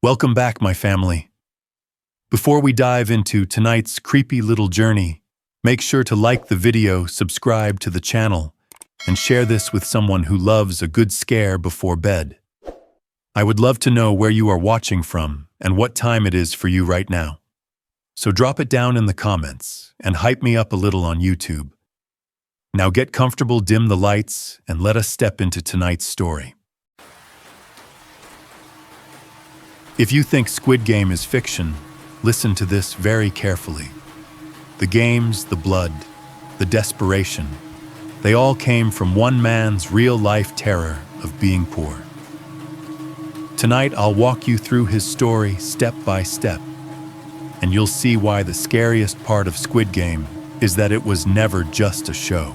Welcome back, my family. Before we dive into tonight's creepy little journey, make sure to like the video, subscribe to the channel, and share this with someone who loves a good scare before bed. I would love to know where you are watching from and what time it is for you right now. So drop it down in the comments and hype me up a little on YouTube. Now get comfortable, dim the lights, and let us step into tonight's story. If you think Squid Game is fiction, listen to this very carefully. The games, the blood, the desperation, they all came from one man's real-life terror of being poor. Tonight, I'll walk you through his story step by step, and you'll see why the scariest part of Squid Game is that it was never just a show.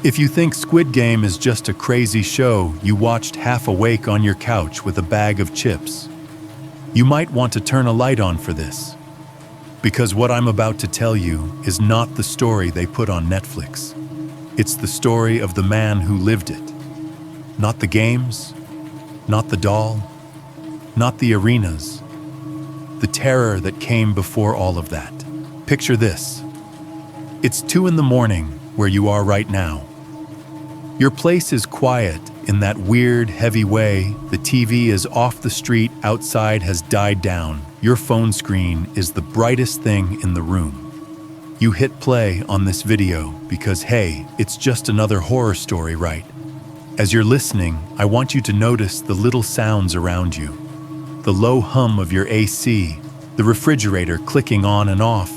If you think Squid Game is just a crazy show you watched half awake on your couch with a bag of chips, you might want to turn a light on for this. Because what I'm about to tell you is not the story they put on Netflix. It's the story of the man who lived it. Not the games, not the doll, not the arenas. The terror that came before all of that. Picture this. It's 2 a.m. where you are right now. Your place is quiet in that weird, heavy way. The TV is off, the street outside has died down. Your phone screen is the brightest thing in the room. You hit play on this video because, hey, it's just another horror story, right? As you're listening, I want you to notice the little sounds around you. The low hum of your AC, the refrigerator clicking on and off,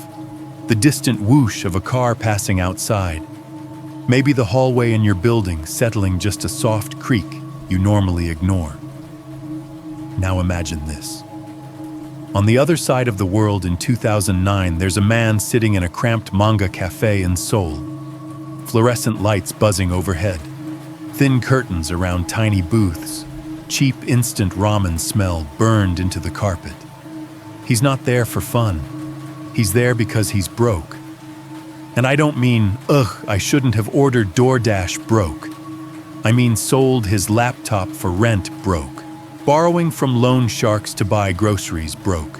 the distant whoosh of a car passing outside. Maybe the hallway in your building settling just a soft creak you normally ignore. Now imagine this. On the other side of the world in 2009, there's a man sitting in a cramped manga cafe in Seoul. Fluorescent lights buzzing overhead, thin curtains around tiny booths, cheap instant ramen smell burned into the carpet. He's not there for fun. He's there because he's broke. And I don't mean, I shouldn't have ordered DoorDash broke. I mean sold his laptop for rent broke. Borrowing from loan sharks to buy groceries broke.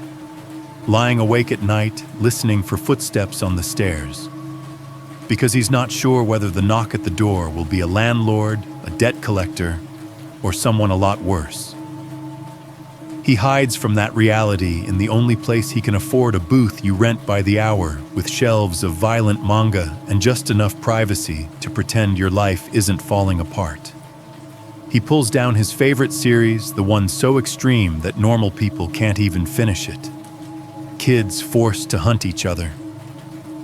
Lying awake at night, listening for footsteps on the stairs. Because he's not sure whether the knock at the door will be a landlord, a debt collector, or someone a lot worse. He hides from that reality in the only place he can afford, a booth you rent by the hour with shelves of violent manga and just enough privacy to pretend your life isn't falling apart. He pulls down his favorite series, the one so extreme that normal people can't even finish it. Kids forced to hunt each other.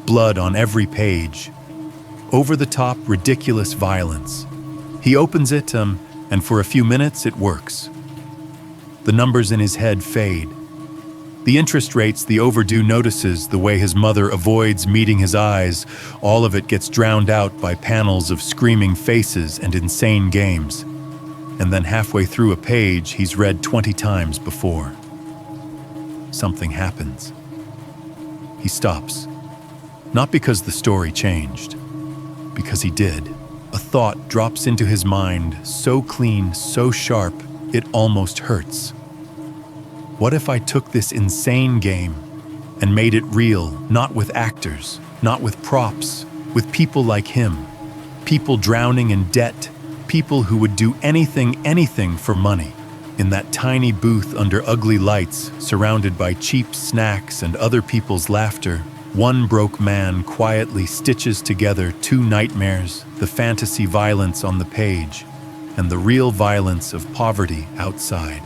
Blood on every page. Over-the-top, ridiculous violence. He opens it, and for a few minutes it works. The numbers in his head fade. The interest rates, the overdue notices, the way his mother avoids meeting his eyes, all of it gets drowned out by panels of screaming faces and insane games. And then halfway through a page he's read 20 times before. Something happens. He stops. Not because the story changed, because he did. A thought drops into his mind, so clean, so sharp, it almost hurts. What if I took this insane game and made it real, not with actors, not with props, with people like him, people drowning in debt, people who would do anything for money, in that tiny booth under ugly lights, surrounded by cheap snacks and other people's laughter. One broke man quietly stitches together 2 nightmares, the fantasy violence on the page, and the real violence of poverty outside.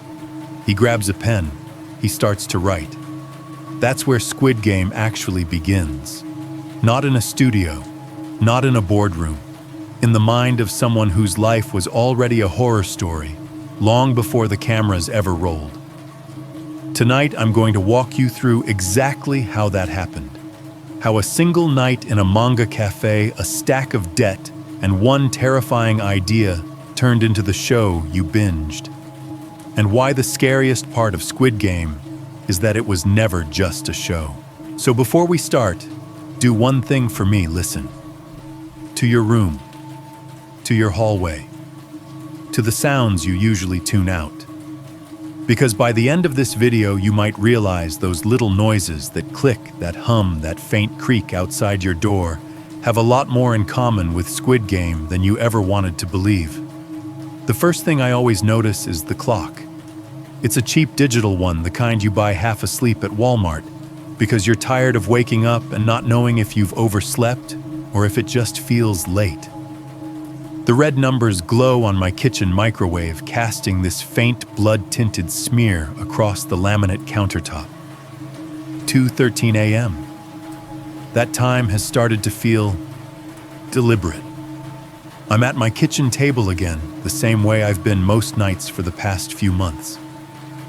He grabs a pen. He starts to write. That's where Squid Game actually begins. Not in a studio, not in a boardroom, in the mind of someone whose life was already a horror story, long before the cameras ever rolled. Tonight, I'm going to walk you through exactly how that happened. How a single night in a manga cafe, a stack of debt, and one terrifying idea turned into the show you binged. And why the scariest part of Squid Game is that it was never just a show. So before we start, do one thing for me, listen. To your room, to your hallway, to the sounds you usually tune out. Because by the end of this video, you might realize those little noises that click, that hum, that faint creak outside your door have a lot more in common with Squid Game than you ever wanted to believe. The first thing I always notice is the clock. It's a cheap digital one, the kind you buy half asleep at Walmart, because you're tired of waking up and not knowing if you've overslept or if it just feels late. The red numbers glow on my kitchen microwave, casting this faint blood-tinted smear across the laminate countertop. 2:13 a.m. That time has started to feel deliberate. I'm at my kitchen table again, the same way I've been most nights for the past few months.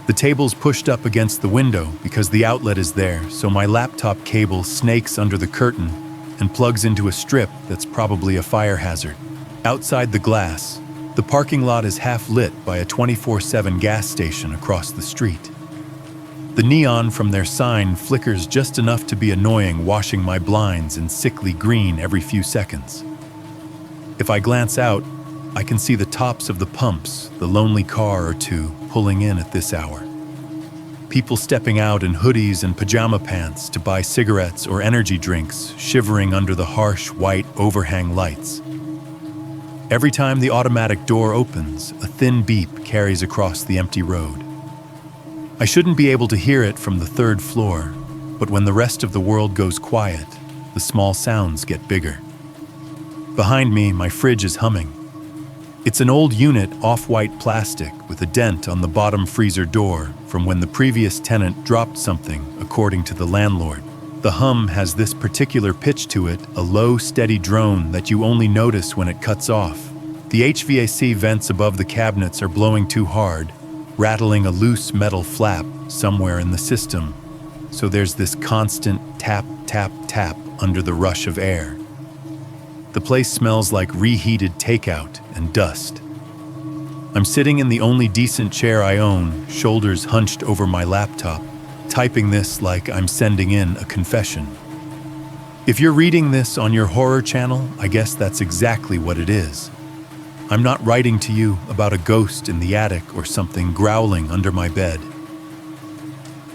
The table's pushed up against the window because the outlet is there, so my laptop cable snakes under the curtain and plugs into a strip that's probably a fire hazard. Outside the glass, the parking lot is half lit by a 24/7 gas station across the street. The neon from their sign flickers just enough to be annoying, washing my blinds in sickly green every few seconds. If I glance out, I can see the tops of the pumps, the lonely car or two pulling in at this hour. People stepping out in hoodies and pajama pants to buy cigarettes or energy drinks, shivering under the harsh white overhang lights. Every time the automatic door opens, a thin beep carries across the empty road. I shouldn't be able to hear it from the third floor, but when the rest of the world goes quiet, the small sounds get bigger. Behind me, my fridge is humming. It's an old unit, off-white plastic, with a dent on the bottom freezer door from when the previous tenant dropped something, according to the landlord. The hum has this particular pitch to it, a low, steady drone that you only notice when it cuts off. The HVAC vents above the cabinets are blowing too hard, rattling a loose metal flap somewhere in the system, so there's this constant tap, tap, tap under the rush of air. The place smells like reheated takeout and dust. I'm sitting in the only decent chair I own, shoulders hunched over my laptop, typing this like I'm sending in a confession. If you're reading this on your horror channel, I guess that's exactly what it is. I'm not writing to you about a ghost in the attic or something growling under my bed.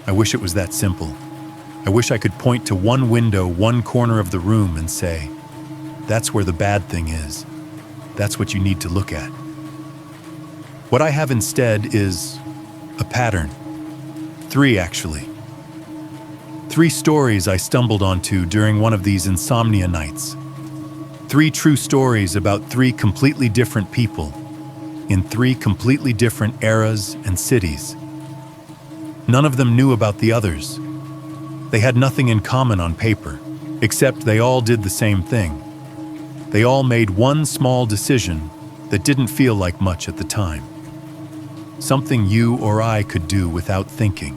I wish it was that simple. I wish I could point to one window, one corner of the room and say, that's where the bad thing is. That's what you need to look at. What I have instead is a pattern. 3, actually. 3 stories I stumbled onto during one of these insomnia nights. 3 true stories about 3 completely different people in 3 completely different eras and cities. None of them knew about the others. They had nothing in common on paper, except they all did the same thing. They all made one small decision that didn't feel like much at the time. Something you or I could do without thinking.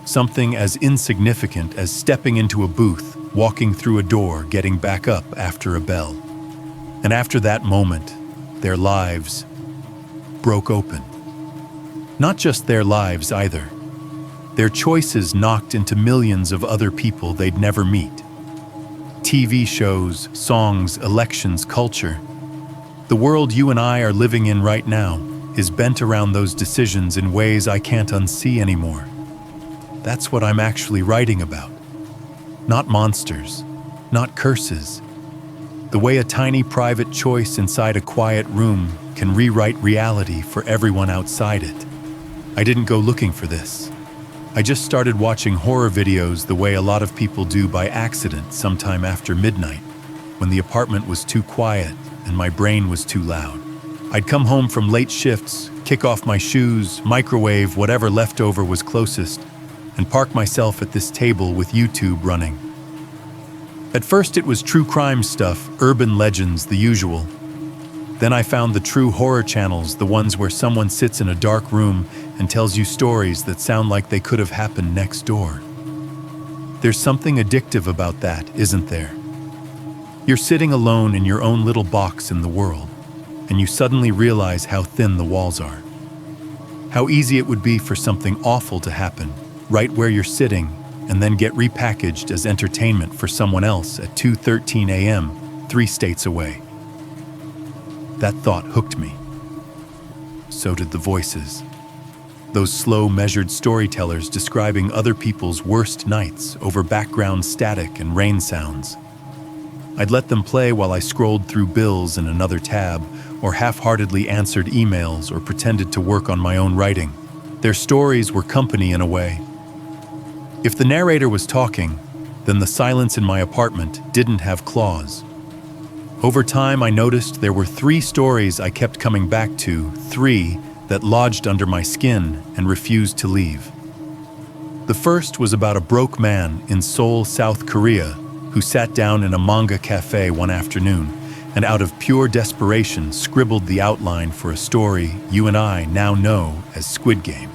Something as insignificant as stepping into a booth, walking through a door, getting back up after a bell. And after that moment, their lives broke open. Not just their lives either. Their choices knocked into millions of other people they'd never meet. TV shows, songs, elections, culture. The world you and I are living in right now is bent around those decisions in ways I can't unsee anymore. That's what I'm actually writing about. Not monsters, not curses. The way a tiny private choice inside a quiet room can rewrite reality for everyone outside it. I didn't go looking for this. I just started watching horror videos the way a lot of people do by accident sometime after midnight, when the apartment was too quiet and my brain was too loud. I'd come home from late shifts, kick off my shoes, microwave whatever leftover was closest, and park myself at this table with YouTube running. At first it was true crime stuff, urban legends, the usual. Then I found the true horror channels, the ones where someone sits in a dark room and tells you stories that sound like they could have happened next door. There's something addictive about that, isn't there? You're sitting alone in your own little box in the world, and you suddenly realize how thin the walls are. How easy it would be for something awful to happen right where you're sitting and then get repackaged as entertainment for someone else at 2:13 a.m., 3 states away. That thought hooked me. So did the voices. those slow, measured storytellers describing other people's worst nights over background static and rain sounds. I'd let them play while I scrolled through bills in another tab, or half-heartedly answered emails or pretended to work on my own writing. Their stories were company in a way. If the narrator was talking, then the silence in my apartment didn't have claws. Over time, I noticed there were 3 stories I kept coming back to, 3 that lodged under my skin and refused to leave. The first was about a broke man in Seoul, South Korea, who sat down in a manga cafe one afternoon and out of pure desperation scribbled the outline for a story you and I now know as Squid Game.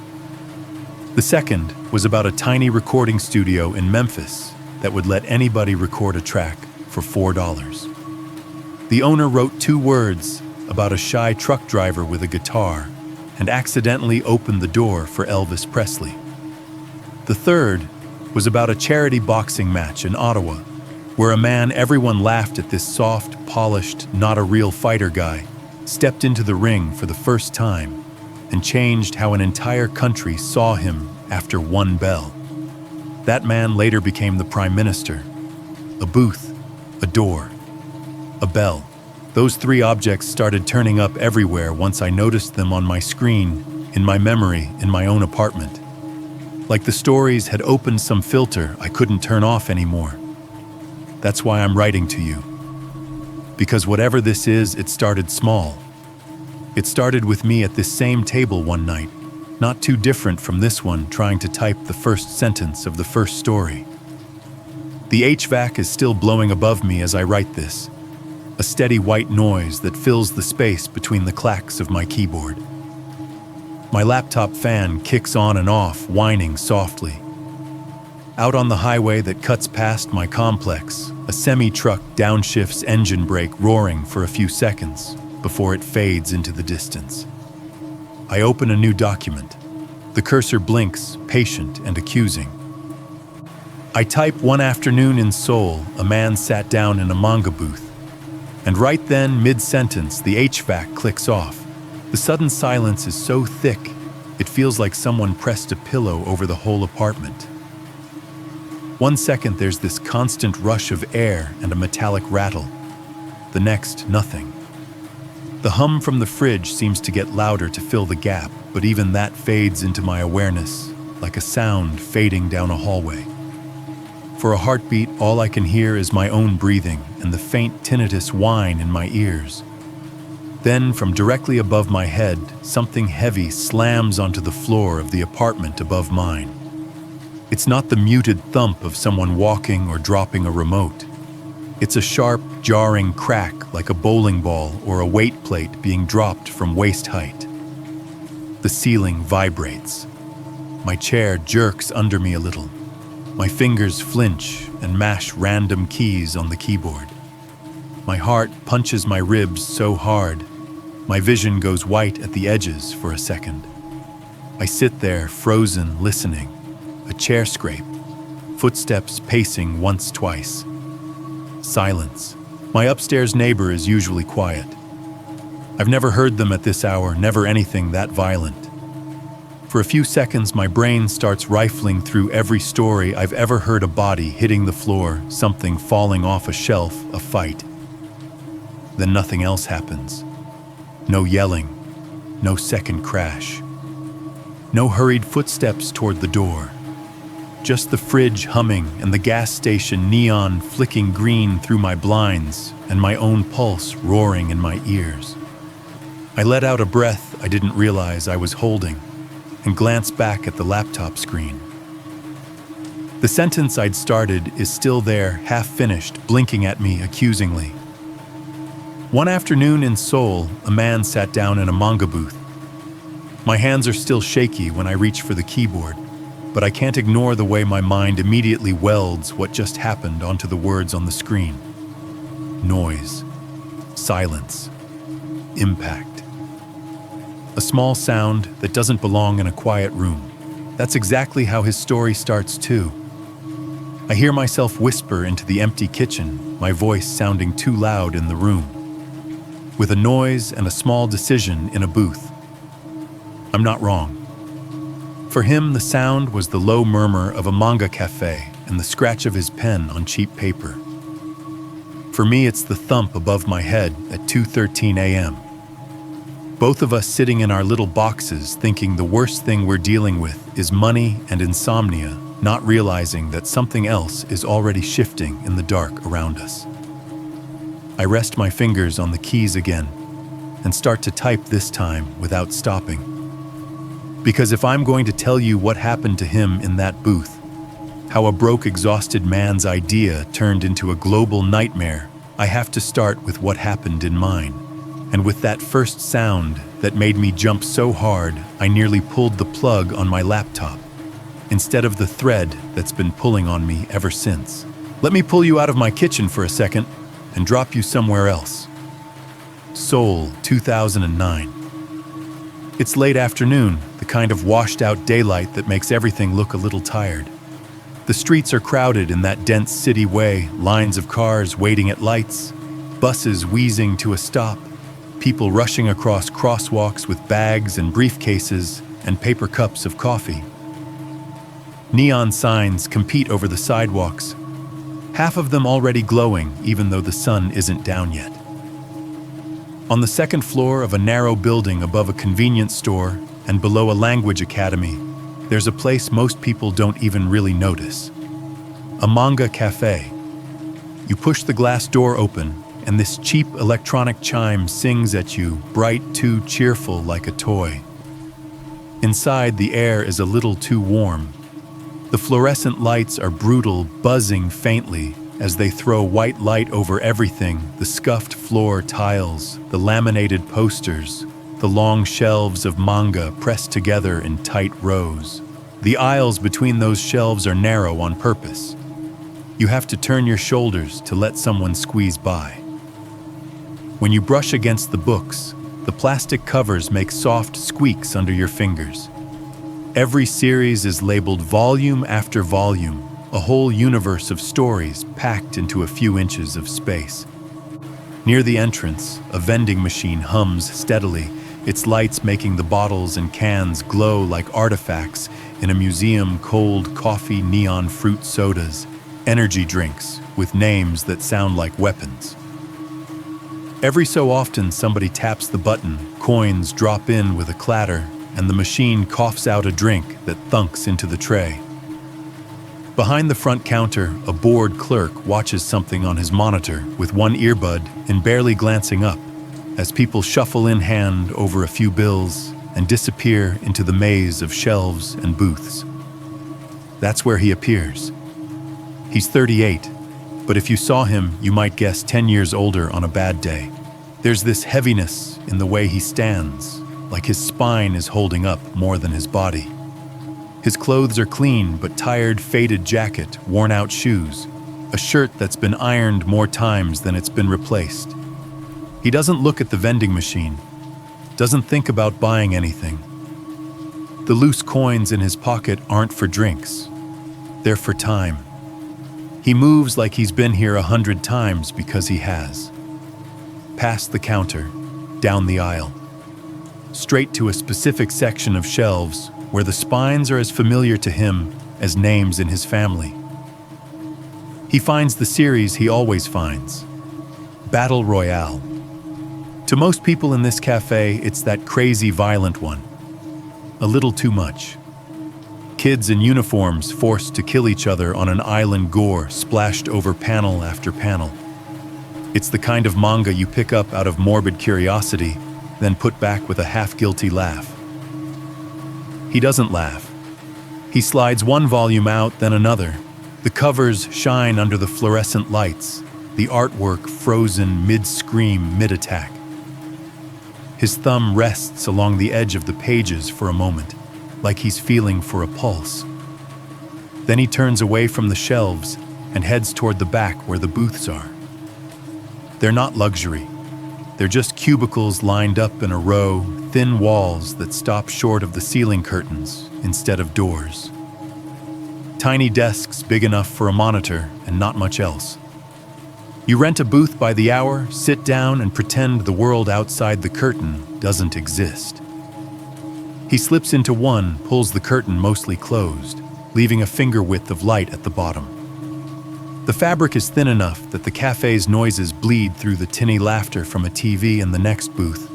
The second was about a tiny recording studio in Memphis that would let anybody record a track for $4. The owner wrote 2 words about a shy truck driver with a guitar and accidentally opened the door for Elvis Presley. The third was about a charity boxing match in Ottawa, where a man everyone laughed at, this soft, polished, not a real fighter guy, stepped into the ring for the first time and changed how an entire country saw him after one bell. That man later became the Prime Minister. A booth, a door, a bell. Those 3 objects started turning up everywhere once I noticed them on my screen, in my memory, in my own apartment. Like the stories had opened some filter I couldn't turn off anymore. That's why I'm writing to you. Because whatever this is, it started small. It started with me at this same table one night, not too different from this one, trying to type the first sentence of the first story. The HVAC is still blowing above me as I write this, a steady white noise that fills the space between the clacks of my keyboard. My laptop fan kicks on and off, whining softly. Out on the highway that cuts past my complex, a semi-truck downshifts engine brake, roaring for a few seconds before it fades into the distance. I open a new document. The cursor blinks, patient and accusing. I type, "One afternoon in Seoul, a man sat down in a manga booth." And right then, mid-sentence, the HVAC clicks off. The sudden silence is so thick, it feels like someone pressed a pillow over the whole apartment. 1 second, there's this constant rush of air and a metallic rattle. The next, nothing. The hum from the fridge seems to get louder to fill the gap, but even that fades into my awareness, like a sound fading down a hallway. For a heartbeat, all I can hear is my own breathing and the faint tinnitus whine in my ears. Then, from directly above my head, something heavy slams onto the floor of the apartment above mine. It's not the muted thump of someone walking or dropping a remote. It's a sharp, jarring crack like a bowling ball or a weight plate being dropped from waist height. The ceiling vibrates. My chair jerks under me a little. My fingers flinch and mash random keys on the keyboard. My heart punches my ribs so hard, my vision goes white at the edges for a second. I sit there, frozen, listening. A chair scrape, footsteps pacing once, twice. Silence. My upstairs neighbor is usually quiet. I've never heard them at this hour, never anything that violent. For a few seconds, my brain starts rifling through every story I've ever heard: a body hitting the floor, something falling off a shelf, a fight. Then nothing else happens. No yelling, no second crash. No hurried footsteps toward the door. Just the fridge humming and the gas station neon flicking green through my blinds and my own pulse roaring in my ears. I let out a breath I didn't realize I was holding and glanced back at the laptop screen. The sentence I'd started is still there, half finished, blinking at me accusingly. One afternoon in Seoul, a man sat down in a manga booth. My hands are still shaky when I reach for the keyboard, but I can't ignore the way my mind immediately welds what just happened onto the words on the screen. Noise, silence, impact. A small sound that doesn't belong in a quiet room. That's exactly how his story starts too. I hear myself whisper into the empty kitchen, my voice sounding too loud in the room. With a noise and a small decision in a booth. I'm not wrong. For him, the sound was the low murmur of a manga cafe and the scratch of his pen on cheap paper. For me, it's the thump above my head at 2:13 a.m. Both of us sitting in our little boxes thinking the worst thing we're dealing with is money and insomnia, not realizing that something else is already shifting in the dark around us. I rest my fingers on the keys again and start to type this time without stopping. Because if I'm going to tell you what happened to him in that booth, how a broke, exhausted man's idea turned into a global nightmare, I have to start with what happened in mine. And with that first sound that made me jump so hard, I nearly pulled the plug on my laptop, instead of the thread that's been pulling on me ever since. Let me pull you out of my kitchen for a second and drop you somewhere else. Seoul, 2009. It's late afternoon, the kind of washed-out daylight that makes everything look a little tired. The streets are crowded in that dense city way, lines of cars waiting at lights, buses wheezing to a stop, people rushing across crosswalks with bags and briefcases and paper cups of coffee. Neon signs compete over the sidewalks, half of them already glowing even though the sun isn't down yet. On the second floor of a narrow building above a convenience store and below a language academy, there's a place most people don't even really notice. A manga cafe. You push the glass door open, and this cheap electronic chime sings at you, bright, too cheerful like a toy. Inside, the air is a little too warm. The fluorescent lights are brutal, buzzing faintly as they throw white light over everything, the scuffed floor tiles, the laminated posters, the long shelves of manga pressed together in tight rows. The aisles between those shelves are narrow on purpose. You have to turn your shoulders to let someone squeeze by. When you brush against the books, the plastic covers make soft squeaks under your fingers. Every series is labeled volume after volume, a whole universe of stories packed into a few inches of space. Near the entrance, a vending machine hums steadily, its lights making the bottles and cans glow like artifacts in a museum. Cold coffee, neon fruit sodas, energy drinks with names that sound like weapons. Every so often somebody taps the button, coins drop in with a clatter, and the machine coughs out a drink that thunks into the tray. Behind the front counter, a bored clerk watches something on his monitor with one earbud and barely glancing up as people shuffle in hand over a few bills and disappear into the maze of shelves and booths. That's where he appears. He's 38, but if you saw him, you might guess 10 years older on a bad day. There's this heaviness in the way he stands, like his spine is holding up more than his body. His clothes are clean but tired, faded jacket, worn-out shoes, a shirt that's been ironed more times than it's been replaced. He doesn't look at the vending machine, doesn't think about buying anything. The loose coins in his pocket aren't for drinks, they're for time. He moves like he's been here 100 times because he has. Past the counter, down the aisle, straight to a specific section of shelves where the spines are as familiar to him as names in his family. He finds the series he always finds, Battle Royale. To most people in this cafe, it's that crazy violent one. A little too much. Kids in uniforms forced to kill each other on an island, gore splashed over panel after panel. It's the kind of manga you pick up out of morbid curiosity, then put back with a half-guilty laugh. He doesn't laugh. He slides one volume out, then another. The covers shine under the fluorescent lights, the artwork frozen mid-scream, mid-attack. His thumb rests along the edge of the pages for a moment, like he's feeling for a pulse. Then he turns away from the shelves and heads toward the back where the booths are. They're not luxury. They're just cubicles lined up in a row, thin walls that stop short of the ceiling curtains instead of doors. Tiny desks big enough for a monitor and not much else. You rent a booth by the hour, sit down, and pretend the world outside the curtain doesn't exist. He slips into one, pulls the curtain mostly closed, leaving a finger width of light at the bottom. The fabric is thin enough that the cafe's noises bleed through the tinny laughter from a TV in the next booth,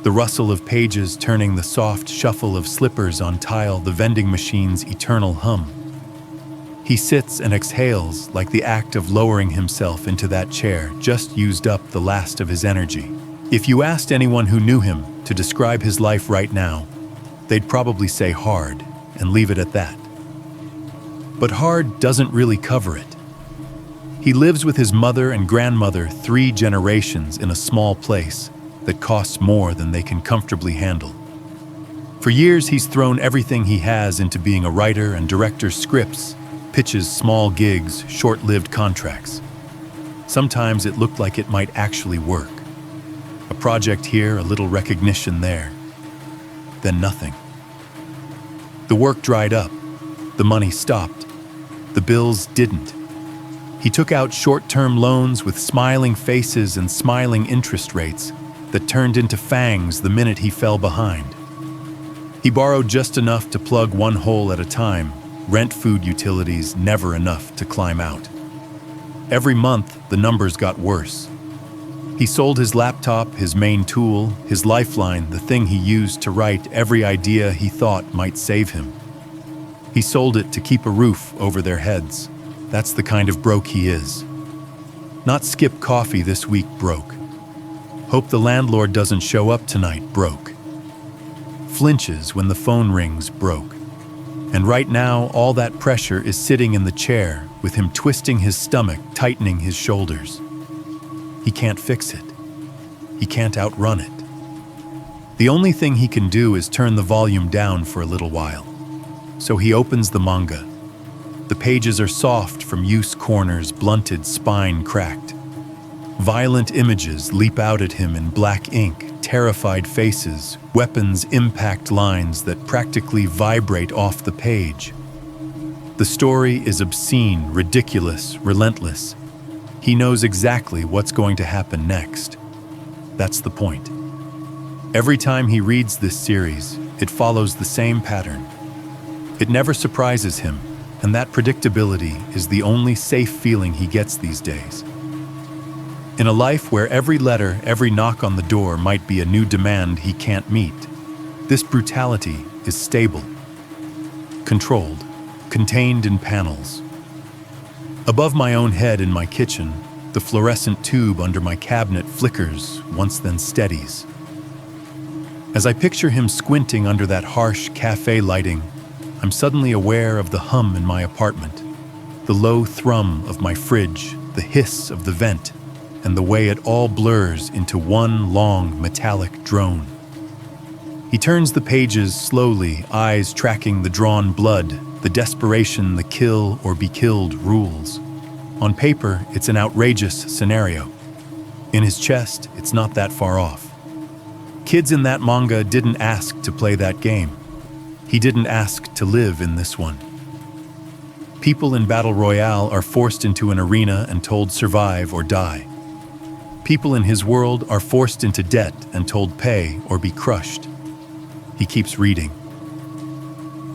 the rustle of pages turning the soft shuffle of slippers on tile, the vending machine's eternal hum. He sits and exhales like the act of lowering himself into that chair just used up the last of his energy. If you asked anyone who knew him to describe his life right now, they'd probably say hard and leave it at that. But hard doesn't really cover it. He lives with his mother and grandmother 3 generations in a small place that costs more than they can comfortably handle. For years, he's thrown everything he has into being a writer and director, scripts, pitches, small gigs, short-lived contracts. Sometimes it looked like it might actually work. A project here, a little recognition there. Then nothing. The work dried up. The money stopped. The bills didn't. He took out short-term loans with smiling faces and smiling interest rates that turned into fangs the minute he fell behind. He borrowed just enough to plug one hole at a time, rent, food, utilities, never enough to climb out. Every month, the numbers got worse. He sold his laptop, his main tool, his lifeline, the thing he used to write every idea he thought might save him. He sold it to keep a roof over their heads. That's the kind of broke he is. Not skip coffee this week broke. Hope the landlord doesn't show up tonight broke. Flinches when the phone rings broke. And right now, all that pressure is sitting in the chair with him twisting his stomach, tightening his shoulders. He can't fix it. He can't outrun it. The only thing he can do is turn the volume down for a little while. So he opens the manga. The pages are soft from use, corners blunted, spine cracked. Violent images leap out at him in black ink, terrified faces, weapons, impact lines that practically vibrate off the page. The story is obscene, ridiculous, relentless. He knows exactly what's going to happen next. That's the point. Every time he reads this series, it follows the same pattern. It never surprises him, and that predictability is the only safe feeling he gets these days. In a life where every letter, every knock on the door might be a new demand he can't meet, this brutality is stable, controlled, contained in panels. Above my own head in my kitchen, the fluorescent tube under my cabinet flickers, once then steadies. As I picture him squinting under that harsh cafe lighting, I'm suddenly aware of the hum in my apartment, the low thrum of my fridge, the hiss of the vent, and the way it all blurs into one long metallic drone. He turns the pages slowly, eyes tracking the drawn blood, the desperation, the kill or be killed rules. On paper, it's an outrageous scenario. In his chest, it's not that far off. Kids in that manga didn't ask to play that game. He didn't ask to live in this one. People in Battle Royale are forced into an arena and told survive or die. People in his world are forced into debt and told pay or be crushed. He keeps reading.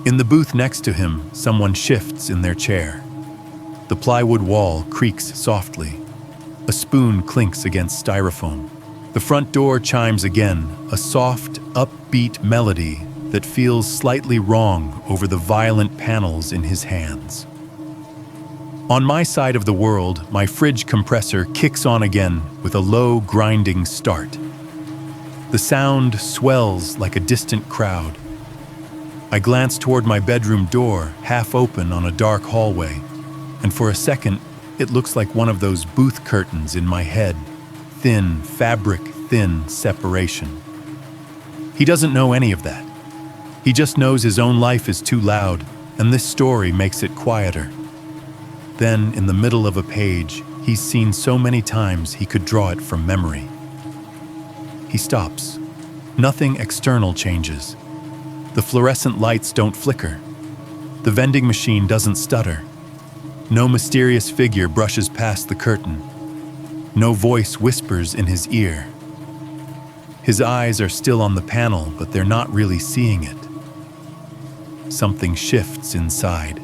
In the booth next to him, someone shifts in their chair. The plywood wall creaks softly. A spoon clinks against styrofoam. The front door chimes again, a soft, upbeat melody that feels slightly wrong over the violent panels in his hands. On my side of the world, my fridge compressor kicks on again with a low, grinding start. The sound swells like a distant crowd. I glance toward my bedroom door, half open on a dark hallway, and for a second, it looks like one of those booth curtains in my head. Thin, fabric-thin separation. He doesn't know any of that. He just knows his own life is too loud, and this story makes it quieter. Then, in the middle of a page, he's seen so many times he could draw it from memory. He stops. Nothing external changes. The fluorescent lights don't flicker. The vending machine doesn't stutter. No mysterious figure brushes past the curtain. No voice whispers in his ear. His eyes are still on the panel, but they're not really seeing it. something shifts inside.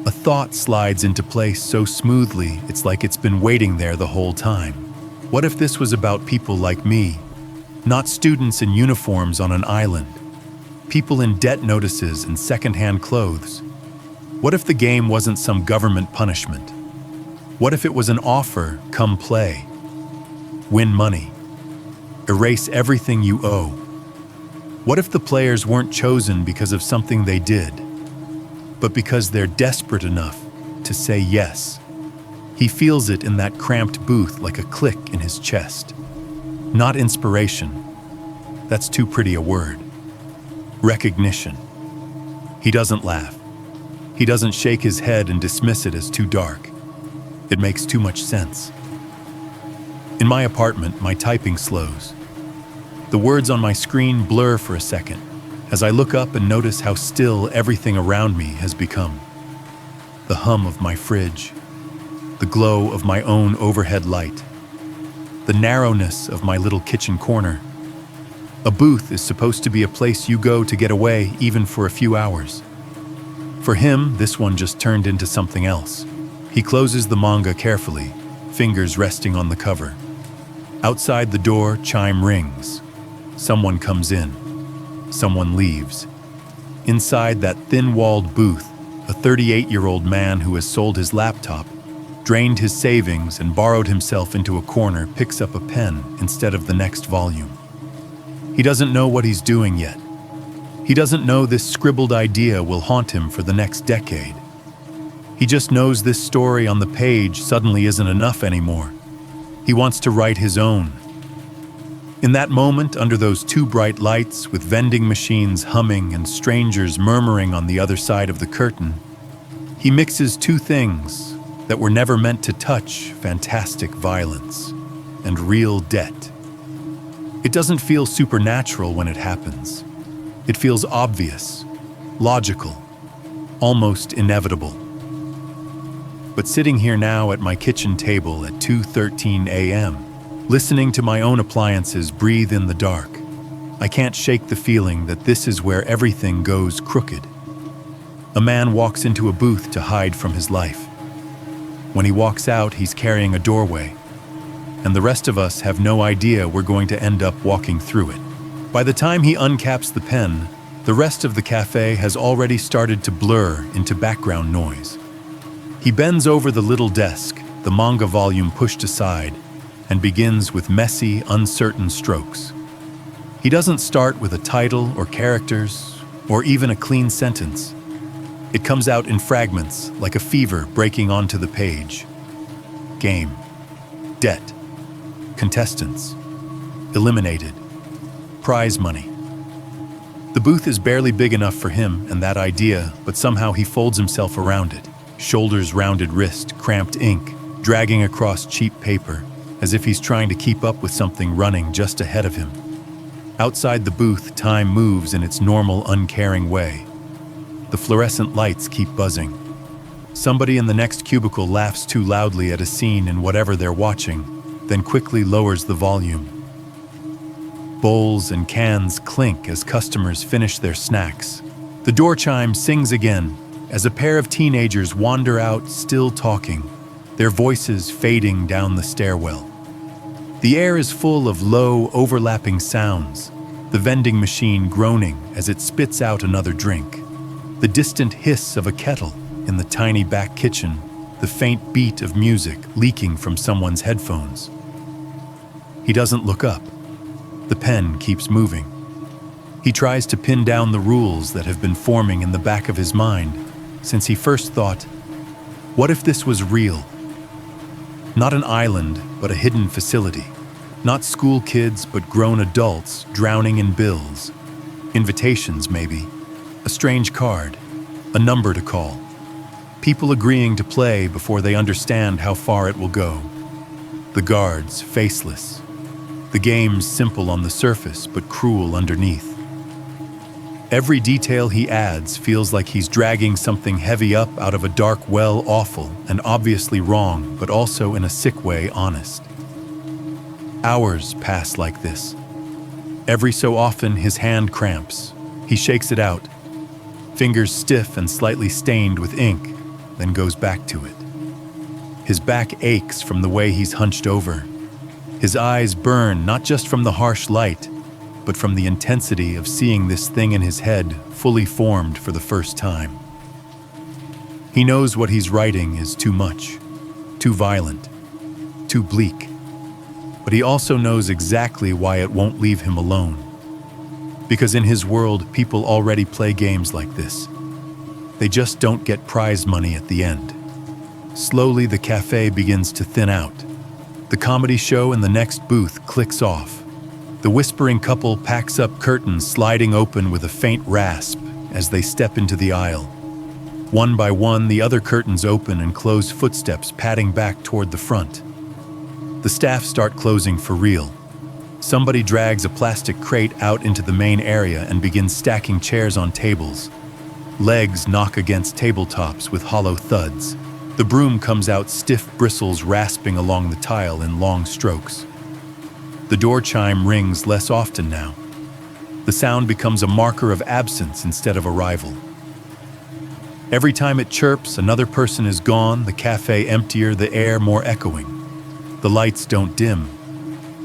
A thought slides into place so smoothly, it's like it's been waiting there the whole time. What if this was about people like me? Not students in uniforms on an island. People in debt notices and second-hand clothes. What if the game wasn't some government punishment? What if it was an offer, come play? Win money. Erase everything you owe. What if the players weren't chosen because of something they did, but because they're desperate enough to say yes? He feels it in that cramped booth like a click in his chest. Not inspiration. That's too pretty a word. Recognition. He doesn't laugh. He doesn't shake his head and dismiss it as too dark. It makes too much sense. In my apartment, my typing slows. The words on my screen blur for a second as I look up and notice how still everything around me has become. The hum of my fridge, the glow of my own overhead light, the narrowness of my little kitchen corner. A booth is supposed to be a place you go to get away even for a few hours. For him, this one just turned into something else. He closes the manga carefully, fingers resting on the cover. Outside the door, chime rings. Someone comes in. Someone leaves. Inside that thin-walled booth, a 38-year-old man who has sold his laptop, drained his savings and borrowed himself into a corner picks up a pen instead of the next volume. He doesn't know what he's doing yet. He doesn't know this scribbled idea will haunt him for the next decade. He just knows this story on the page suddenly isn't enough anymore. He wants to write his own. In that moment, under those two bright lights, with vending machines humming and strangers murmuring on the other side of the curtain, he mixes two things that were never meant to touch: fantastic violence and real debt. It doesn't feel supernatural when it happens. It feels obvious, logical, almost inevitable. But sitting here now at my kitchen table at 2:13 a.m., listening to my own appliances breathe in the dark, I can't shake the feeling that this is where everything goes crooked. A man walks into a booth to hide from his life. When he walks out, he's carrying a doorway, and the rest of us have no idea we're going to end up walking through it. By the time he uncaps the pen, the rest of the cafe has already started to blur into background noise. He bends over the little desk, the manga volume pushed aside, and begins with messy, uncertain strokes. He doesn't start with a title or characters, or even a clean sentence. It comes out in fragments, like a fever breaking onto the page. Game. Debt. Contestants. Eliminated. Prize money. The booth is barely big enough for him and that idea, but somehow he folds himself around it. Shoulders, rounded wrist, cramped ink, dragging across cheap paper, as if he's trying to keep up with something running just ahead of him. Outside the booth, time moves in its normal, uncaring way. The fluorescent lights keep buzzing. Somebody in the next cubicle laughs too loudly at a scene in whatever they're watching, then quickly lowers the volume. Bowls and cans clink as customers finish their snacks. The door chime sings again as a pair of teenagers wander out, still talking, their voices fading down the stairwell. The air is full of low, overlapping sounds, the vending machine groaning as it spits out another drink, the distant hiss of a kettle in the tiny back kitchen, the faint beat of music leaking from someone's headphones. He doesn't look up. The pen keeps moving. He tries to pin down the rules that have been forming in the back of his mind since he first thought, what if this was real? Not an island, but a hidden facility. Not school kids, but grown adults drowning in bills. Invitations, maybe. A strange card. A number to call. People agreeing to play before they understand how far it will go. The guards, faceless. The game's simple on the surface, but cruel underneath. Every detail he adds feels like he's dragging something heavy up out of a dark well, awful and obviously wrong, but also in a sick way honest. Hours pass like this. Every so often his hand cramps. He shakes it out. fingers stiff and slightly stained with ink, then goes back to it. His back aches from the way he's hunched over. His eyes burn not just from the harsh light, but from the intensity of seeing this thing in his head fully formed for the first time. He knows what he's writing is too much, too violent, too bleak. But he also knows exactly why it won't leave him alone. Because in his world, people already play games like this. They just don't get prize money at the end. Slowly, the cafe begins to thin out. The comedy show in the next booth clicks off. The whispering couple packs up curtains sliding open with a faint rasp as they step into the aisle. One by one, the other curtains open and close, footsteps padding back toward the front. The staff start closing for real. Somebody drags a plastic crate out into the main area and begins stacking chairs on tables. Legs knock against tabletops with hollow thuds. The broom comes out, stiff bristles rasping along the tile in long strokes. The door chime rings less often now. The sound becomes a marker of absence instead of arrival. Every time it chirps, another person is gone, the cafe emptier, the air more echoing. The lights don't dim.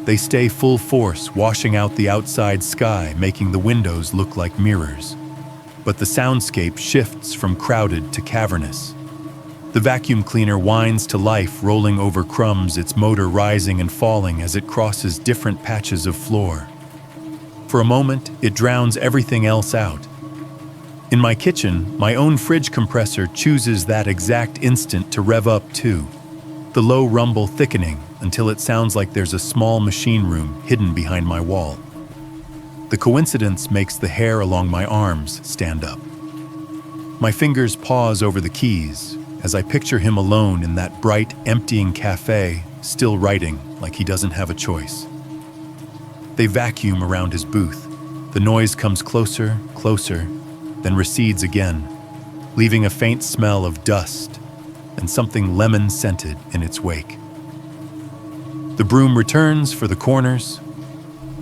They stay full force, washing out the outside sky, making the windows look like mirrors. But the soundscape shifts from crowded to cavernous. The vacuum cleaner whines to life, rolling over crumbs, its motor rising and falling as it crosses different patches of floor. For a moment, it drowns everything else out. In my kitchen, my own fridge compressor chooses that exact instant to rev up too, the low rumble thickening until it sounds like there's a small machine room hidden behind my wall. The coincidence makes the hair along my arms stand up. My fingers pause over the keys as I picture him alone in that bright, emptying cafe, still writing like he doesn't have a choice. They vacuum around his booth. The noise comes closer, closer, then recedes again, leaving a faint smell of dust and something lemon-scented in its wake. The broom returns for the corners.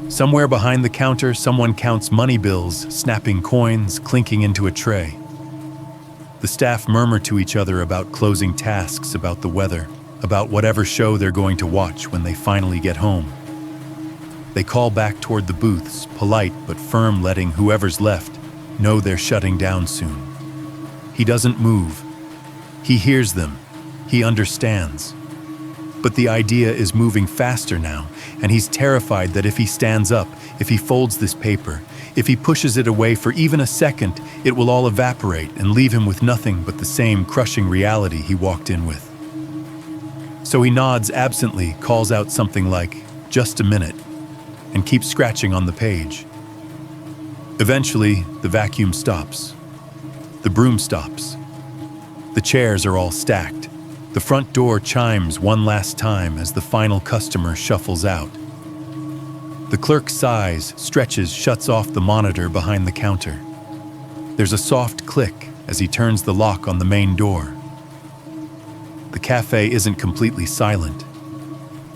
Somewhere behind the counter, someone counts money bills, snapping coins, clinking into a tray. The staff murmur to each other about closing tasks, about the weather, about whatever show they're going to watch when they finally get home. They call back toward the booths, polite but firm, letting whoever's left know they're shutting down soon. He doesn't move. He hears them. He understands. But the idea is moving faster now, and he's terrified that if he stands up, if he folds this paper, if he pushes it away for even a second, it will all evaporate and leave him with nothing but the same crushing reality he walked in with. So he nods absently, calls out something like, "Just a minute," and keeps scratching on the page. Eventually, the vacuum stops. The broom stops. The chairs are all stacked. The front door chimes one last time as the final customer shuffles out. The clerk sighs, stretches, shuts off the monitor behind the counter. There's a soft click as he turns the lock on the main door. The cafe isn't completely silent.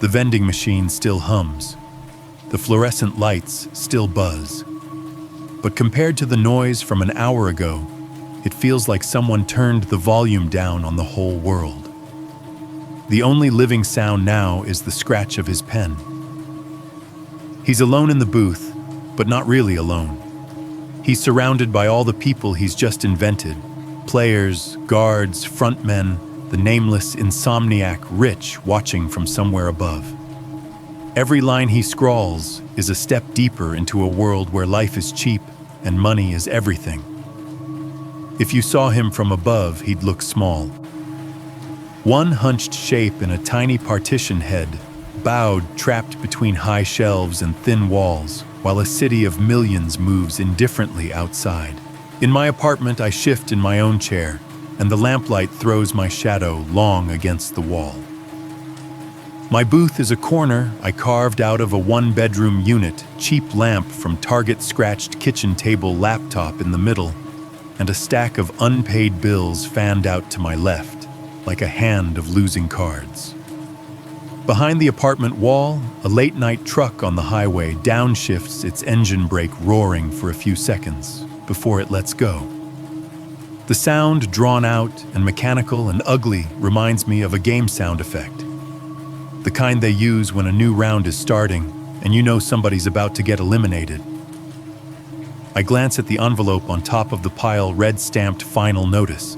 The vending machine still hums. The fluorescent lights still buzz. But compared to the noise from an hour ago, it feels like someone turned the volume down on the whole world. The only living sound now is the scratch of his pen. He's alone in the booth, but not really alone. He's surrounded by all the people he's just invented. Players, guards, frontmen, the nameless insomniac Rich watching from somewhere above. Every line he scrawls is a step deeper into a world where life is cheap and money is everything. If you saw him from above, he'd look small. One hunched shape in a tiny partition head, bowed, trapped between high shelves and thin walls, while a city of millions moves indifferently outside. In my apartment, I shift in my own chair, and the lamplight throws my shadow long against the wall. My booth is a corner I carved out of a one-bedroom unit, cheap lamp from Target, scratched kitchen table laptop in the middle, and a stack of unpaid bills fanned out to my left, like a hand of losing cards. Behind the apartment wall, a late-night truck on the highway downshifts, its engine brake roaring for a few seconds before it lets go. The sound, drawn out and mechanical and ugly, reminds me of a game sound effect. The kind they use when a new round is starting and you know somebody's about to get eliminated. I glance at the envelope on top of the pile, red-stamped final notice.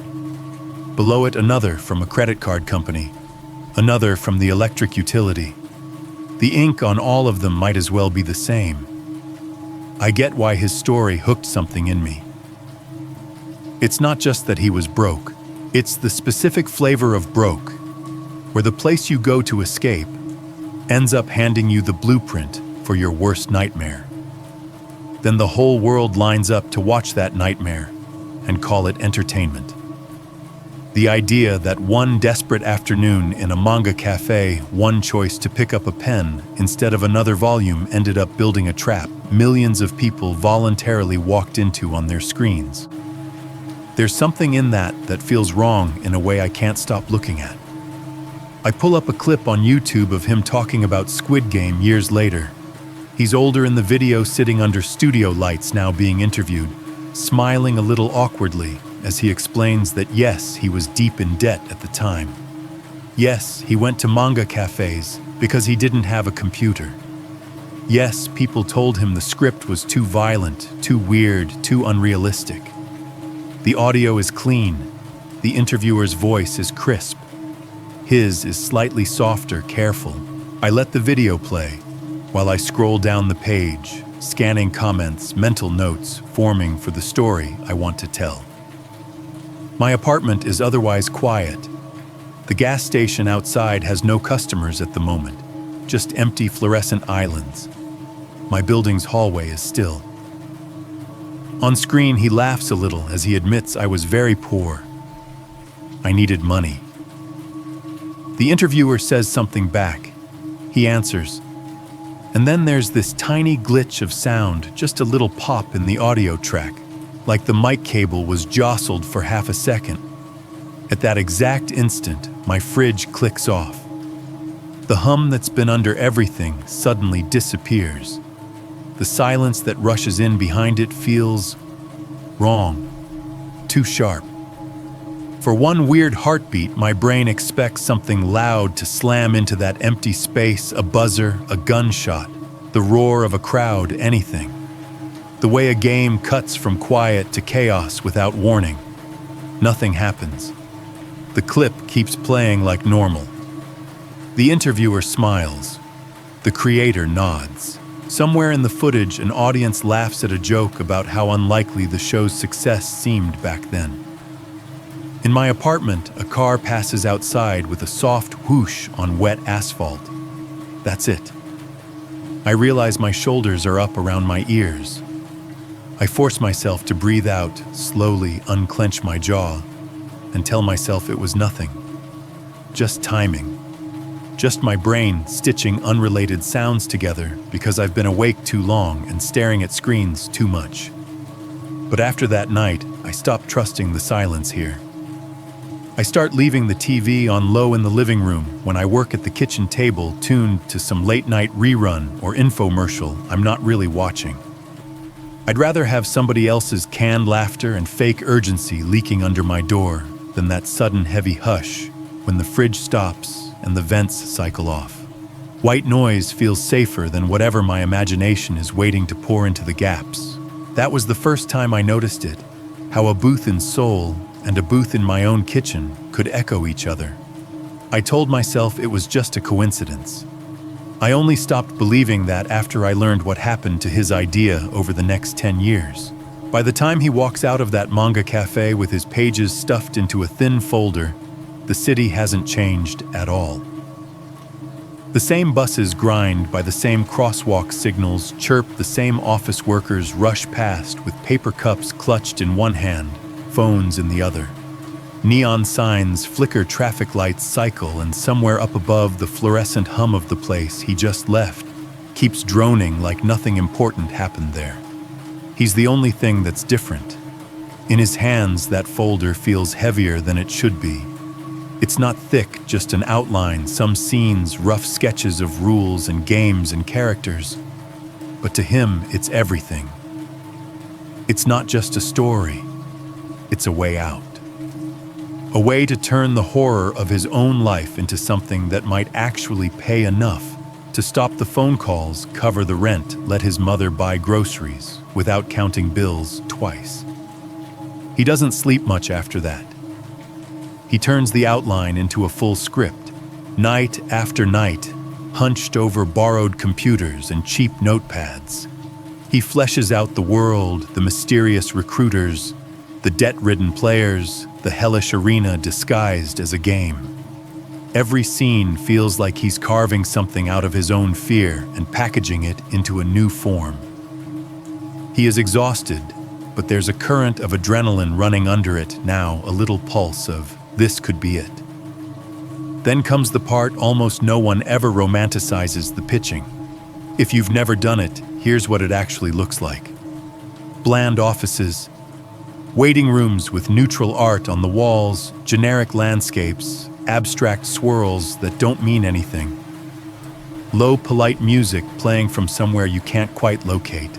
Below it, another from a credit card company, another from the electric utility. The ink on all of them might as well be the same. I get why his story hooked something in me. It's not just that he was broke, it's the specific flavor of broke, where the place you go to escape ends up handing you the blueprint for your worst nightmare. Then the whole world lines up to watch that nightmare and call it entertainment. The idea that one desperate afternoon in a manga cafe, one choice to pick up a pen instead of another volume ended up building a trap millions of people voluntarily walked into on their screens. There's something in that feels wrong in a way I can't stop looking at. I pull up a clip on YouTube of him talking about Squid Game years later. He's older in the video, sitting under studio lights, now being interviewed, smiling a little awkwardly as he explains that yes, he was deep in debt at the time. Yes, he went to manga cafes because he didn't have a computer. Yes, people told him the script was too violent, too weird, too unrealistic. The audio is clean. The interviewer's voice is crisp. His is slightly softer, careful. I let the video play while I scroll down the page, scanning comments, mental notes forming for the story I want to tell. My apartment is otherwise quiet. The gas station outside has no customers at the moment, just empty fluorescent islands. My building's hallway is still. On screen, he laughs a little as he admits I was very poor. I needed money. The interviewer says something back. He answers. And then there's this tiny glitch of sound, just a little pop in the audio track, like the mic cable was jostled for half a second. At that exact instant, my fridge clicks off. The hum that's been under everything suddenly disappears. The silence that rushes in behind it feels wrong, too sharp. For one weird heartbeat, my brain expects something loud to slam into that empty space, a buzzer, a gunshot, the roar of a crowd, anything. The way a game cuts from quiet to chaos without warning. Nothing happens. The clip keeps playing like normal. The interviewer smiles. The creator nods. Somewhere in the footage, an audience laughs at a joke about how unlikely the show's success seemed back then. In my apartment, a car passes outside with a soft whoosh on wet asphalt. That's it. I realize my shoulders are up around my ears. I force myself to breathe out, slowly unclench my jaw, and tell myself it was nothing. Just timing. Just my brain stitching unrelated sounds together because I've been awake too long and staring at screens too much. But after that night, I stopped trusting the silence here. I start leaving the TV on low in the living room when I work at the kitchen table, tuned to some late-night rerun or infomercial I'm not really watching. I'd rather have somebody else's canned laughter and fake urgency leaking under my door than that sudden heavy hush when the fridge stops and the vents cycle off. White noise feels safer than whatever my imagination is waiting to pour into the gaps. That was the first time I noticed it, how a booth in Seoul and a booth in my own kitchen could echo each other. I told myself it was just a coincidence. I only stopped believing that after I learned what happened to his idea over the next 10 years. By the time he walks out of that manga cafe with his pages stuffed into a thin folder, the city hasn't changed at all. The same buses grind by the same crosswalk signals, chirp, the same office workers rush past with paper cups clutched in one hand, phones in the other. Neon signs flicker, traffic lights cycle, and somewhere up above, the fluorescent hum of the place he just left keeps droning like nothing important happened there. He's the only thing that's different. In his hands, that folder feels heavier than it should be. It's not thick, just an outline, some scenes, rough sketches of rules and games and characters. But to him, it's everything. It's not just a story. It's a way out. A way to turn the horror of his own life into something that might actually pay enough to stop the phone calls, cover the rent, let his mother buy groceries without counting bills twice. He doesn't sleep much after that. He turns the outline into a full script, night after night, hunched over borrowed computers and cheap notepads. He fleshes out the world, the mysterious recruiters, the debt-ridden players, the hellish arena disguised as a game. Every scene feels like he's carving something out of his own fear and packaging it into a new form. He is exhausted, but there's a current of adrenaline running under it now, a little pulse of, this could be it. Then comes the part almost no one ever romanticizes, the pitching. If you've never done it, here's what it actually looks like. Bland offices, waiting rooms with neutral art on the walls, generic landscapes, abstract swirls that don't mean anything. Low, polite music playing from somewhere you can't quite locate.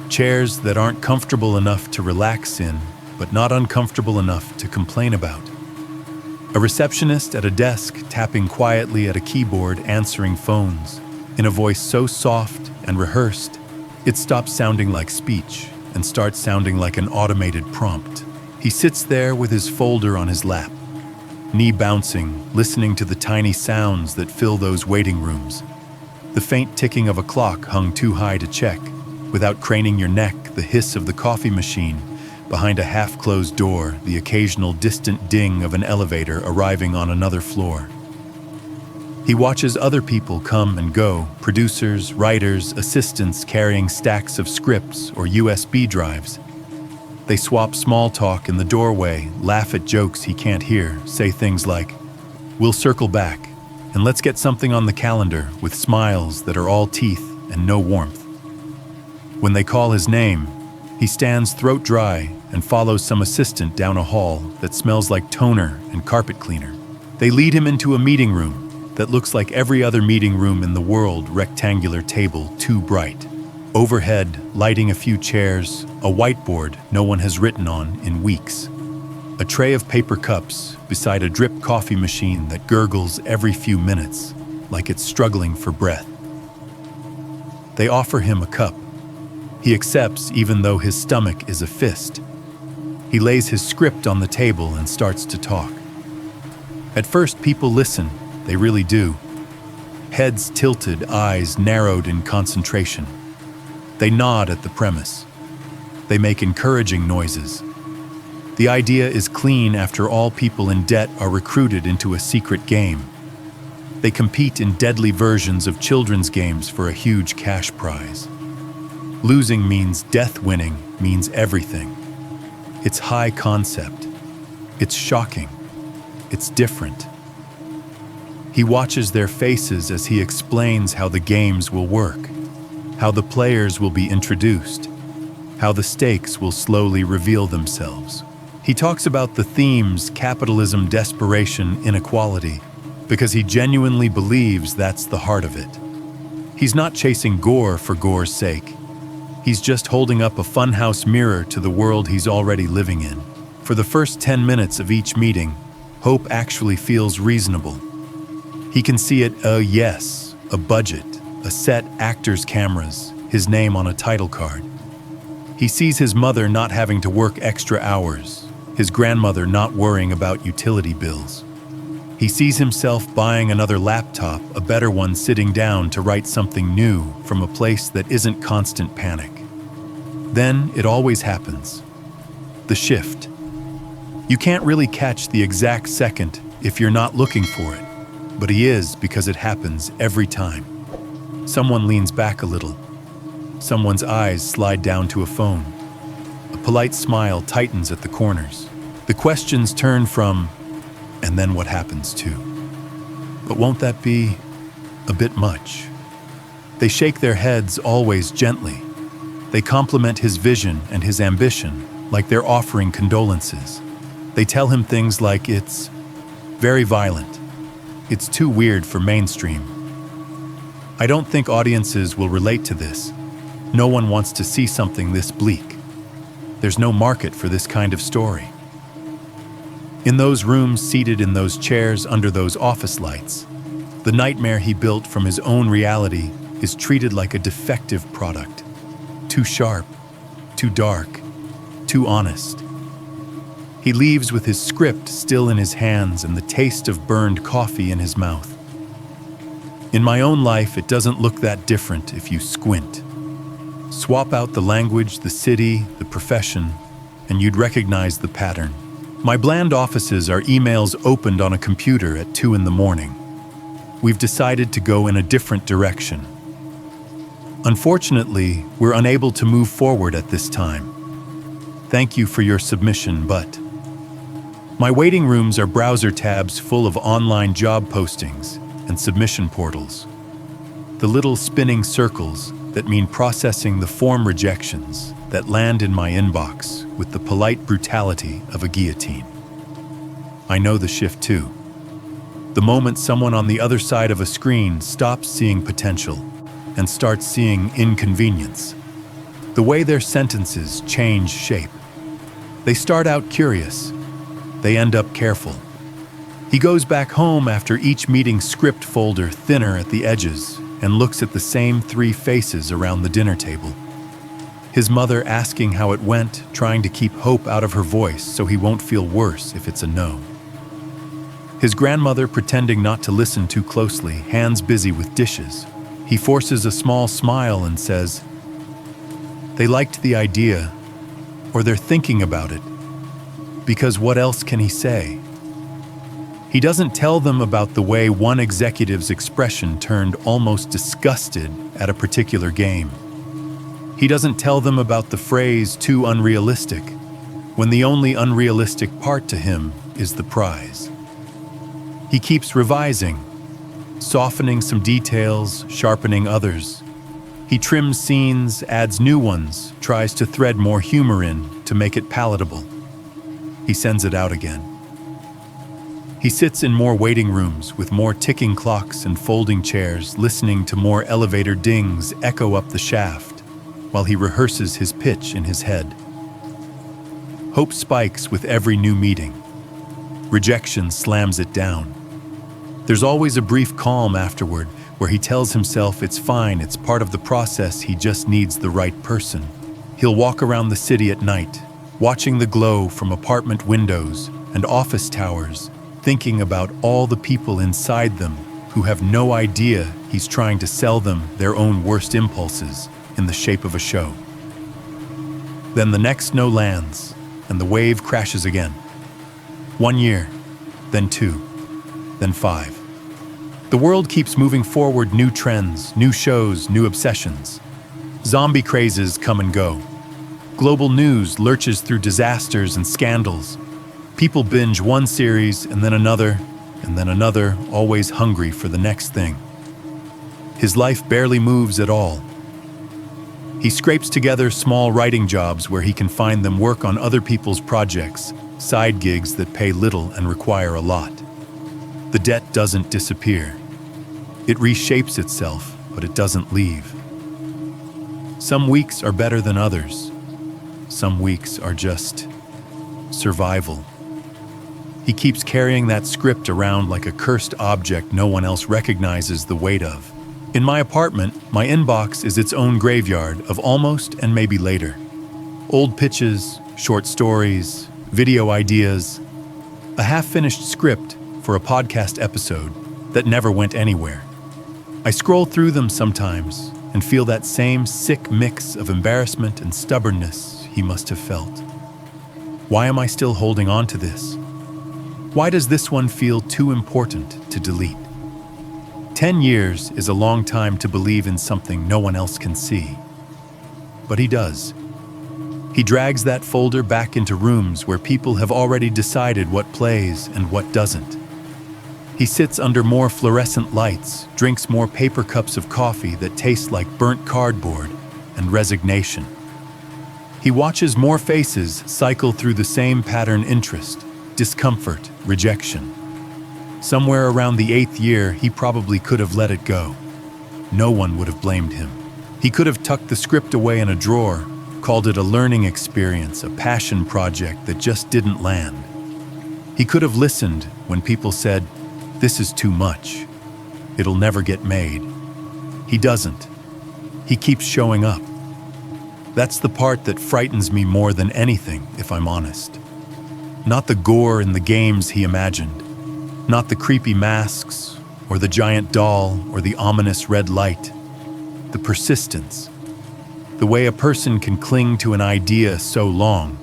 Chairs that aren't comfortable enough to relax in, but not uncomfortable enough to complain about. A receptionist at a desk tapping quietly at a keyboard, answering phones, in a voice so soft and rehearsed, it stops sounding like speech and starts sounding like an automated prompt. He sits there with his folder on his lap, knee bouncing, listening to the tiny sounds that fill those waiting rooms. The faint ticking of a clock hung too high to check. Without craning your neck, the hiss of the coffee machine. Behind a half-closed door, the occasional distant ding of an elevator arriving on another floor. He watches other people come and go, producers, writers, assistants carrying stacks of scripts or USB drives. They swap small talk in the doorway, laugh at jokes he can't hear, say things like, "We'll circle back, and let's get something on the calendar," with smiles that are all teeth and no warmth. When they call his name, he stands throat dry and follows some assistant down a hall that smells like toner and carpet cleaner. They lead him into a meeting room that looks like every other meeting room in the world, rectangular table, too bright. Overhead, lighting a few chairs, a whiteboard no one has written on in weeks. A tray of paper cups beside a drip coffee machine that gurgles every few minutes, like it's struggling for breath. They offer him a cup. He accepts even though his stomach is a fist. He lays his script on the table and starts to talk. At first, people listen. They really do. Heads tilted, eyes narrowed in concentration. They nod at the premise. They make encouraging noises. The idea is clean. After all, people in debt are recruited into a secret game. They compete in deadly versions of children's games for a huge cash prize. Losing means death, winning means everything. It's high concept. It's shocking. It's different. He watches their faces as he explains how the games will work, how the players will be introduced, how the stakes will slowly reveal themselves. He talks about the themes: capitalism, desperation, inequality, because he genuinely believes that's the heart of it. He's not chasing gore for gore's sake. He's just holding up a funhouse mirror to the world he's already living in. For the first 10 minutes of each meeting, hope actually feels reasonable. He can see it, yes, a budget, a set, actors, cameras, his name on a title card. He sees his mother not having to work extra hours, his grandmother not worrying about utility bills. He sees himself buying another laptop, a better one, sitting down to write something new from a place that isn't constant panic. Then it always happens. The shift. You can't really catch the exact second if you're not looking for it, but he is, because it happens every time. Someone leans back a little. Someone's eyes slide down to a phone. A polite smile tightens at the corners. The questions turn from, "And then what happens to?" But won't that be a bit much? They shake their heads, always gently. They compliment his vision and his ambition, like they're offering condolences. They tell him things like, "It's very violent. It's too weird for mainstream. I don't think audiences will relate to this. No one wants to see something this bleak." There's no market for this kind of story. In those rooms, seated in those chairs under those office lights, the nightmare he built from his own reality is treated like a defective product. Too sharp, too dark, too honest. He leaves with his script still in his hands and the taste of burned coffee in his mouth. In my own life, it doesn't look that different if you squint. Swap out the language, the city, the profession, and you'd recognize the pattern. My bland offices are emails opened on a computer at 2 a.m. We've decided to go in a different direction. Unfortunately, we're unable to move forward at this time. Thank you for your submission, but my waiting rooms are browser tabs full of online job postings and submission portals. The little spinning circles that mean processing the form rejections that land in my inbox with the polite brutality of a guillotine. I know the shift too. The moment someone on the other side of a screen stops seeing potential and starts seeing inconvenience, the way their sentences change shape. They start out curious. They end up careful. He goes back home after each meeting script folder thinner at the edges and looks at the same 3 faces around the dinner table. His mother asking how it went, trying to keep hope out of her voice so he won't feel worse if it's a no. His grandmother pretending not to listen too closely, hands busy with dishes. He forces a small smile and says, "They liked the idea, or they're thinking about it," because what else can he say? He doesn't tell them about the way one executive's expression turned almost disgusted at a particular game. He doesn't tell them about the phrase "too unrealistic," when the only unrealistic part to him is the prize. He keeps revising, softening some details, sharpening others. He trims scenes, adds new ones, tries to thread more humor in to make it palatable. He sends it out again. He sits in more waiting rooms with more ticking clocks and folding chairs, listening to more elevator dings echo up the shaft while he rehearses his pitch in his head. Hope spikes with every new meeting. Rejection slams it down. There's always a brief calm afterward where he tells himself it's fine, it's part of the process, he just needs the right person. He'll walk around the city at night, watching the glow from apartment windows and office towers, thinking about all the people inside them who have no idea he's trying to sell them their own worst impulses in the shape of a show. Then the next no lands, and the wave crashes again. 1 year, then 2, then 5. The world keeps moving forward, new trends, new shows, new obsessions. Zombie crazes come and go. Global news lurches through disasters and scandals. People binge one series and then another, always hungry for the next thing. His life barely moves at all. He scrapes together small writing jobs where he can find them work on other people's projects, side gigs that pay little and require a lot. The debt doesn't disappear. It reshapes itself, but it doesn't leave. Some weeks are better than others. Some weeks are just survival. He keeps carrying that script around like a cursed object no one else recognizes the weight of. In my apartment, my inbox is its own graveyard of almost and maybe later. Old pitches, short stories, video ideas, a half-finished script for a podcast episode that never went anywhere. I scroll through them sometimes and feel that same sick mix of embarrassment and stubbornness he must have felt. Why am I still holding on to this? Why does this one feel too important to delete? 10 years is a long time to believe in something no one else can see. But he does. He drags that folder back into rooms where people have already decided what plays and what doesn't. He sits under more fluorescent lights, drinks more paper cups of coffee that taste like burnt cardboard and resignation. He watches more faces cycle through the same pattern: interest, discomfort, rejection. Somewhere around the 8th year, he probably could have let it go. No one would have blamed him. He could have tucked the script away in a drawer, called it a learning experience, a passion project that just didn't land. He could have listened when people said, "This is too much. It'll never get made." He doesn't. He keeps showing up. That's the part that frightens me more than anything, if I'm honest. Not the gore in the games he imagined, not the creepy masks, or the giant doll, or the ominous red light. The persistence. The way a person can cling to an idea so long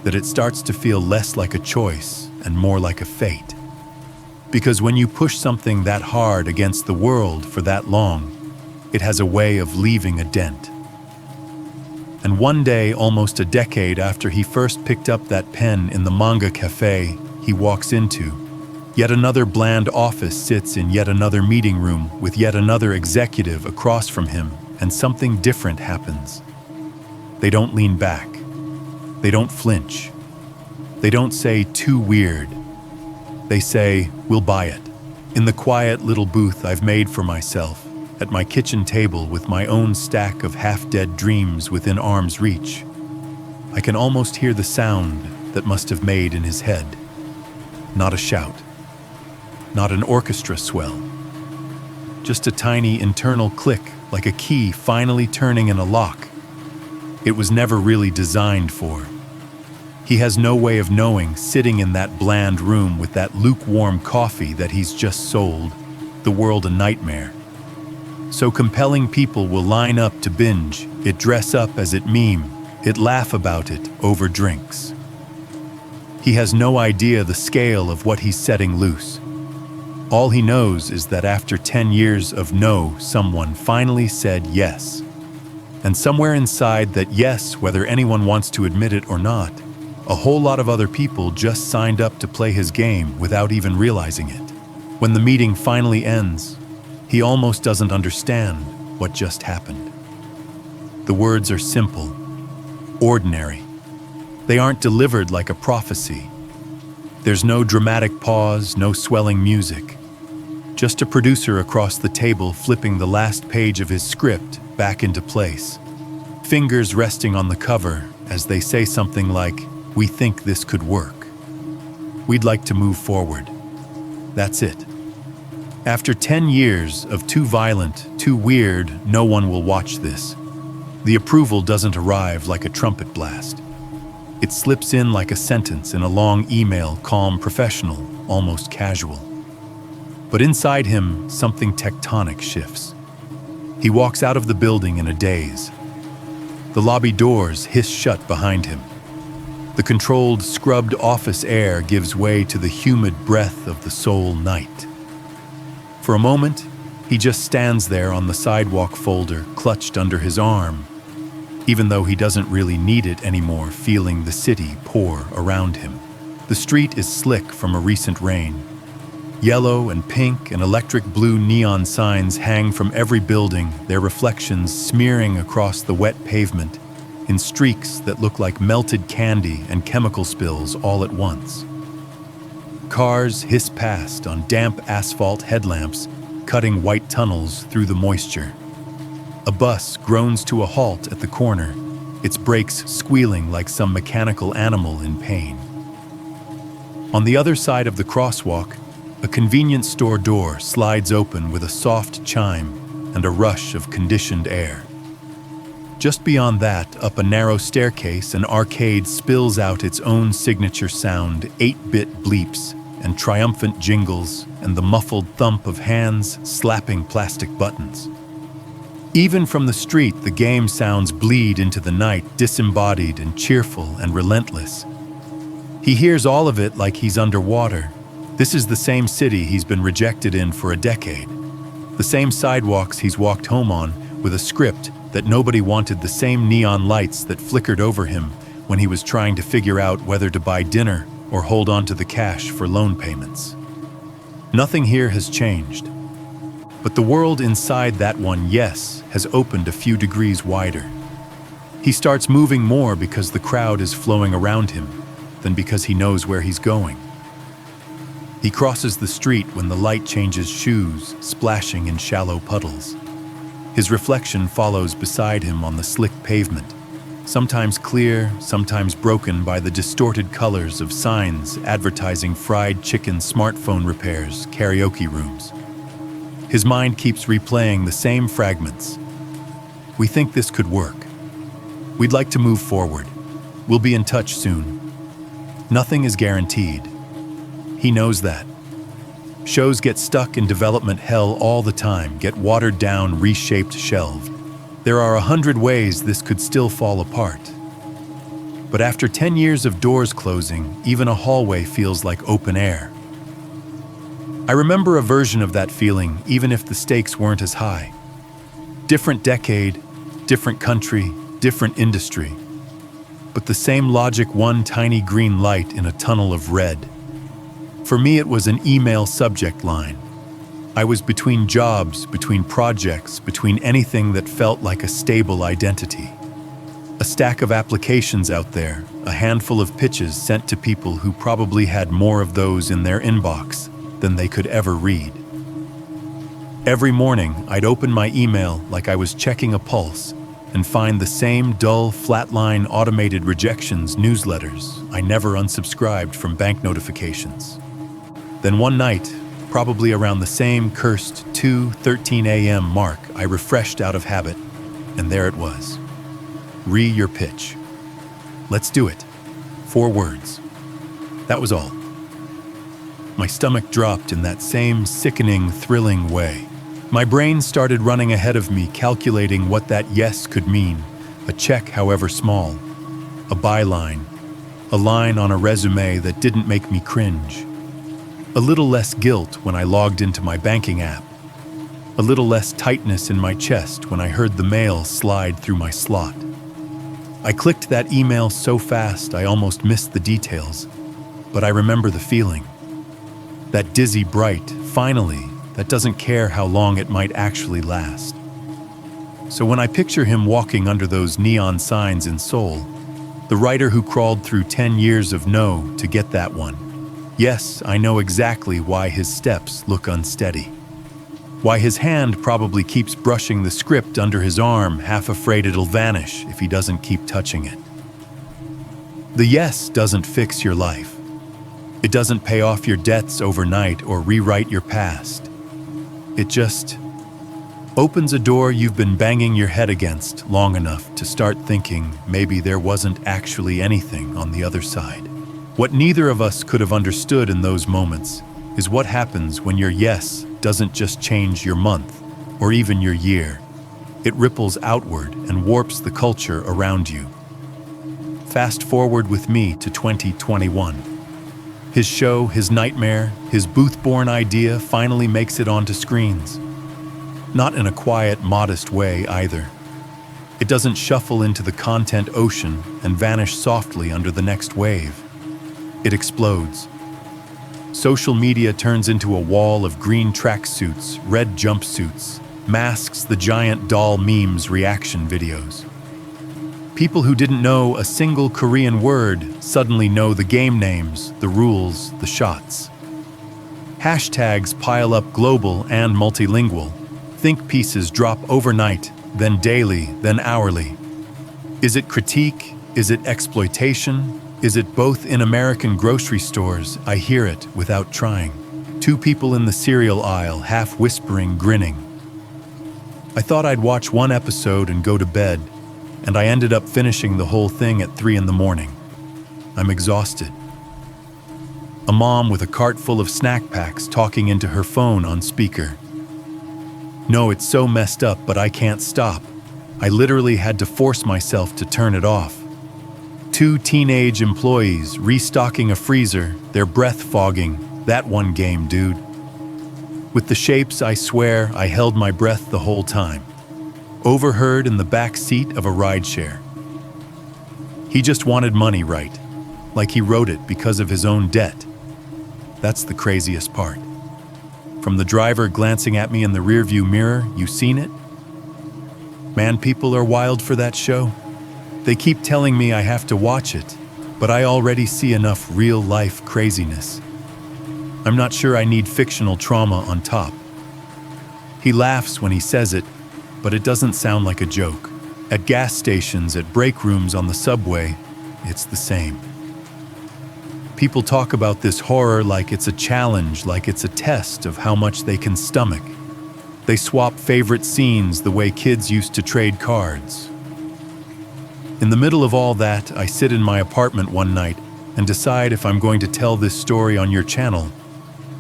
that it starts to feel less like a choice and more like a fate. Because when you push something that hard against the world for that long, it has a way of leaving a dent. And one day, almost a decade after he first picked up that pen in the manga cafe he walks into, yet another bland office sits in yet another meeting room with yet another executive across from him, and something different happens. They don't lean back. They don't flinch. They don't say, "Too weird." They say, "We'll buy it." In the quiet little booth I've made for myself, at my kitchen table with my own stack of half-dead dreams within arm's reach, I can almost hear the sound that must have made in his head. Not a shout. Not an orchestra swell. Just a tiny internal click, like a key finally turning in a lock. It was never really designed for. He has no way of knowing, sitting in that bland room with that lukewarm coffee that he's just sold, the world a nightmare. So compelling people will line up to binge, it dress up as it meme, it laugh about it over drinks. He has no idea the scale of what he's setting loose. All he knows is that after 10 years of no, someone finally said yes. And somewhere inside that yes, whether anyone wants to admit it or not, a whole lot of other people just signed up to play his game without even realizing it. When the meeting finally ends, he almost doesn't understand what just happened. The words are simple, ordinary. They aren't delivered like a prophecy. There's no dramatic pause, no swelling music. Just a producer across the table flipping the last page of his script back into place. Fingers resting on the cover as they say something like, "We think this could work. We'd like to move forward." That's it. After 10 years of too violent, too weird, no one will watch this. The approval doesn't arrive like a trumpet blast. It slips in like a sentence in a long email, calm, professional, almost casual. But inside him, something tectonic shifts. He walks out of the building in a daze. The lobby doors hiss shut behind him. The controlled, scrubbed office air gives way to the humid breath of the soul night. For a moment, he just stands there on the sidewalk folder, clutched under his arm, even though he doesn't really need it anymore, feeling the city pour around him. The street is slick from a recent rain. Yellow and pink and electric blue neon signs hang from every building, their reflections smearing across the wet pavement in streaks that look like melted candy and chemical spills all at once. Cars hiss past on damp asphalt headlamps, cutting white tunnels through the moisture. A bus groans to a halt at the corner, its brakes squealing like some mechanical animal in pain. On the other side of the crosswalk, a convenience store door slides open with a soft chime and a rush of conditioned air. Just beyond that, up a narrow staircase, an arcade spills out its own signature sound, 8-bit bleeps and triumphant jingles and the muffled thump of hands slapping plastic buttons. Even from the street, the game sounds bleed into the night, disembodied and cheerful and relentless. He hears all of it like he's underwater. This is the same city he's been rejected in for a decade. The same sidewalks he's walked home on with a script that nobody wanted, the same neon lights that flickered over him when he was trying to figure out whether to buy dinner or hold on to the cash for loan payments. Nothing here has changed. But the world inside that one yes has opened a few degrees wider. He starts moving more because the crowd is flowing around him than because he knows where he's going. He crosses the street when the light changes shoes, splashing in shallow puddles. His reflection follows beside him on the slick pavement, sometimes clear, sometimes broken by the distorted colors of signs advertising fried chicken smartphone repairs, karaoke rooms. His mind keeps replaying the same fragments. We think this could work. We'd like to move forward. We'll be in touch soon. Nothing is guaranteed. He knows that. Shows get stuck in development hell all the time, get watered down, reshaped, shelved. There are 100 ways this could still fall apart. But after 10 years of doors closing, even a hallway feels like open air. I remember a version of that feeling, even if the stakes weren't as high. Different decade, different country, different industry. But the same logic, one tiny green light in a tunnel of red. For me, it was an email subject line. I was between jobs, between projects, between anything that felt like a stable identity. A stack of applications out there, a handful of pitches sent to people who probably had more of those in their inbox than they could ever read. Every morning, I'd open my email like I was checking a pulse and find the same dull, flatline automated rejections newsletters. I never unsubscribed from bank notifications. Then one night, probably around the same cursed 2:13 a.m. mark, I refreshed out of habit, and there it was. Your pitch. Let's do it. 4 words. That was all. My stomach dropped in that same sickening, thrilling way. My brain started running ahead of me, calculating what that yes could mean. A check, however small. A byline. A line on a resume that didn't make me cringe. A little less guilt when I logged into my banking app. A little less tightness in my chest when I heard the mail slide through my slot. I clicked that email so fast I almost missed the details, but I remember the feeling. That dizzy bright, finally, that doesn't care how long it might actually last. So when I picture him walking under those neon signs in Seoul, the writer who crawled through 10 years of no to get that one, yes, I know exactly why his steps look unsteady. Why his hand probably keeps brushing the script under his arm, half afraid it'll vanish if he doesn't keep touching it. The yes doesn't fix your life. It doesn't pay off your debts overnight or rewrite your past. It just opens a door you've been banging your head against long enough to start thinking maybe there wasn't actually anything on the other side. What neither of us could have understood in those moments is what happens when your yes doesn't just change your month or even your year. It ripples outward and warps the culture around you. Fast forward with me to 2021. His show, his nightmare, his booth-born idea finally makes it onto screens. Not in a quiet, modest way either. It doesn't shuffle into the content ocean and vanish softly under the next wave. It explodes. Social media turns into a wall of green tracksuits, red jumpsuits, masks the giant doll memes reaction videos. People who didn't know a single Korean word suddenly know the game names, the rules, the shots. Hashtags pile up global and multilingual. Think pieces drop overnight, then daily, then hourly. Is it critique? Is it exploitation? Is it both? In American grocery stores, I hear it without trying. 2 people in the cereal aisle, half whispering, grinning. I thought I'd watch 1 episode and go to bed, and I ended up finishing the whole thing at 3 in the morning. I'm exhausted. A mom with a cart full of snack packs talking into her phone on speaker. No, it's so messed up, but I can't stop. I literally had to force myself to turn it off. 2 teenage employees restocking a freezer, their breath fogging. That one game, dude. With the shapes, I swear, I held my breath the whole time. Overheard in the back seat of a rideshare. He just wanted money, right? Like he wrote it because of his own debt. That's the craziest part. From the driver glancing at me in the rearview mirror, you seen it? Man, people are wild for that show. They keep telling me I have to watch it, but I already see enough real-life craziness. I'm not sure I need fictional trauma on top. He laughs when he says it, but it doesn't sound like a joke. At gas stations, at break rooms on the subway, it's the same. People talk about this horror like it's a challenge, like it's a test of how much they can stomach. They swap favorite scenes the way kids used to trade cards. In the middle of all that, I sit in my apartment one night and decide if I'm going to tell this story on your channel,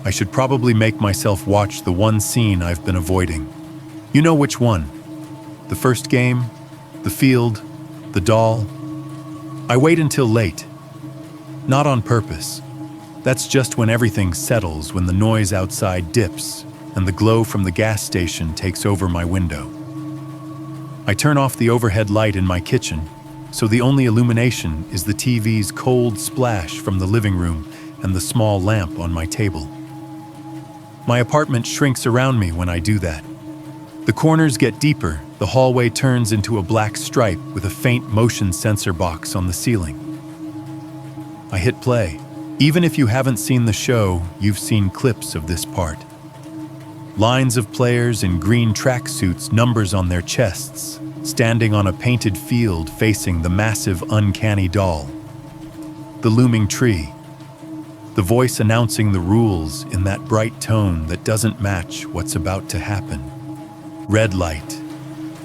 I should probably make myself watch the one scene I've been avoiding. You know which one? The first game? The field? The doll? I wait until late. Not on purpose. That's just when everything settles, when the noise outside dips and the glow from the gas station takes over my window. I turn off the overhead light in my kitchen, so the only illumination is the TV's cold splash from the living room and the small lamp on my table. My apartment shrinks around me when I do that. The corners get deeper, the hallway turns into a black stripe with a faint motion sensor box on the ceiling. I hit play. Even if you haven't seen the show, you've seen clips of this part. Lines of players in green tracksuits, numbers on their chests, standing on a painted field facing the massive, uncanny doll. The looming tree. The voice announcing the rules in that bright tone that doesn't match what's about to happen. Red light,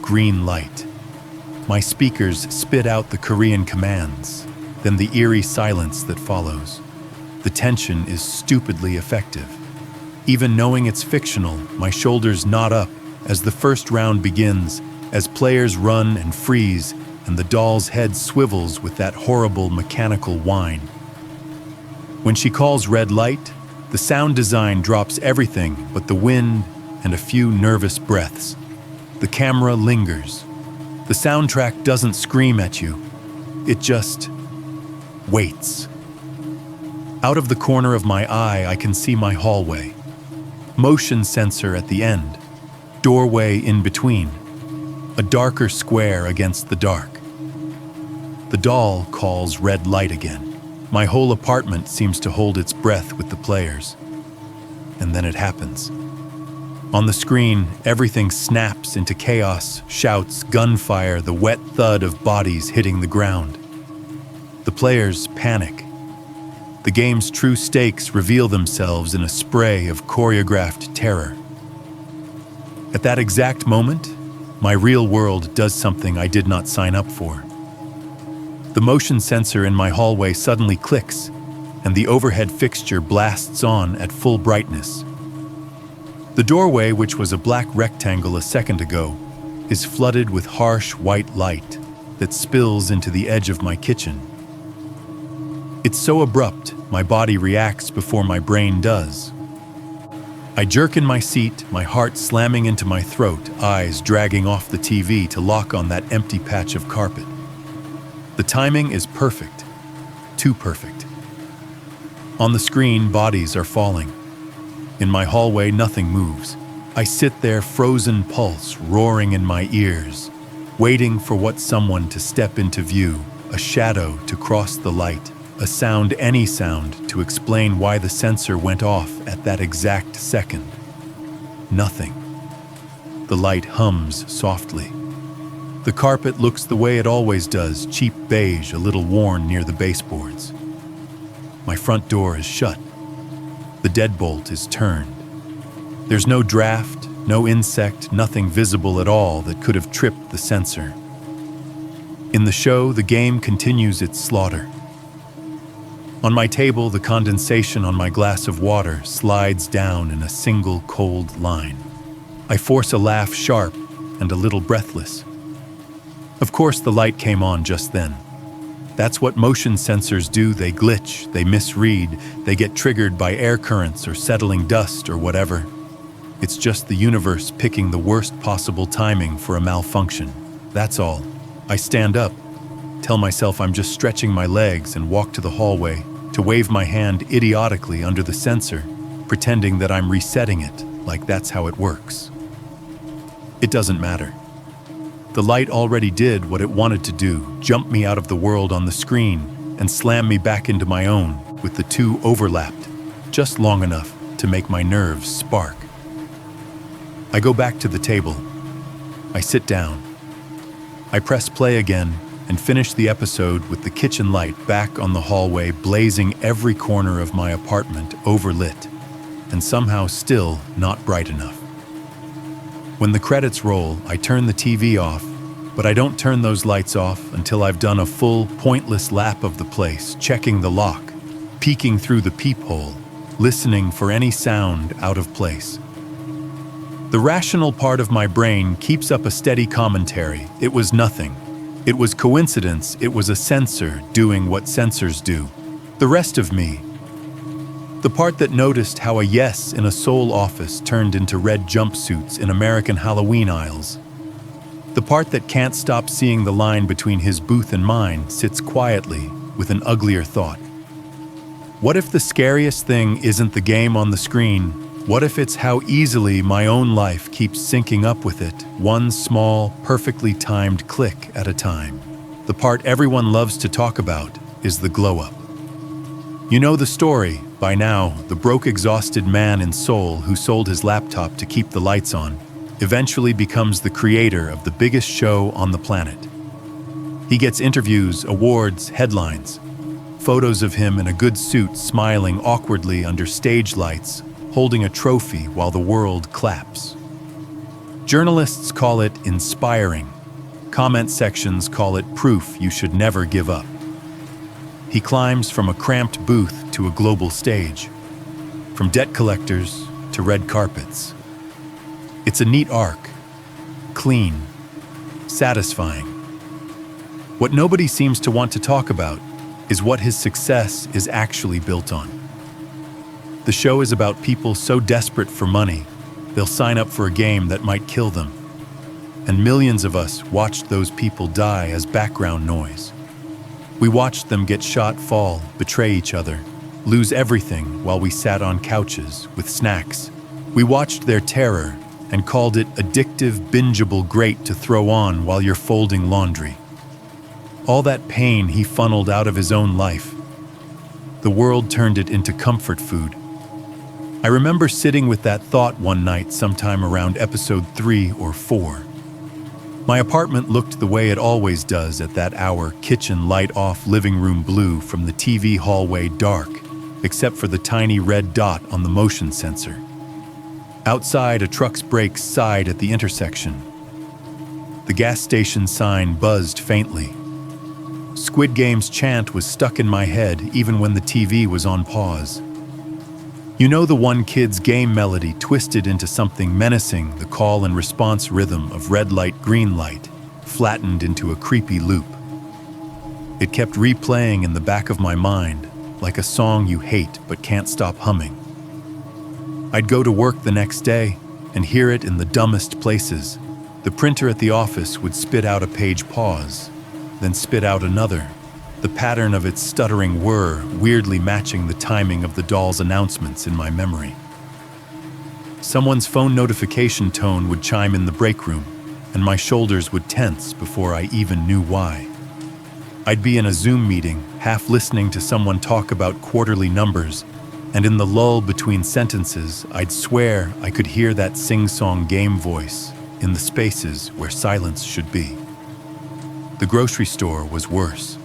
green light. My speakers spit out the Korean commands, then the eerie silence that follows. The tension is stupidly effective. Even knowing it's fictional, my shoulders knot up as the first round begins, as players run and freeze, and the doll's head swivels with that horrible mechanical whine. When she calls red light, the sound design drops everything but the wind and a few nervous breaths. The camera lingers. The soundtrack doesn't scream at you. It just waits. Out of the corner of my eye, I can see my hallway. Motion sensor at the end. Doorway in between. A darker square against the dark. The doll calls red light again. My whole apartment seems to hold its breath with the players. And then it happens. On the screen, everything snaps into chaos, shouts, gunfire, the wet thud of bodies hitting the ground. The players panic. The game's true stakes reveal themselves in a spray of choreographed terror. At that exact moment, my real world does something I did not sign up for. The motion sensor in my hallway suddenly clicks, and the overhead fixture blasts on at full brightness. The doorway, which was a black rectangle a second ago, is flooded with harsh white light that spills into the edge of my kitchen. It's so abrupt, my body reacts before my brain does. I jerk in my seat, my heart slamming into my throat, eyes dragging off the TV to lock on that empty patch of carpet. The timing is perfect, too perfect. On the screen, bodies are falling. In my hallway, nothing moves. I sit there, frozen pulse roaring in my ears, waiting for someone to step into view, a shadow to cross the light, a sound, any sound, to explain why the sensor went off at that exact second. Nothing. The light hums softly. The carpet looks the way it always does, cheap beige, a little worn near the baseboards. My front door is shut. The deadbolt is turned. There's no draft, no insect, nothing visible at all that could have tripped the sensor. In the show, the game continues its slaughter. On my table, the condensation on my glass of water slides down in a single cold line. I force a laugh, sharp and a little breathless. Of course, the light came on just then. That's what motion sensors do. They glitch, they misread, they get triggered by air currents or settling dust or whatever. It's just the universe picking the worst possible timing for a malfunction. That's all. I stand up, tell myself I'm just stretching my legs, and walk to the hallway to wave my hand idiotically under the sensor, pretending that I'm resetting it, like that's how it works. It doesn't matter. The light already did what it wanted to do, jump me out of the world on the screen and slam me back into my own, with the two overlapped, just long enough to make my nerves spark. I go back to the table. I sit down. I press play again and finish the episode with the kitchen light back on the hallway blazing every corner of my apartment overlit, and somehow still not bright enough. When the credits roll, I turn the TV off, but I don't turn those lights off until I've done a full, pointless lap of the place, checking the lock, peeking through the peephole, listening for any sound out of place. The rational part of my brain keeps up a steady commentary. It was nothing. It was coincidence. It was a sensor doing what sensors do. The rest of me, the part that noticed how a yes in a Seoul office turned into red jumpsuits in American Halloween aisles. The part that can't stop seeing the line between his booth and mine sits quietly with an uglier thought. What if the scariest thing isn't the game on the screen? What if it's how easily my own life keeps syncing up with it, one small, perfectly timed click at a time? The part everyone loves to talk about is the glow-up. You know the story by now. The broke, exhausted man in Seoul who sold his laptop to keep the lights on eventually becomes the creator of the biggest show on the planet. He gets interviews, awards, headlines, photos of him in a good suit smiling awkwardly under stage lights, holding a trophy while the world claps. Journalists call it inspiring. Comment sections call it proof you should never give up. He climbs from a cramped booth to a global stage, from debt collectors to red carpets. It's a neat arc, clean, satisfying. What nobody seems to want to talk about is what his success is actually built on. The show is about people so desperate for money, they'll sign up for a game that might kill them. And millions of us watched those people die as background noise. We watched them get shot, fall, betray each other, lose everything while we sat on couches with snacks. We watched their terror and called it addictive, bingeable great to throw on while you're folding laundry. All that pain he funneled out of his own life. The world turned it into comfort food. I remember sitting with that thought one night sometime around episode 3 or 4. My apartment looked the way it always does at that hour, kitchen light off, living room blue, from the TV hallway dark, except for the tiny red dot on the motion sensor. Outside, a truck's brakes sighed at the intersection. The gas station sign buzzed faintly. Squid Game's chant was stuck in my head even when the TV was on pause. You know the one kid's game melody twisted into something menacing, the call and response rhythm of red light, green light, flattened into a creepy loop. It kept replaying in the back of my mind, like a song you hate but can't stop humming. I'd go to work the next day and hear it in the dumbest places. The printer at the office would spit out a page pause, then spit out another, the pattern of its stuttering whir weirdly matching the timing of the doll's announcements in my memory. Someone's phone notification tone would chime in the break room, and my shoulders would tense before I even knew why. I'd be in a Zoom meeting, half listening to someone talk about quarterly numbers, and in the lull between sentences, I'd swear I could hear that sing-song game voice in the spaces where silence should be. The grocery store was worse.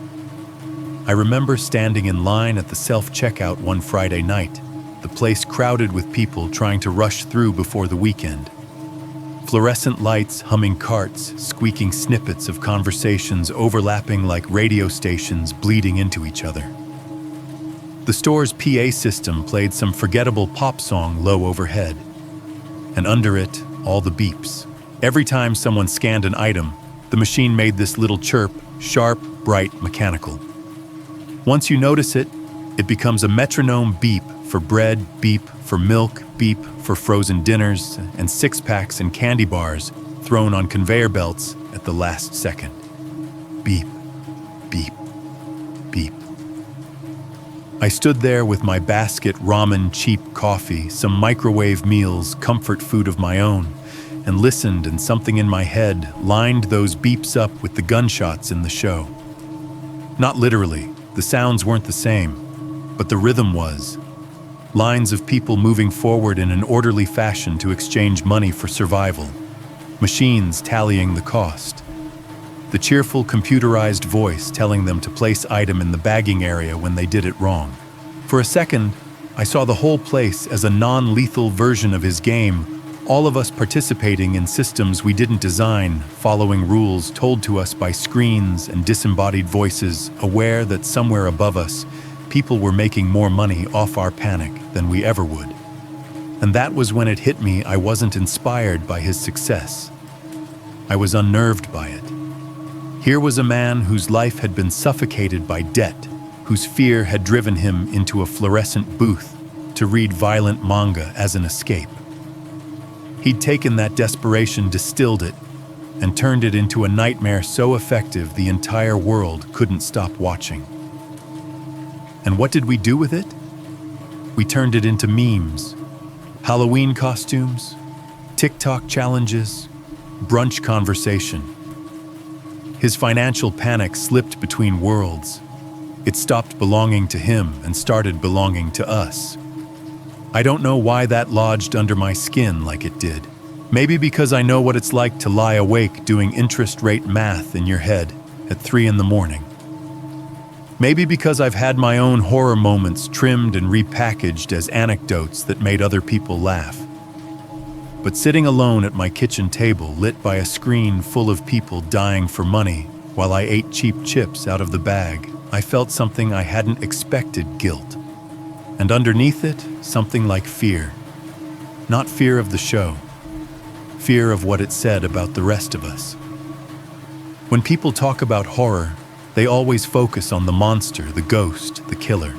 I remember standing in line at the self-checkout one Friday night, the place crowded with people trying to rush through before the weekend. Fluorescent lights, humming carts, squeaking snippets of conversations overlapping like radio stations bleeding into each other. The store's PA system played some forgettable pop song low overhead, and under it, all the beeps. Every time someone scanned an item, the machine made this little chirp, sharp, bright, mechanical. Once you notice it, it becomes a metronome beep for bread, beep for milk, beep for frozen dinners, and six-packs and candy bars thrown on conveyor belts at the last second. Beep, beep, beep. I stood there with my basket, ramen, cheap coffee, some microwave meals, comfort food of my own, and listened, and something in my head lined those beeps up with the gunshots in the show. Not literally, the sounds weren't the same, but the rhythm was. Lines of people moving forward in an orderly fashion to exchange money for survival. Machines tallying the cost. The cheerful computerized voice telling them to place item in the bagging area when they did it wrong. For a second, I saw the whole place as a non-lethal version of his game, all of us participating in systems we didn't design, following rules told to us by screens and disembodied voices, aware that somewhere above us, people were making more money off our panic than we ever would. And that was when it hit me I wasn't inspired by his success. I was unnerved by it. Here was a man whose life had been suffocated by debt, whose fear had driven him into a fluorescent booth to read violent manga as an escape. He'd taken that desperation, distilled it, and turned it into a nightmare so effective the entire world couldn't stop watching. And what did we do with it? We turned it into memes, Halloween costumes, TikTok challenges, brunch conversation. His financial panic slipped between worlds. It stopped belonging to him and started belonging to us. I don't know why that lodged under my skin like it did. Maybe because I know what it's like to lie awake doing interest rate math in your head at 3 a.m. Maybe because I've had my own horror moments trimmed and repackaged as anecdotes that made other people laugh. But sitting alone at my kitchen table lit by a screen full of people dying for money while I ate cheap chips out of the bag, I felt something I hadn't expected: guilt. And underneath it, something like fear. Not fear of the show. Fear of what it said about the rest of us. When people talk about horror, they always focus on the monster, the ghost, the killer.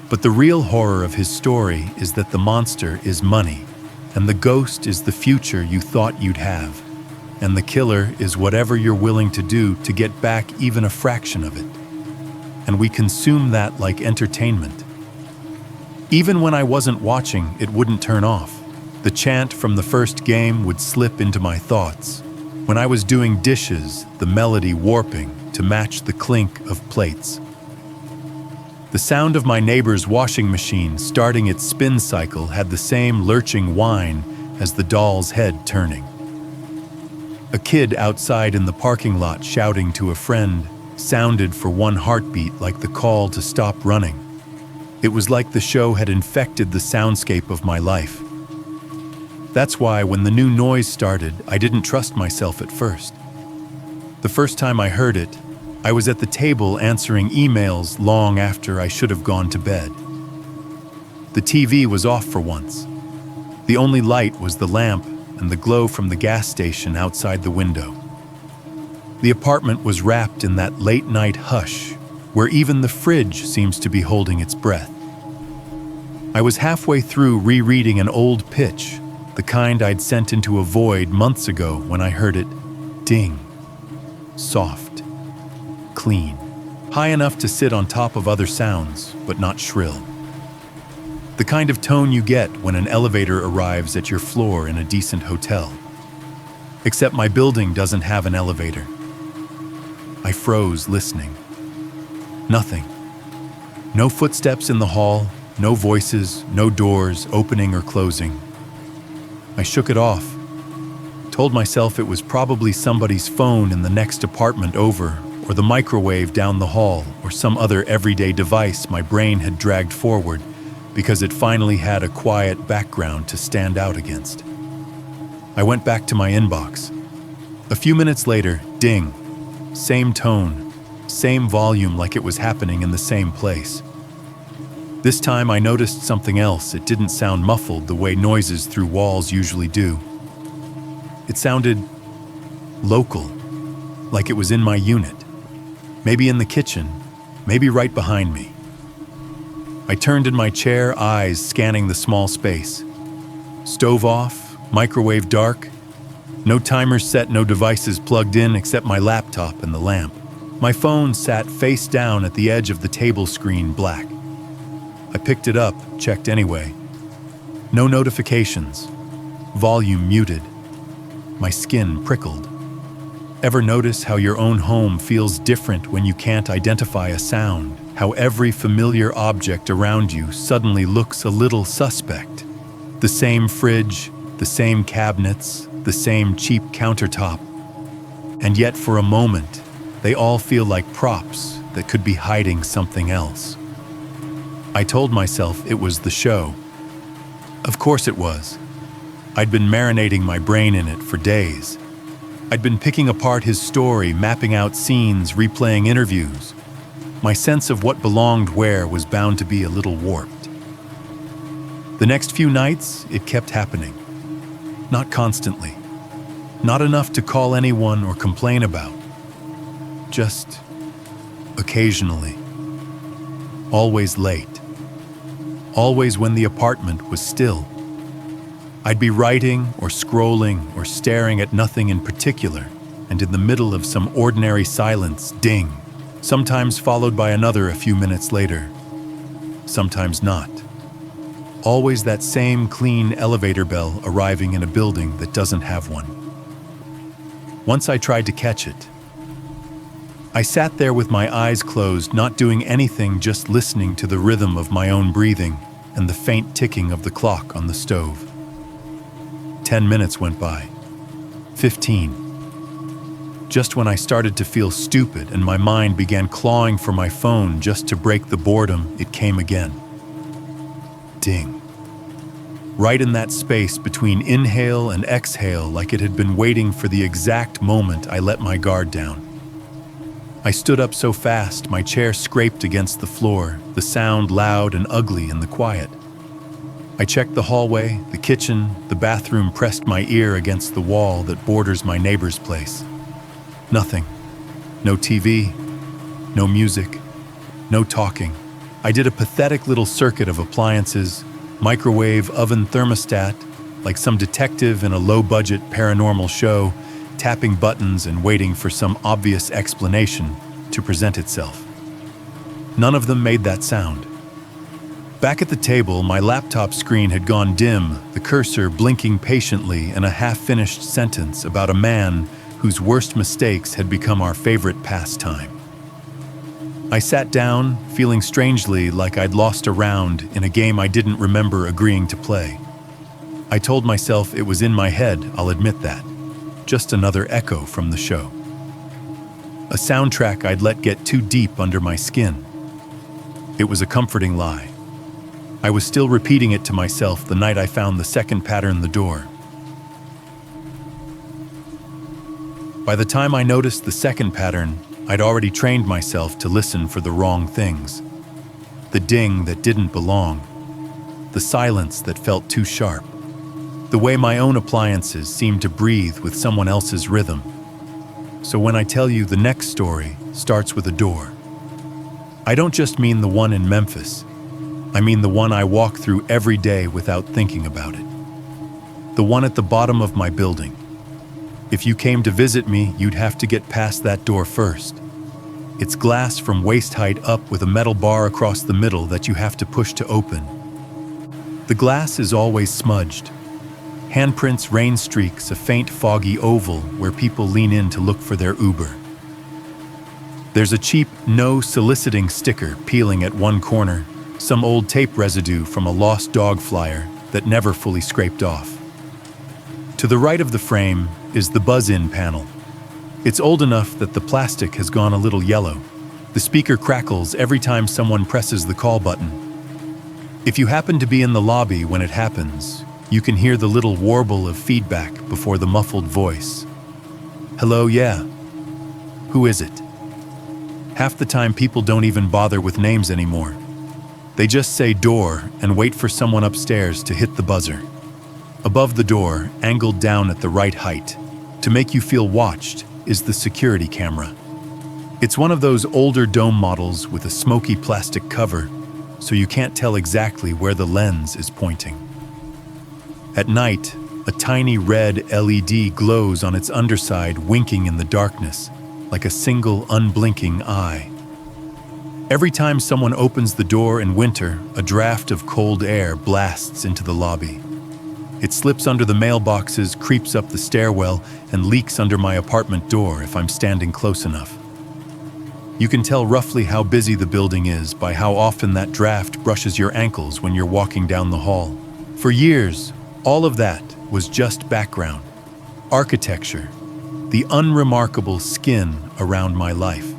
But the real horror of his story is that the monster is money, and the ghost is the future you thought you'd have, and the killer is whatever you're willing to do to get back even a fraction of it. And we consume that like entertainment. Even when I wasn't watching, it wouldn't turn off. The chant from the first game would slip into my thoughts. When I was doing dishes, the melody warping to match the clink of plates. The sound of my neighbor's washing machine starting its spin cycle had the same lurching whine as the doll's head turning. A kid outside in the parking lot shouting to a friend sounded for one heartbeat like the call to stop running. It was like the show had infected the soundscape of my life. That's why when the new noise started, I didn't trust myself at first. The first time I heard it, I was at the table answering emails long after I should have gone to bed. The TV was off for once. The only light was the lamp and the glow from the gas station outside the window. The apartment was wrapped in that late-night hush, where even the fridge seems to be holding its breath. I was halfway through rereading an old pitch, the kind I'd sent into a void months ago, when I heard it ding. Soft. Clean. High enough to sit on top of other sounds, but not shrill. The kind of tone you get when an elevator arrives at your floor in a decent hotel. Except my building doesn't have an elevator. I froze, listening. Nothing. No footsteps in the hall, no voices, no doors opening or closing. I shook it off. Told myself it was probably somebody's phone in the next apartment over, or the microwave down the hall, or some other everyday device my brain had dragged forward because it finally had a quiet background to stand out against. I went back to my inbox. A few minutes later, ding. Same tone, same volume, like it was happening in the same place. This time I noticed something else. It didn't sound muffled the way noises through walls usually do. It sounded local, like it was in my unit. Maybe in the kitchen, maybe right behind me. I turned in my chair, eyes scanning the small space. Stove off, microwave dark. No timers set, no devices plugged in except my laptop and the lamp. My phone sat face down at the edge of the table screen, black. I picked it up, checked anyway. No notifications. Volume muted. My skin prickled. Ever notice how your own home feels different when you can't identify a sound? How every familiar object around you suddenly looks a little suspect? The same fridge, the same cabinets, the same cheap countertop. And yet for a moment, they all feel like props that could be hiding something else. I told myself it was the show. Of course it was. I'd been marinating my brain in it for days. I'd been picking apart his story, mapping out scenes, replaying interviews. My sense of what belonged where was bound to be a little warped. The next few nights, it kept happening. Not constantly. Not enough to call anyone or complain about. Just occasionally. Always late. Always when the apartment was still. I'd be writing or scrolling or staring at nothing in particular, and in the middle of some ordinary silence, ding, sometimes followed by another a few minutes later. Sometimes not. Always that same clean elevator bell arriving in a building that doesn't have one. Once I tried to catch it. I sat there with my eyes closed, not doing anything, just listening to the rhythm of my own breathing and the faint ticking of the clock on the stove. 10 minutes went by. 15. Just when I started to feel stupid and my mind began clawing for my phone just to break the boredom, it came again. Ding. Right in that space between inhale and exhale, like it had been waiting for the exact moment I let my guard down. I stood up so fast, my chair scraped against the floor, the sound loud and ugly in the quiet. I checked the hallway, the kitchen, the bathroom, pressed my ear against the wall that borders my neighbor's place. Nothing. No TV, no music, no talking. I did a pathetic little circuit of appliances, microwave, oven, thermostat, like some detective in a low-budget paranormal show, tapping buttons and waiting for some obvious explanation to present itself. None of them made that sound. Back at the table, my laptop screen had gone dim, the cursor blinking patiently, and a half-finished sentence about a man whose worst mistakes had become our favorite pastime. I sat down, feeling strangely like I'd lost a round in a game I didn't remember agreeing to play. I told myself it was in my head, I'll admit that. Just another echo from the show. A soundtrack I'd let get too deep under my skin. It was a comforting lie. I was still repeating it to myself the night I found the second pattern in the door. By the time I noticed the second pattern, I'd already trained myself to listen for the wrong things. The ding that didn't belong. The silence that felt too sharp. The way my own appliances seemed to breathe with someone else's rhythm. So when I tell you the next story starts with a door, I don't just mean the one in Memphis. I mean the one I walk through every day without thinking about it. The one at the bottom of my building. If you came to visit me, you'd have to get past that door first. It's glass from waist height up with a metal bar across the middle that you have to push to open. The glass is always smudged. Handprints, rain streaks, a faint foggy oval where people lean in to look for their Uber. There's a cheap no soliciting sticker peeling at one corner, some old tape residue from a lost dog flyer that never fully scraped off. To the right of the frame is the buzz-in panel. It's old enough that the plastic has gone a little yellow. The speaker crackles every time someone presses the call button. If you happen to be in the lobby when it happens, you can hear the little warble of feedback before the muffled voice. Hello, yeah. Who is it? Half the time people don't even bother with names anymore. They just say door and wait for someone upstairs to hit the buzzer. Above the door, angled down at the right height, to make you feel watched, is the security camera. It's one of those older dome models with a smoky plastic cover, so you can't tell exactly where the lens is pointing. At night, a tiny red LED glows on its underside, winking in the darkness, like a single unblinking eye. Every time someone opens the door in winter, a draft of cold air blasts into the lobby. It slips under the mailboxes, creeps up the stairwell, and leaks under my apartment door if I'm standing close enough. You can tell roughly how busy the building is by how often that draft brushes your ankles when you're walking down the hall. For years, all of that was just background. Architecture. the unremarkable skin around my life.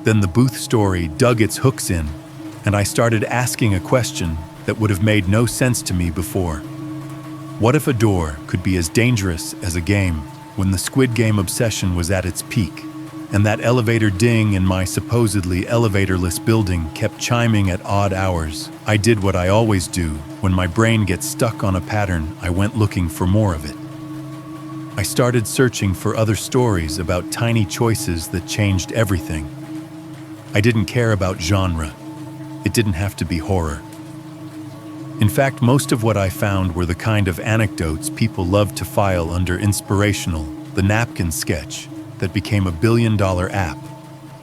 Then the Booth story dug its hooks in, and I started asking a question that would have made no sense to me before. What if a door could be as dangerous as a game when the Squid Game obsession was at its peak, and that elevator ding in my supposedly elevatorless building kept chiming at odd hours? I did what I always do when my brain gets stuck on a pattern. I went looking for more of it. I started searching for other stories about tiny choices that changed everything. I didn't care about genre. It didn't have to be horror. In fact, most of what I found were the kind of anecdotes people love to file under inspirational, the napkin sketch that became $1 billion app,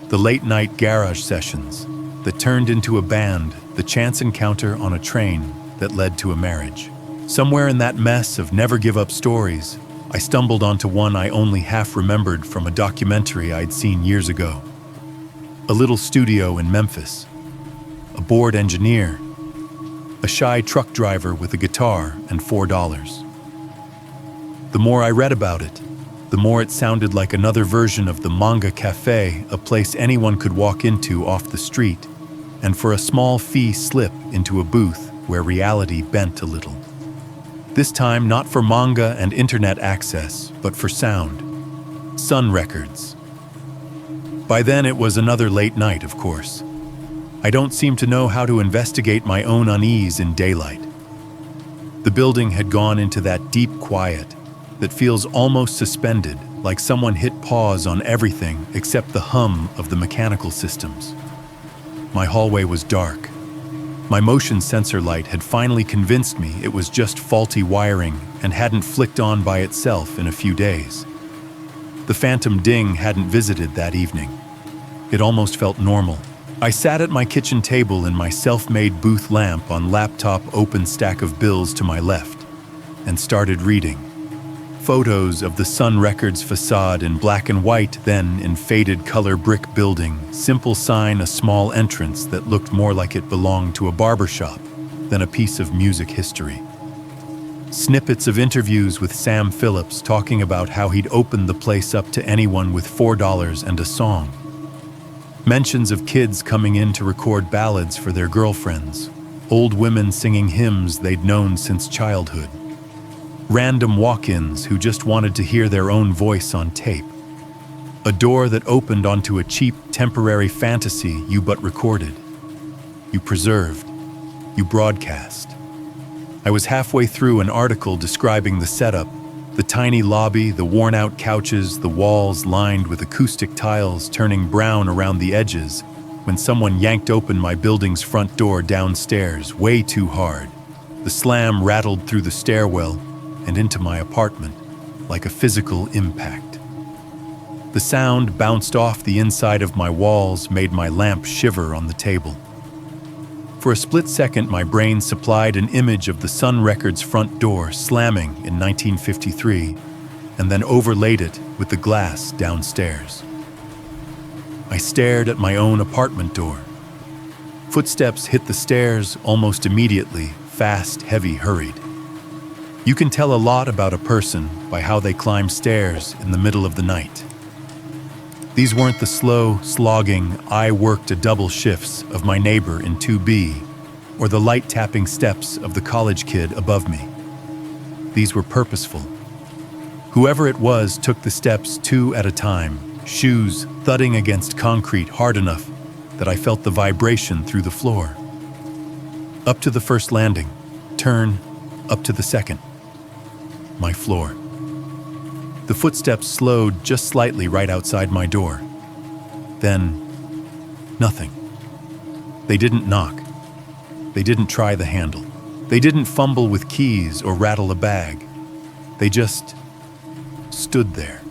the late-night garage sessions that turned into a band, the chance encounter on a train that led to a marriage. Somewhere in that mess of never-give-up stories, I stumbled onto one I only half remembered from a documentary I'd seen years ago. A little studio in Memphis, a bored engineer, a shy truck driver with a guitar and $4. The more I read about it, the more it sounded like another version of the Manga Cafe, a place anyone could walk into off the street, and for a small fee slip into a booth where reality bent a little. This time not for manga and internet access, but for sound. Sun Records. By then it was another late night, of course. I don't seem to know how to investigate my own unease in daylight. The building had gone into that deep quiet that feels almost suspended, like someone hit pause on everything except the hum of the mechanical systems. My hallway was dark. My motion sensor light had finally convinced me it was just faulty wiring and hadn't flicked on by itself in a few days. The phantom ding hadn't visited that evening. It almost felt normal. I sat at my kitchen table in my self-made booth lamp on laptop open stack of bills to my left and started reading. Photos of the Sun Records facade in black and white, then in faded color brick building, simple sign, a small entrance that looked more like it belonged to a barbershop than a piece of music history. Snippets of interviews with Sam Phillips talking about how he'd opened the place up to anyone with $4 and a song. Mentions of kids coming in to record ballads for their girlfriends, old women singing hymns they'd known since childhood, random walk-ins who just wanted to hear their own voice on tape, a door that opened onto a cheap, temporary fantasy you but recorded, you preserved, you broadcast. I was halfway through an article describing the setup, the tiny lobby, the worn-out couches, the walls lined with acoustic tiles turning brown around the edges, when someone yanked open my building's front door downstairs way too hard. The slam rattled through the stairwell and into my apartment like a physical impact. The sound bounced off the inside of my walls, made my lamp shiver on the table. For a split second, my brain supplied an image of the Sun Records front door slamming in 1953, and then overlaid it with the glass downstairs. I stared at my own apartment door. Footsteps hit the stairs almost immediately, fast, heavy, hurried. You can tell a lot about a person by how they climb stairs in the middle of the night. These weren't the slow, slogging, I-worked-a-double shifts of my neighbor in 2B, or the light-tapping steps of the college kid above me. These were purposeful. Whoever it was took the steps 2 at a time, shoes thudding against concrete hard enough that I felt the vibration through the floor. Up to the first landing, turn, up to the second. My floor. The footsteps slowed just slightly right outside my door. Then, nothing. They didn't knock. They didn't try the handle. They didn't fumble with keys or rattle a bag. They just stood there.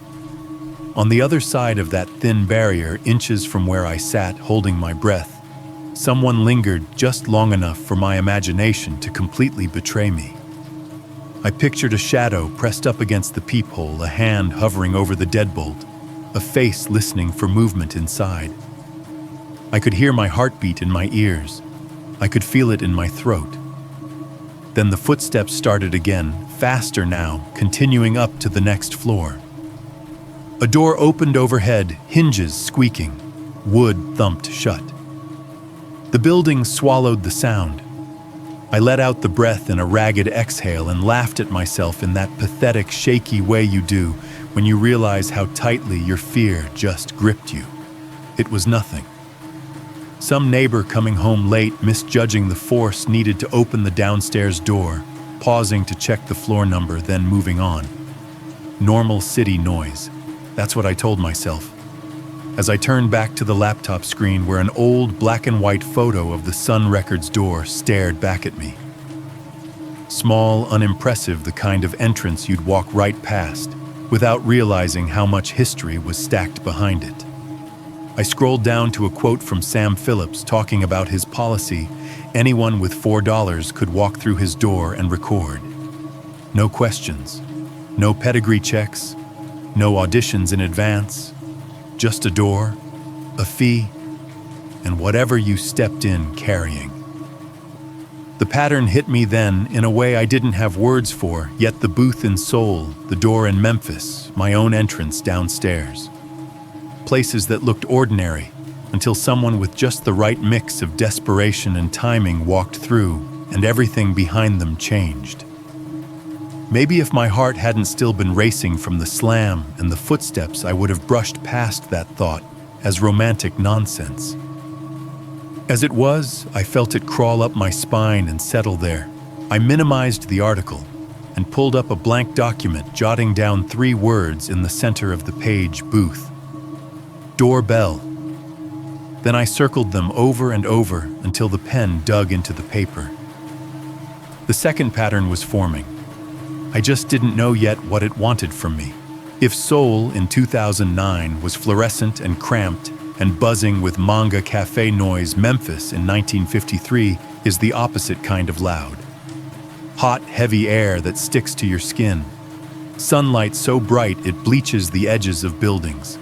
On the other side of that thin barrier, inches from where I sat holding my breath, someone lingered just long enough for my imagination to completely betray me. I pictured a shadow pressed up against the peephole, a hand hovering over the deadbolt, a face listening for movement inside. I could hear my heartbeat in my ears. I could feel it in my throat. Then the footsteps started again, faster now, continuing up to the next floor. A door opened overhead, hinges squeaking, wood thumped shut. The building swallowed the sound. I let out the breath in a ragged exhale and laughed at myself in that pathetic, shaky way you do when you realize how tightly your fear just gripped you. It was nothing. Some neighbor coming home late, misjudging the force needed to open the downstairs door, pausing to check the floor number, then moving on. Normal city noise. That's what I told myself. As I turned back to the laptop screen where an old black and white photo of the Sun Records door stared back at me. Small, unimpressive, the kind of entrance you'd walk right past, without realizing how much history was stacked behind it. I scrolled down to a quote from Sam Phillips talking about his policy: anyone with $4 could walk through his door and record. No questions, no pedigree checks, no auditions in advance, just a door, a fee, and whatever you stepped in carrying. The pattern hit me then in a way I didn't have words for, yet the booth in Seoul, the door in Memphis, my own entrance downstairs. Places that looked ordinary until someone with just the right mix of desperation and timing walked through, and everything behind them changed. Maybe if my heart hadn't still been racing from the slam and the footsteps, I would have brushed past that thought as romantic nonsense. As it was, I felt it crawl up my spine and settle there. I minimized the article and pulled up a blank document, jotting down 3 words in the center of the page: booth. Doorbell. Then I circled them over and over until the pen dug into the paper. The second pattern was forming. I just didn't know yet what it wanted from me. If Seoul in 2009 was fluorescent and cramped and buzzing with manga cafe noise, Memphis in 1953 is the opposite kind of loud. Hot, heavy air that sticks to your skin. Sunlight so bright it bleaches the edges of buildings.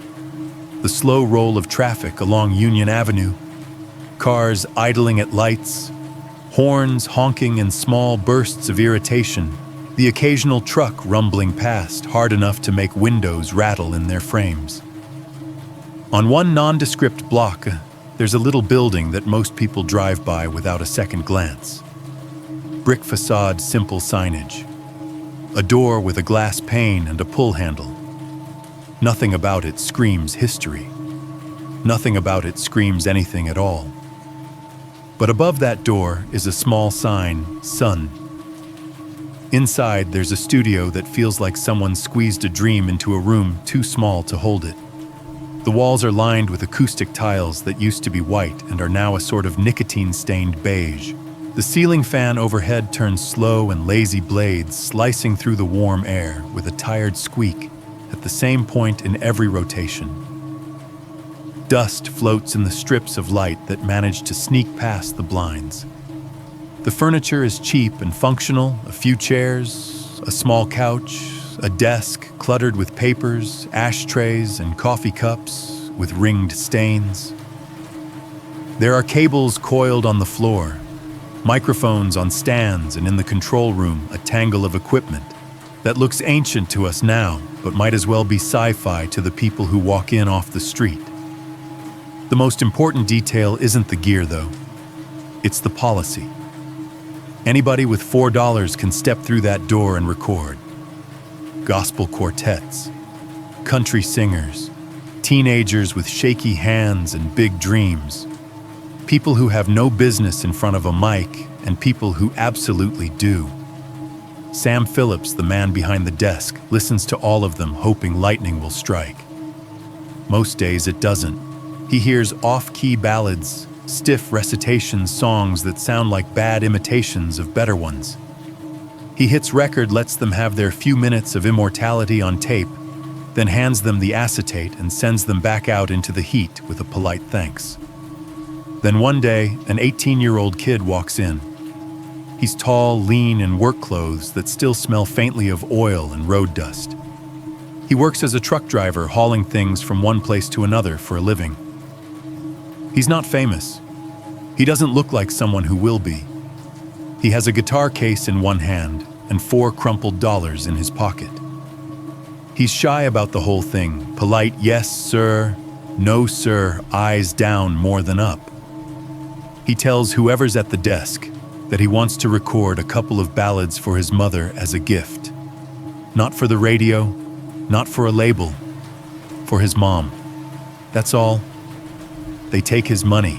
The slow roll of traffic along Union Avenue. Cars idling at lights. Horns honking in small bursts of irritation. The occasional truck rumbling past, hard enough to make windows rattle in their frames. On one nondescript block, there's a little building that most people drive by without a second glance. Brick facade, simple signage. A door with a glass pane and a pull handle. Nothing about it screams history. Nothing about it screams anything at all. But above that door is a small sign, Sun. Inside, there's a studio that feels like someone squeezed a dream into a room too small to hold it. The walls are lined with acoustic tiles that used to be white and are now a sort of nicotine-stained beige. The ceiling fan overhead turns slow and lazy blades slicing through the warm air with a tired squeak at the same point in every rotation. Dust floats in the strips of light that manage to sneak past the blinds. The furniture is cheap and functional: a few chairs, a small couch, a desk cluttered with papers, ashtrays, and coffee cups with ringed stains. There are cables coiled on the floor, microphones on stands, and in the control room, a tangle of equipment that looks ancient to us now, but might as well be sci-fi to the people who walk in off the street. The most important detail isn't the gear, though. It's the policy. Anybody with $4 can step through that door and record. Gospel quartets, country singers, teenagers with shaky hands and big dreams, people who have no business in front of a mic, and people who absolutely do. Sam Phillips, the man behind the desk, listens to all of them, hoping lightning will strike. Most days it doesn't. He hears off-key ballads, stiff recitation songs that sound like bad imitations of better ones. He hits record, lets them have their few minutes of immortality on tape, then hands them the acetate and sends them back out into the heat with a polite thanks. Then one day, an 18-year-old kid walks in. He's tall, lean, in work clothes that still smell faintly of oil and road dust. He works as a truck driver, hauling things from one place to another for a living. He's not famous. He doesn't look like someone who will be. He has a guitar case in one hand and $4 crumpled in his pocket. He's shy about the whole thing, polite yes, sir, no, sir, eyes down more than up. He tells whoever's at the desk that he wants to record a couple of ballads for his mother as a gift. Not for the radio, not for a label, for his mom. That's all. They take his money.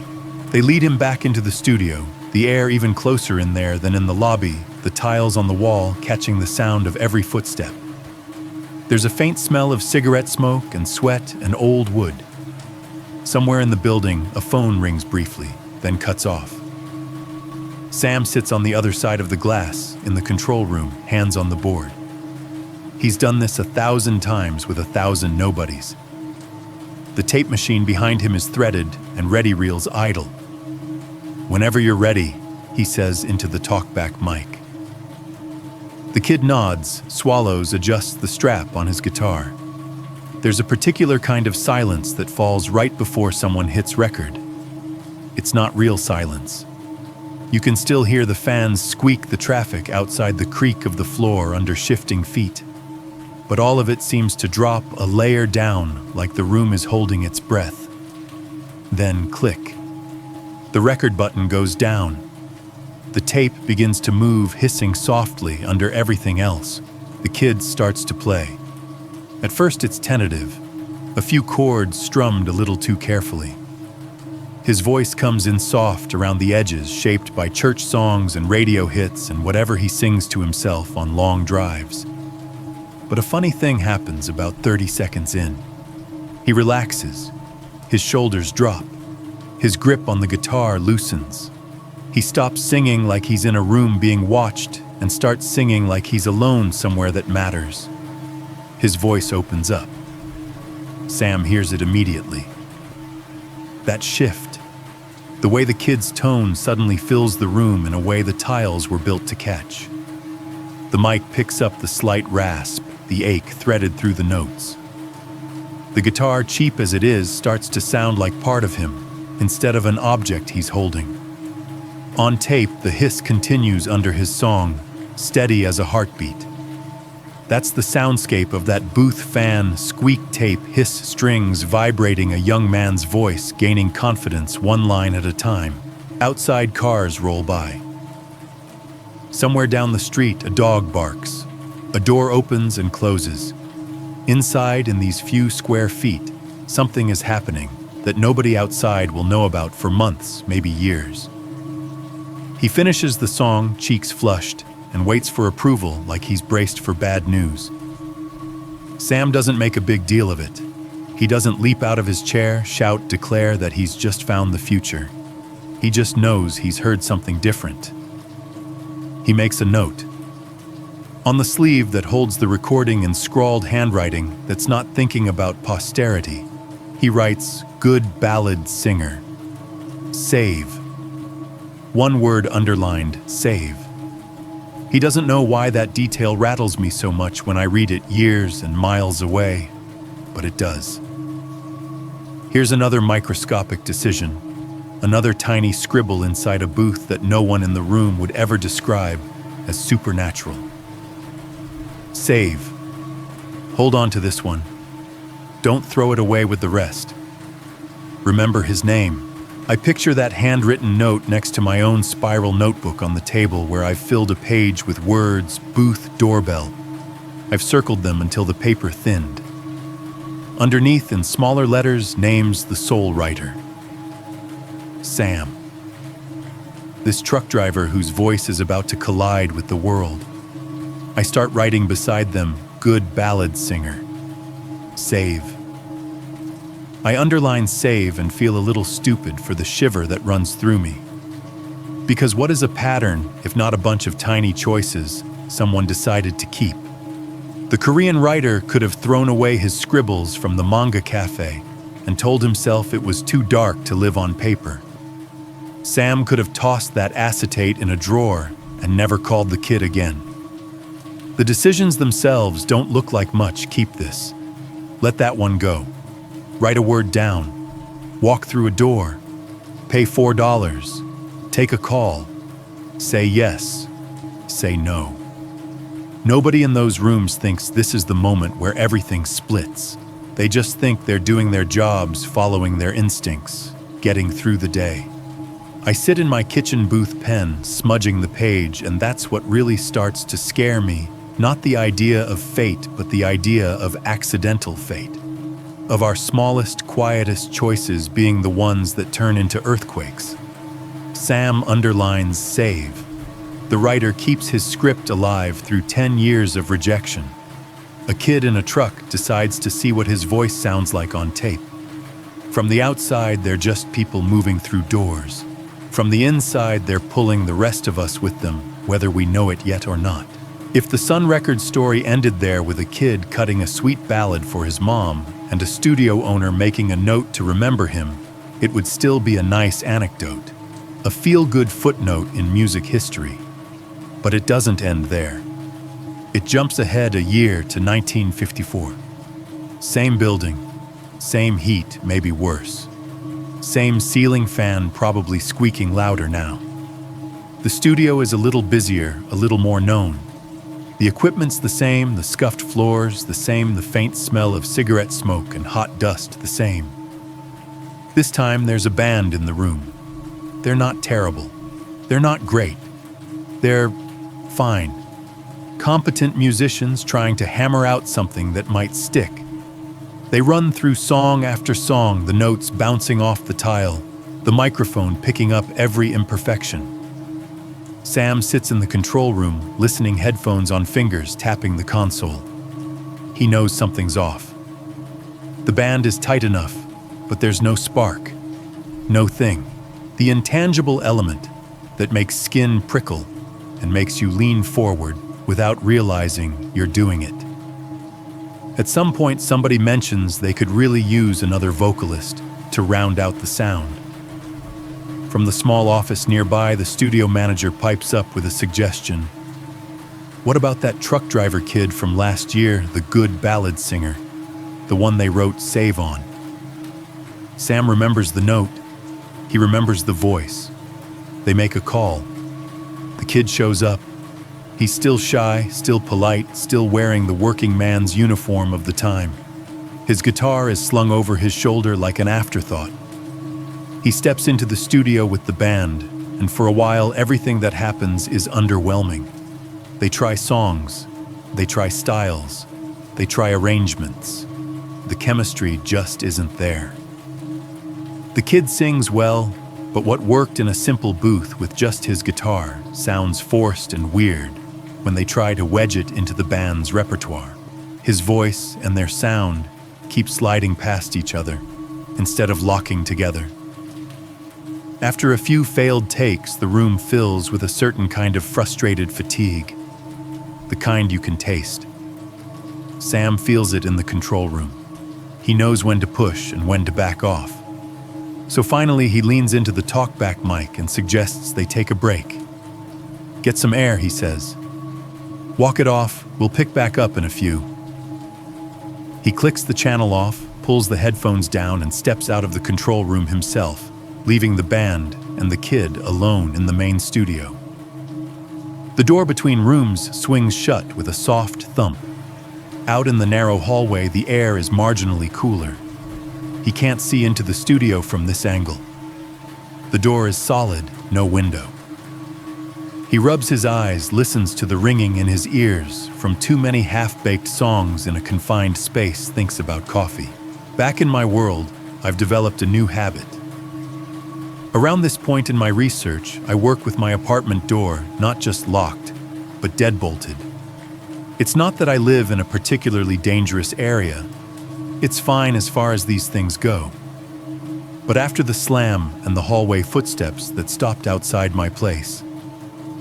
They lead him back into the studio, the air even closer in there than in the lobby, the tiles on the wall catching the sound of every footstep. There's a faint smell of cigarette smoke and sweat and old wood. Somewhere in the building, a phone rings briefly, then cuts off. Sam sits on the other side of the glass, in the control room, hands on the board. He's done this 1,000 times with 1,000 nobodies. The tape machine behind him is threaded and ready reels idle. "Whenever you're ready," he says into the talkback mic. The kid nods, swallows, adjusts the strap on his guitar. There's a particular kind of silence that falls right before someone hits record. It's not real silence. You can still hear the fans squeak the traffic outside, the creak of the floor under shifting feet. But all of it seems to drop a layer down, like the room is holding its breath. Then click. The record button goes down. The tape begins to move, hissing softly under everything else. The kid starts to play. At first it's tentative, a few chords strummed a little too carefully. His voice comes in soft around the edges, shaped by church songs and radio hits and whatever he sings to himself on long drives. But a funny thing happens about 30 seconds in. He relaxes. His shoulders drop. His grip on the guitar loosens. He stops singing like he's in a room being watched and starts singing like he's alone somewhere that matters. His voice opens up. Sam hears it immediately. That shift, the way the kid's tone suddenly fills the room in a way the tiles were built to catch. The mic picks up the slight rasp, the ache threaded through the notes. The guitar, cheap as it is, starts to sound like part of him, instead of an object he's holding. On tape, the hiss continues under his song, steady as a heartbeat. That's the soundscape of that booth fan, squeak tape, hiss strings vibrating, a young man's voice gaining confidence one line at a time. Outside cars roll by. Somewhere down the street, a dog barks. A door opens and closes. Inside, in these few square feet, something is happening that nobody outside will know about for months, maybe years. He finishes the song, cheeks flushed, and waits for approval like he's braced for bad news. Sam doesn't make a big deal of it. He doesn't leap out of his chair, shout, declare that he's just found the future. He just knows he's heard something different. He makes a note. On the sleeve that holds the recording in scrawled handwriting that's not thinking about posterity, he writes, "Good ballad singer. Save." One word underlined, save. He doesn't know why that detail rattles me so much when I read it years and miles away, but it does. Here's another microscopic decision, another tiny scribble inside a booth that no one in the room would ever describe as supernatural. Save. Hold on to this one. Don't throw it away with the rest. Remember his name. I picture that handwritten note next to my own spiral notebook on the table where I've filled a page with words, booth, doorbell. I've circled them until the paper thinned. Underneath, in smaller letters, names the sole writer. Sam. This truck driver whose voice is about to collide with the world. I start writing beside them, "Good ballad singer. Save." I underline save and feel a little stupid for the shiver that runs through me. Because what is a pattern if not a bunch of tiny choices someone decided to keep? The Korean writer could have thrown away his scribbles from the manga cafe and told himself it was too dark to live on paper. Sam could have tossed that acetate in a drawer and never called the kid again. The decisions themselves don't look like much. Keep this. Let that one go. Write a word down. Walk through a door. Pay $4. Take a call. Say yes. Say no. Nobody in those rooms thinks this is the moment where everything splits. They just think they're doing their jobs, following their instincts, getting through the day. I sit in my kitchen booth pen, smudging the page, and that's what really starts to scare me. Not the idea of fate, but the idea of accidental fate. Of our smallest, quietest choices being the ones that turn into earthquakes. Sam underlines save. The writer keeps his script alive through 10 years of rejection. A kid in a truck decides to see what his voice sounds like on tape. From the outside, they're just people moving through doors. From the inside, they're pulling the rest of us with them, whether we know it yet or not. If the Sun Records story ended there with a kid cutting a sweet ballad for his mom and a studio owner making a note to remember him, it would still be a nice anecdote, a feel-good footnote in music history. But it doesn't end there. It jumps ahead a year to 1954. Same building, same heat, maybe worse. Same ceiling fan, probably squeaking louder now. The studio is a little busier, a little more known. The equipment's the same, the scuffed floors the same, the faint smell of cigarette smoke and hot dust the same. This time there's a band in the room. They're not terrible. They're not great. They're fine. Competent musicians trying to hammer out something that might stick. They run through song after song, the notes bouncing off the tile, the microphone picking up every imperfection. Sam sits in the control room, listening, headphones on fingers, tapping the console. He knows something's off. The band is tight enough, but there's no spark, no thing. The intangible element that makes skin prickle and makes you lean forward without realizing you're doing it. At some point, somebody mentions they could really use another vocalist to round out the sound. From the small office nearby, the studio manager pipes up with a suggestion. What about that truck driver kid from last year, the good ballad singer, the one they wrote Save on? Sam remembers the note. He remembers the voice. They make a call. The kid shows up. He's still shy, still polite, still wearing the working man's uniform of the time. His guitar is slung over his shoulder like an afterthought. He steps into the studio with the band, and for a while everything that happens is underwhelming. They try songs, they try styles, they try arrangements. The chemistry just isn't there. The kid sings well, but what worked in a simple booth with just his guitar sounds forced and weird when they try to wedge it into the band's repertoire. His voice and their sound keep sliding past each other instead of locking together. After a few failed takes, the room fills with a certain kind of frustrated fatigue, the kind you can taste. Sam feels it in the control room. He knows when to push and when to back off. So finally, he leans into the talkback mic and suggests they take a break. Get some air, he says. Walk it off, we'll pick back up in a few. He clicks the channel off, pulls the headphones down, and steps out of the control room himself, leaving the band and the kid alone in the main studio. The door between rooms swings shut with a soft thump. Out in the narrow hallway, the air is marginally cooler. He can't see into the studio from this angle. The door is solid, no window. He rubs his eyes, listens to the ringing in his ears from too many half-baked songs in a confined space, thinks about coffee. Back in my world, I've developed a new habit. Around this point in my research, I work with my apartment door not just locked, but deadbolted. It's not that I live in a particularly dangerous area. It's fine as far as these things go. But after the slam and the hallway footsteps that stopped outside my place,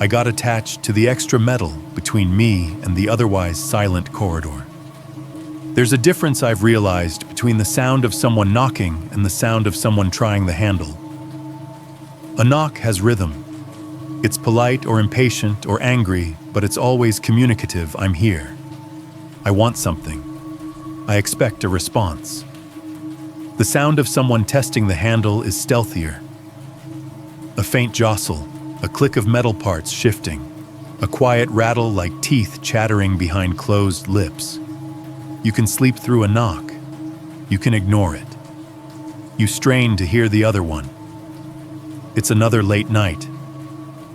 I got attached to the extra metal between me and the otherwise silent corridor. There's a difference I've realized between the sound of someone knocking and the sound of someone trying the handle. A knock has rhythm. It's polite or impatient or angry, but it's always communicative. I'm here. I want something. I expect a response. The sound of someone testing the handle is stealthier. A faint jostle, a click of metal parts shifting. a quiet rattle like teeth chattering behind closed lips. You can sleep through a knock. You can ignore it. You strain to hear the other one. It's another late night,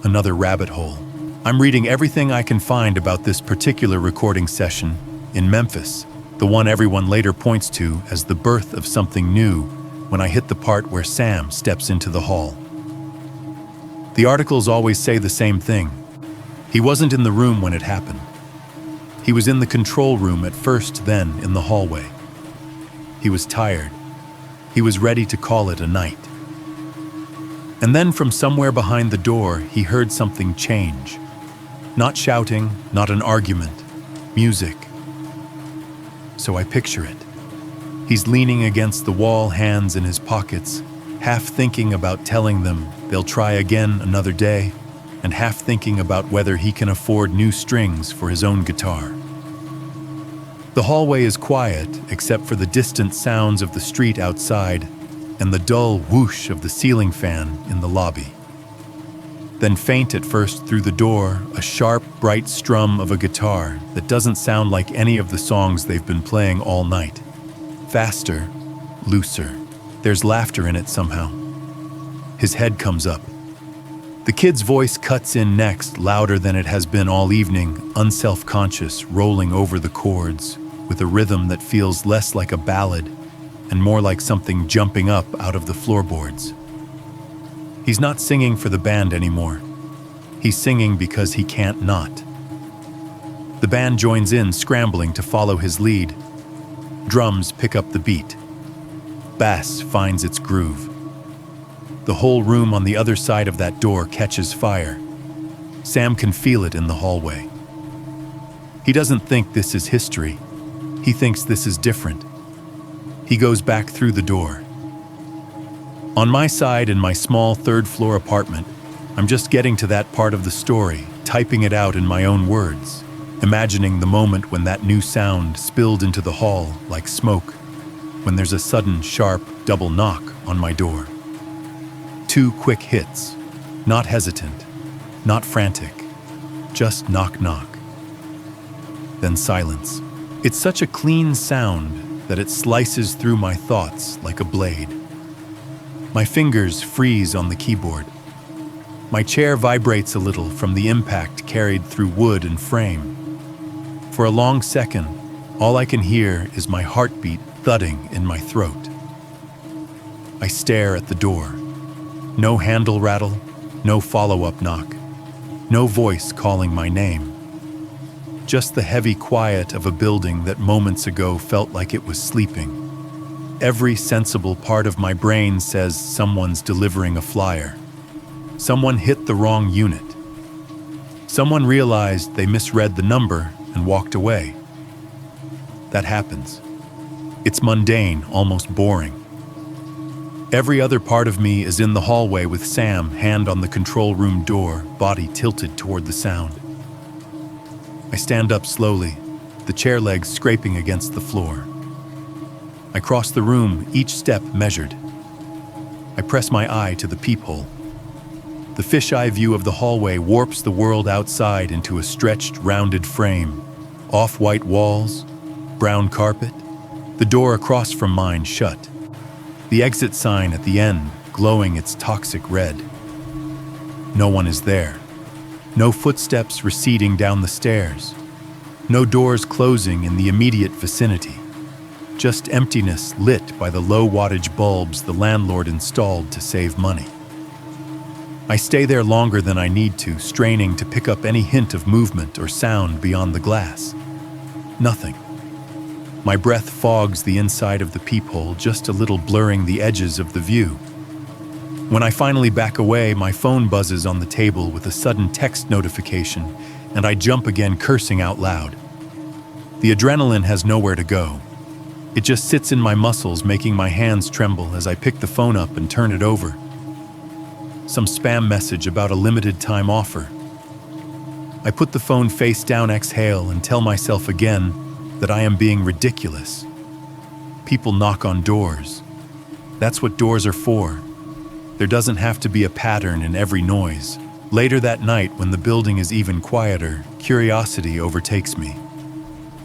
another rabbit hole. I'm reading everything I can find about this particular recording session in Memphis, the one everyone later points to as the birth of something new when I hit the part where Sam steps into the hall. The articles always say the same thing. He wasn't in the room when it happened. He was in the control room at first, then in the hallway. He was tired. He was ready to call it a night. And then from somewhere behind the door, he heard something change. Not shouting, not an argument, music. So I picture it. He's leaning against the wall, hands in his pockets, half thinking about telling them they'll try again another day, and half thinking about whether he can afford new strings for his own guitar. The hallway is quiet, except for the distant sounds of the street outside and the dull whoosh of the ceiling fan in the lobby. Then faint at first through the door, a sharp, bright strum of a guitar that doesn't sound like any of the songs they've been playing all night. Faster, looser. There's laughter in it somehow. His head comes up. The kid's voice cuts in next, louder than it has been all evening, unself-conscious, rolling over the chords, with a rhythm that feels less like a ballad and more like something jumping up out of the floorboards. He's not singing for the band anymore. He's singing because he can't not. The band joins in, scrambling to follow his lead. Drums pick up the beat. Bass finds its groove. The whole room on the other side of that door catches fire. Sam can feel it in the hallway. He doesn't think this is history. He thinks this is different. He goes back through the door. On my side in my small third-floor apartment, I'm just getting to that part of the story, typing it out in my own words, imagining the moment when that new sound spilled into the hall like smoke, when there's a sudden, sharp, double knock on my door. 2 quick hits, not hesitant, not frantic, just knock, knock. Then silence. It's such a clean sound that it slices through my thoughts like a blade. My fingers freeze on the keyboard. My chair vibrates a little from the impact carried through wood and frame. For a long second, all I can hear is my heartbeat thudding in my throat. I stare at the door. No handle rattle, no follow-up knock, no voice calling my name. Just the heavy quiet of a building that moments ago felt like it was sleeping. Every sensible part of my brain says someone's delivering a flyer. Someone hit the wrong unit. Someone realized they misread the number and walked away. That happens. It's mundane, almost boring. Every other part of me is in the hallway with Sam, hand on the control room door, body tilted toward the sound. I stand up slowly, the chair legs scraping against the floor. I cross the room, each step measured. I press my eye to the peephole. The fisheye view of the hallway warps the world outside into a stretched, rounded frame. Off-white walls, brown carpet, the door across from mine shut. The exit sign at the end glowing its toxic red. No one is there. No footsteps receding down the stairs. No doors closing in the immediate vicinity. Just emptiness lit by the low-wattage bulbs the landlord installed to save money. I stay there longer than I need to, straining to pick up any hint of movement or sound beyond the glass. Nothing. My breath fogs the inside of the peephole, just a little blurring the edges of the view. When I finally back away, my phone buzzes on the table with a sudden text notification, and I jump again, cursing out loud. The adrenaline has nowhere to go. It just sits in my muscles, making my hands tremble as I pick the phone up and turn it over. Some spam message about a limited time offer. I put the phone face down, exhale, and tell myself again that I am being ridiculous. People knock on doors. That's what doors are for. There doesn't have to be a pattern in every noise. Later that night, when the building is even quieter, curiosity overtakes me.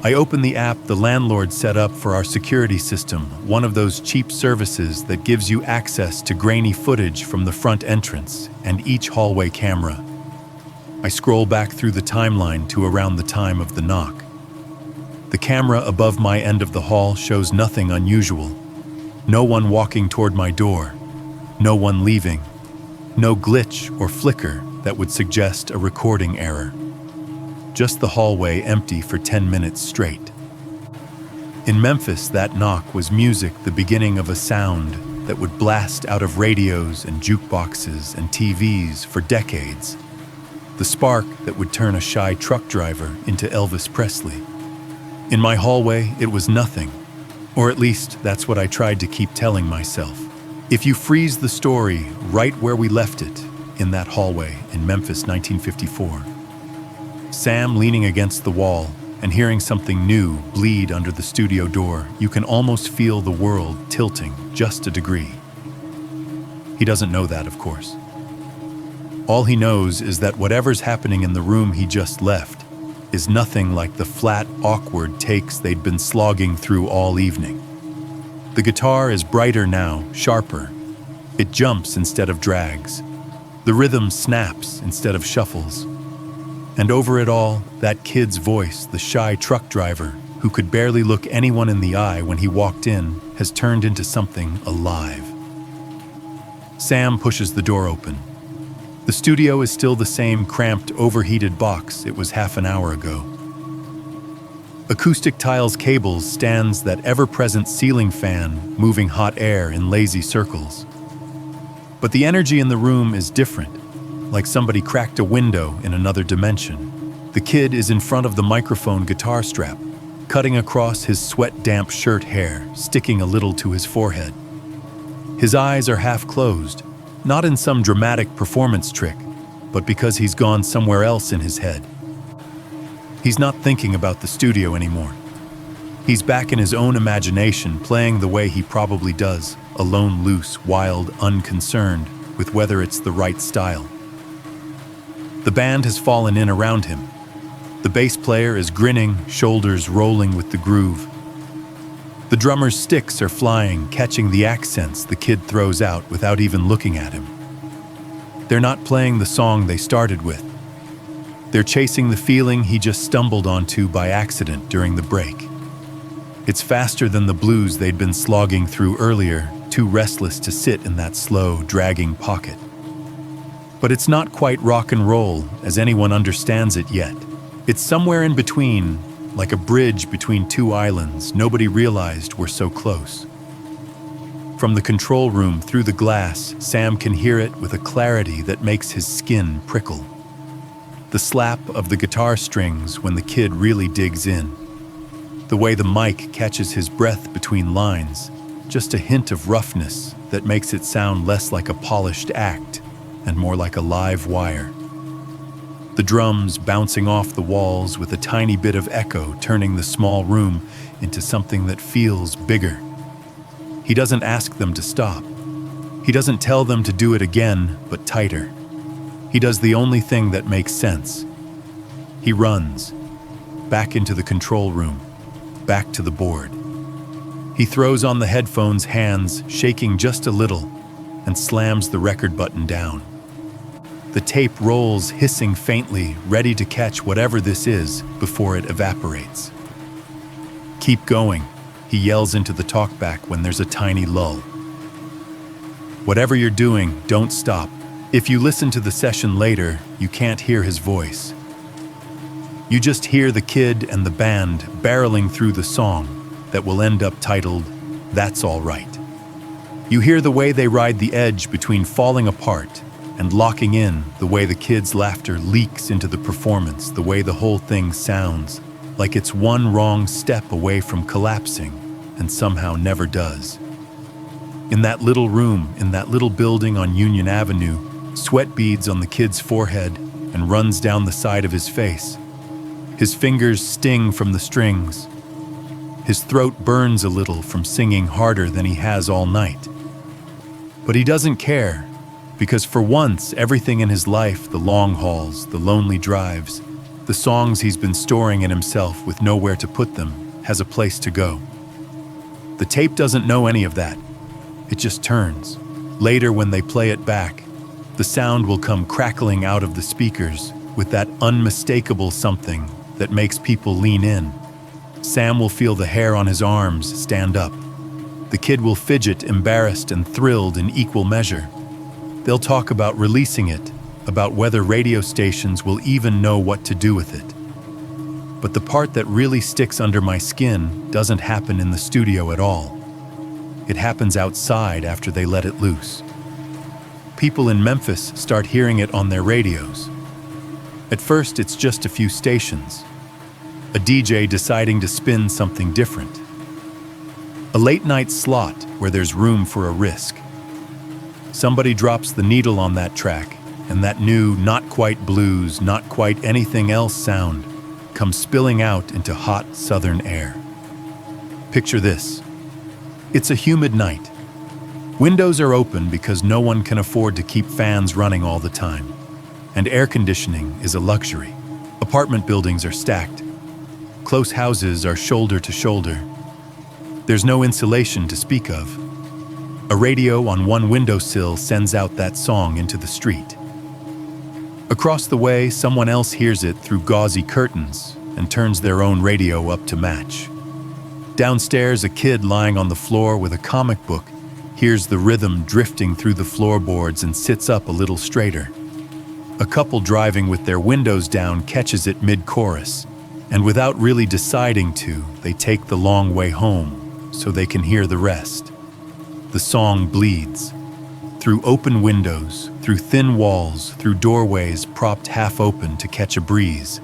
I open the app the landlord set up for our security system, one of those cheap services that gives you access to grainy footage from the front entrance and each hallway camera. I scroll back through the timeline to around the time of the knock. The camera above my end of the hall shows nothing unusual. No one walking toward my door. No one leaving. No glitch or flicker that would suggest a recording error. Just the hallway empty for 10 minutes straight. In Memphis, that knock was music, the beginning of a sound that would blast out of radios and jukeboxes and TVs for decades. The spark that would turn a shy truck driver into Elvis Presley. In my hallway, it was nothing. Or at least, that's what I tried to keep telling myself. If you freeze the story right where we left it, in that hallway in Memphis, 1954, Sam leaning against the wall and hearing something new bleed under the studio door, you can almost feel the world tilting just a degree. He doesn't know that, of course. All he knows is that whatever's happening in the room he just left is nothing like the flat, awkward takes they'd been slogging through all evening. The guitar is brighter now, sharper. It jumps instead of drags. The rhythm snaps instead of shuffles. And over it all, that kid's voice, the shy truck driver, who could barely look anyone in the eye when he walked in, has turned into something alive. Sam pushes the door open. The studio is still the same cramped, overheated box it was half an hour ago. Acoustic tiles cables stands that ever-present ceiling fan, moving hot air in lazy circles. But the energy in the room is different, like somebody cracked a window in another dimension. The kid is in front of the microphone guitar strap, cutting across his sweat-damp shirt hair, sticking a little to his forehead. His eyes are half closed, not in some dramatic performance trick, but because he's gone somewhere else in his head. He's not thinking about the studio anymore. He's back in his own imagination, playing the way he probably does, alone, loose, wild, unconcerned with whether it's the right style. The band has fallen in around him. The bass player is grinning, shoulders rolling with the groove. The drummer's sticks are flying, catching the accents the kid throws out without even looking at him. They're not playing the song they started with. They're chasing the feeling he just stumbled onto by accident during the break. It's faster than the blues they'd been slogging through earlier, too restless to sit in that slow, dragging pocket. But it's not quite rock and roll as anyone understands it yet. It's somewhere in between, like a bridge between two islands nobody realized were so close. From the control room through the glass, Sam can hear it with a clarity that makes his skin prickle. The slap of the guitar strings when the kid really digs in. The way the mic catches his breath between lines, just a hint of roughness that makes it sound less like a polished act and more like a live wire. The drums bouncing off the walls with a tiny bit of echo, turning the small room into something that feels bigger. He doesn't ask them to stop. He doesn't tell them to do it again, but tighter. He does the only thing that makes sense. He runs, back into the control room, back to the board. He throws on the headphones, hands shaking just a little, and slams the record button down. The tape rolls, hissing faintly, ready to catch whatever this is before it evaporates. "Keep going," he yells into the talkback when there's a tiny lull. "Whatever you're doing, don't stop. If you listen to the session later, you can't hear his voice. You just hear the kid and the band barreling through the song that will end up titled, 'That's All Right.' You hear the way they ride the edge between falling apart and locking in, the way the kid's laughter leaks into the performance, the way the whole thing sounds like it's one wrong step away from collapsing and somehow never does. In that little room, in that little building on Union Avenue, sweat beads on the kid's forehead and runs down the side of his face. His fingers sting from the strings. His throat burns a little from singing harder than he has all night. But he doesn't care. Because for once, everything in his life, the long hauls, the lonely drives, the songs he's been storing in himself with nowhere to put them, has a place to go. The tape doesn't know any of that. It just turns. Later, when they play it back, the sound will come crackling out of the speakers with that unmistakable something that makes people lean in. Sam will feel the hair on his arms stand up. The kid will fidget, embarrassed and thrilled in equal measure. They'll talk about releasing it, about whether radio stations will even know what to do with it. But the part that really sticks under my skin doesn't happen in the studio at all. It happens outside after they let it loose. People in Memphis start hearing it on their radios. At first, it's just a few stations. A DJ deciding to spin something different. A late-night slot where there's room for a risk. Somebody drops the needle on that track, and that new, not quite blues, not quite anything else sound comes spilling out into hot southern air. Picture this. It's a humid night. Windows are open because no one can afford to keep fans running all the time, and air conditioning is a luxury. Apartment buildings are stacked. Close houses are shoulder to shoulder. There's no insulation to speak of. A radio on one windowsill sends out that song into the street. Across the way, someone else hears it through gauzy curtains and turns their own radio up to match. Downstairs, a kid lying on the floor with a comic book hears the rhythm drifting through the floorboards and sits up a little straighter. A couple driving with their windows down catches it mid-chorus, and without really deciding to, they take the long way home so they can hear the rest. The song bleeds. Through open windows, through thin walls, through doorways propped half open to catch a breeze.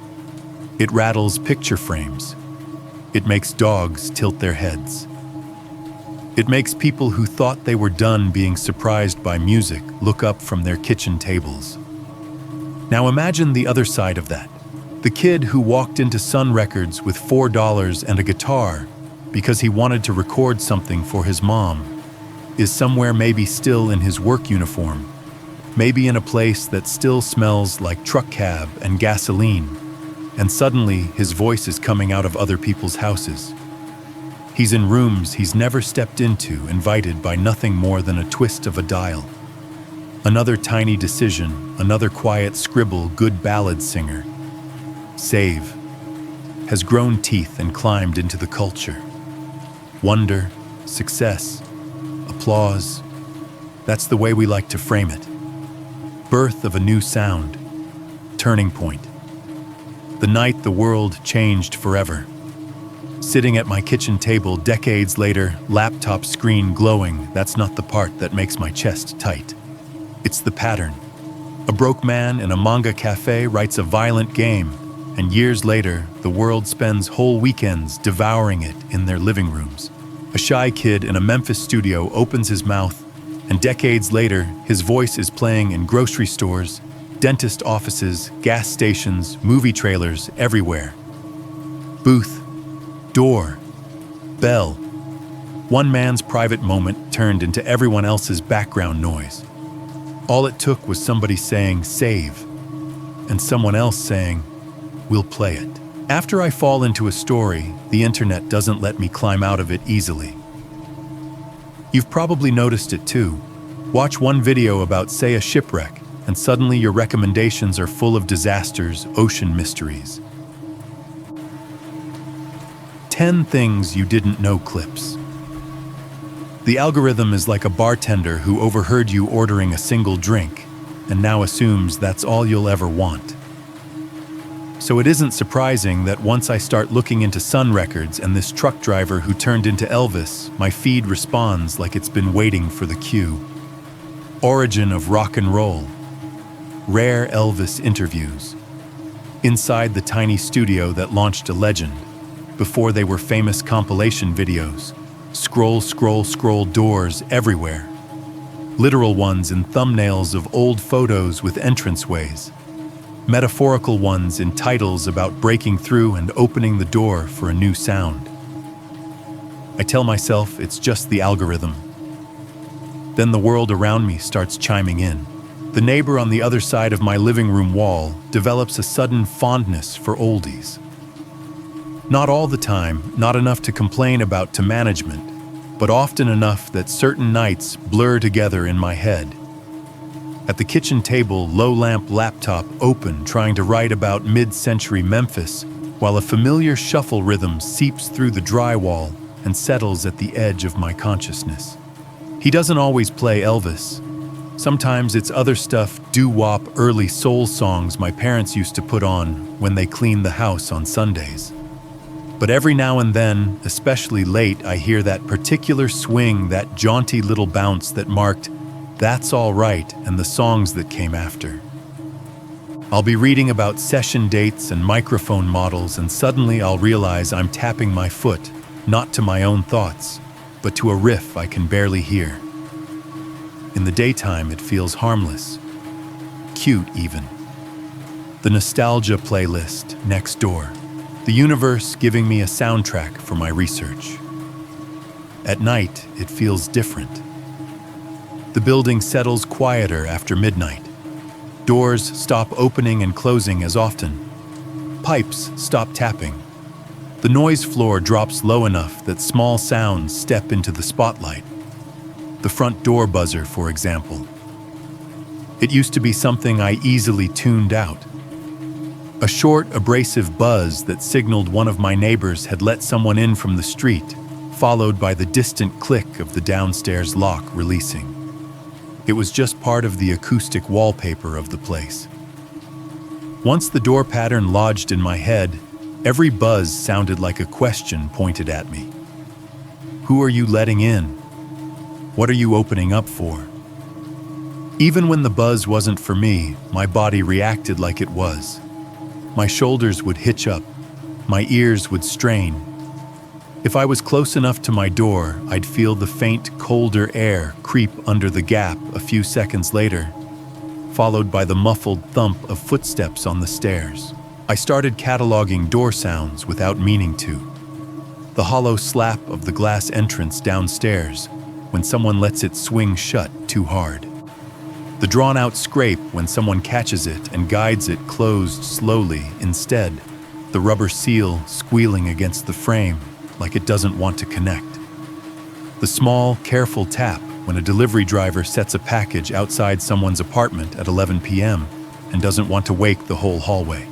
It rattles picture frames. It makes dogs tilt their heads. It makes people who thought they were done being surprised by music look up from their kitchen tables. Now imagine the other side of that. The kid who walked into Sun Records with $4 and a guitar because he wanted to record something for his mom is somewhere maybe still in his work uniform, maybe in a place that still smells like truck cab and gasoline, and suddenly his voice is coming out of other people's houses. He's in rooms he's never stepped into, invited by nothing more than a twist of a dial. Another tiny decision, another quiet scribble, good ballad singer. Save has grown teeth and climbed into the culture. Wonder, success, applause. That's the way we like to frame it. Birth of a new sound. Turning point. The night the world changed forever. Sitting at my kitchen table decades later, laptop screen glowing, that's not the part that makes my chest tight. It's the pattern. A broke man in a manga cafe writes a violent game, and years later, the world spends whole weekends devouring it in their living rooms. A shy kid in a Memphis studio opens his mouth, and decades later, his voice is playing in grocery stores, dentist offices, gas stations, movie trailers, everywhere. Booth, door, bell. One man's private moment turned into everyone else's background noise. All it took was somebody saying, "Save," and someone else saying, "We'll play it." After I fall into a story, the internet doesn't let me climb out of it easily. You've probably noticed it too. Watch one video about, say, a shipwreck, and suddenly your recommendations are full of disasters, ocean mysteries. 10 things you didn't know clips. The algorithm is like a bartender who overheard you ordering a single drink and now assumes that's all you'll ever want. So it isn't surprising that once I start looking into Sun Records and this truck driver who turned into Elvis, my feed responds like it's been waiting for the cue. Origin of rock and roll. Rare Elvis interviews. Inside the tiny studio that launched a legend. Before they were famous compilation videos. Scroll, scroll, scroll doors everywhere. Literal ones in thumbnails of old photos with entranceways. Metaphorical ones in titles about breaking through and opening the door for a new sound. I tell myself it's just the algorithm. Then the world around me starts chiming in. The neighbor on the other side of my living room wall develops a sudden fondness for oldies. Not all the time, not enough to complain about to management, but often enough that certain nights blur together in my head. At the kitchen table, low-lamp laptop open, trying to write about mid-century Memphis, while a familiar shuffle rhythm seeps through the drywall and settles at the edge of my consciousness. He doesn't always play Elvis. Sometimes it's other stuff, doo-wop early soul songs my parents used to put on when they cleaned the house on Sundays. But every now and then, especially late, I hear that particular swing, that jaunty little bounce that marked "That's All Right" and the songs that came after. I'll be reading about session dates and microphone models, and suddenly I'll realize I'm tapping my foot, not to my own thoughts, but to a riff I can barely hear. In the daytime, it feels harmless, cute even. The nostalgia playlist next door, the universe giving me a soundtrack for my research. At night, it feels different. The building settles quieter after midnight. Doors stop opening and closing as often. Pipes stop tapping. The noise floor drops low enough that small sounds step into the spotlight. The front door buzzer, for example. It used to be something I easily tuned out. A short, abrasive buzz that signaled one of my neighbors had let someone in from the street, followed by the distant click of the downstairs lock releasing. It was just part of the acoustic wallpaper of the place. Once the door pattern lodged in my head, every buzz sounded like a question pointed at me. Who are you letting in? What are you opening up for? Even when the buzz wasn't for me, my body reacted like it was. My shoulders would hitch up, my ears would strain. If I was close enough to my door, I'd feel the faint, colder air creep under the gap a few seconds later, followed by the muffled thump of footsteps on the stairs. I started cataloging door sounds without meaning to. The hollow slap of the glass entrance downstairs when someone lets it swing shut too hard. The drawn-out scrape when someone catches it and guides it closed slowly instead, the rubber seal squealing against the frame like it doesn't want to connect. The small, careful tap when a delivery driver sets a package outside someone's apartment at 11 p.m. and doesn't want to wake the whole hallway.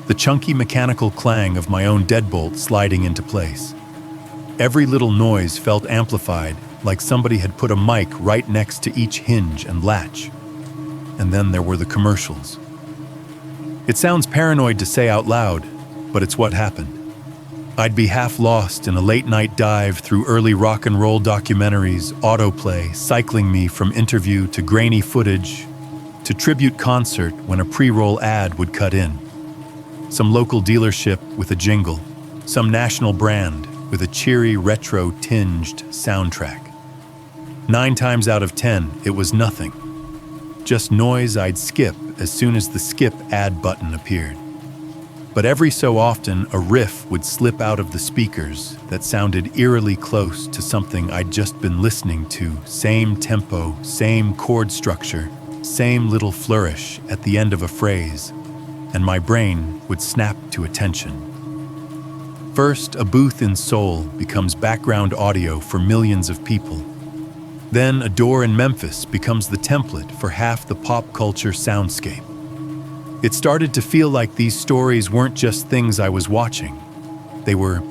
The chunky mechanical clang of my own deadbolt sliding into place. Every little noise felt amplified, like somebody had put a mic right next to each hinge and latch. And then there were the commercials. It sounds paranoid to say out loud, but it's what happened. I'd be half lost in a late-night dive through early rock and roll documentaries, autoplay, cycling me from interview to grainy footage, to tribute concert when a pre-roll ad would cut in. Some local dealership with a jingle, some national brand with a cheery, retro-tinged soundtrack. 9 times out of 10, it was nothing. Just noise I'd skip as soon as the skip ad button appeared. But every so often, a riff would slip out of the speakers that sounded eerily close to something I'd just been listening to. Same tempo, same chord structure, same little flourish at the end of a phrase, and my brain would snap to attention. First, a booth in Seoul becomes background audio for millions of people. Then, a door in Memphis becomes the template for half the pop culture soundscape. It started to feel like these stories weren't just things I was watching. They were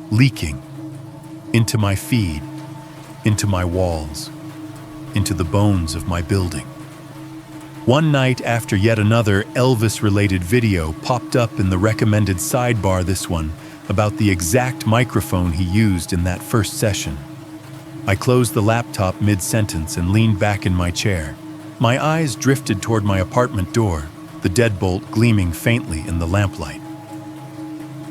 leaking into my feed, into my walls, into the bones of my building. One night after yet another Elvis-related video popped up in the recommended sidebar, this one about the exact microphone he used in that first session. I closed the laptop mid-sentence and leaned back in my chair. My eyes drifted toward my apartment door, the deadbolt gleaming faintly in the lamplight.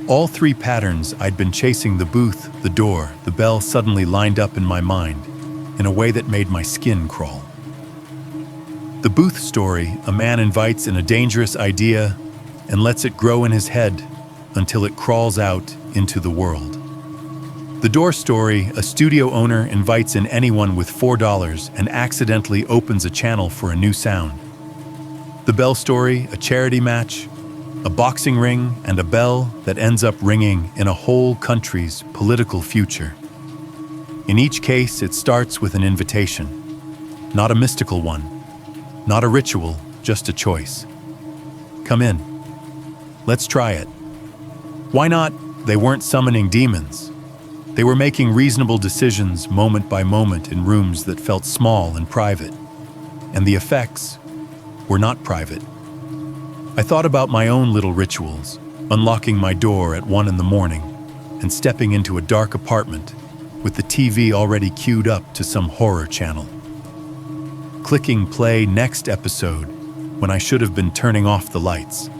All 3 patterns I'd been chasing, the booth, the door, the bell, suddenly lined up in my mind in a way that made my skin crawl. The booth story: a man invites in a dangerous idea and lets it grow in his head until it crawls out into the world. The door story: a studio owner invites in anyone with $4 and accidentally opens a channel for a new sound. The bell story: a charity match, a boxing ring, and a bell that ends up ringing in a whole country's political future. In each case, it starts with an invitation. Not a mystical one, not a ritual, just a choice. Come in. Let's try it. Why not? They weren't summoning demons. They were making reasonable decisions moment by moment in rooms that felt small and private. And the effects were not private. I thought about my own little rituals, unlocking my door at 1 a.m. and stepping into a dark apartment with the TV already queued up to some horror channel. Clicking play next episode when I should have been turning off the lights.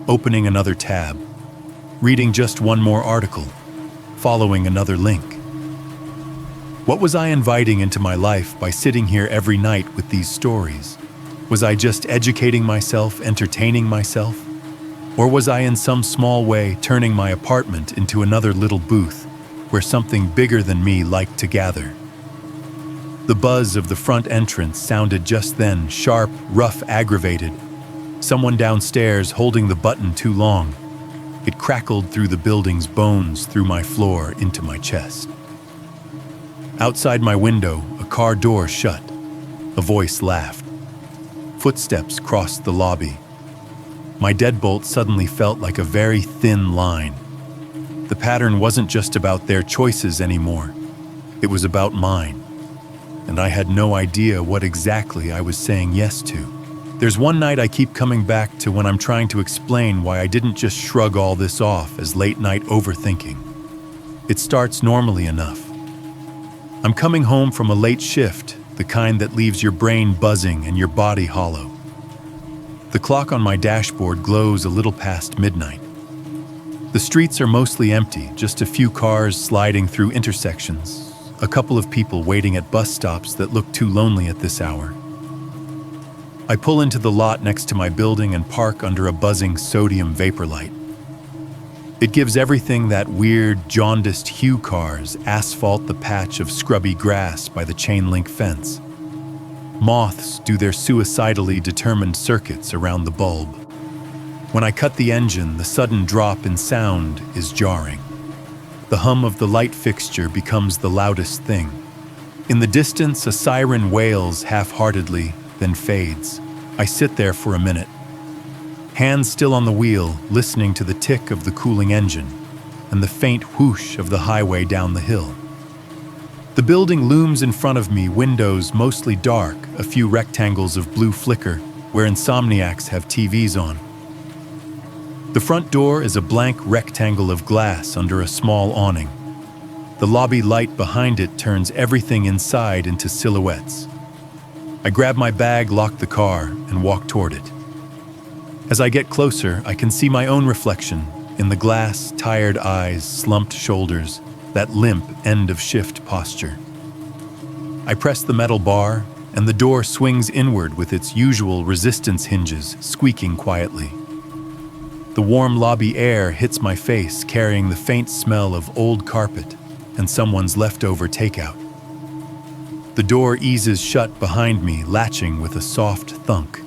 Opening another tab. Reading just one more article. Following another link. What was I inviting into my life by sitting here every night with these stories? Was I just educating myself, entertaining myself? Or was I in some small way turning my apartment into another little booth where something bigger than me liked to gather? The buzz of the front entrance sounded just then, sharp, rough, aggravated. Someone downstairs holding the button too long. It crackled through the building's bones, through my floor, into my chest. Outside my window, a car door shut. A voice laughed. Footsteps crossed the lobby. My deadbolt suddenly felt like a very thin line. The pattern wasn't just about their choices anymore. It was about mine. And I had no idea what exactly I was saying yes to. There's one night I keep coming back to when I'm trying to explain why I didn't just shrug all this off as late-night overthinking. It starts normally enough. I'm coming home from a late shift, the kind that leaves your brain buzzing and your body hollow. The clock on my dashboard glows a little past midnight. The streets are mostly empty, just a few cars sliding through intersections, a couple of people waiting at bus stops that look too lonely at this hour. I pull into the lot next to my building and park under a buzzing sodium vapor light. It gives everything that weird, jaundiced hue cars asphalt the patch of scrubby grass by the chain-link fence. Moths do their suicidally determined circuits around the bulb. When I cut the engine, the sudden drop in sound is jarring. The hum of the light fixture becomes the loudest thing. In the distance, a siren wails half-heartedly, then fades. I sit there for a minute, hands still on the wheel, listening to the tick of the cooling engine and the faint whoosh of the highway down the hill. The building looms in front of me, windows mostly dark, a few rectangles of blue flicker where insomniacs have TVs on. The front door is a blank rectangle of glass under a small awning. The lobby light behind it turns everything inside into silhouettes. I grab my bag, lock the car, and walk toward it. As I get closer, I can see my own reflection in the glass, tired eyes, slumped shoulders, that limp end-of-shift posture. I press the metal bar, and the door swings inward with its usual resistance hinges squeaking quietly. The warm lobby air hits my face, carrying the faint smell of old carpet and someone's leftover takeout. The door eases shut behind me, latching with a soft thunk.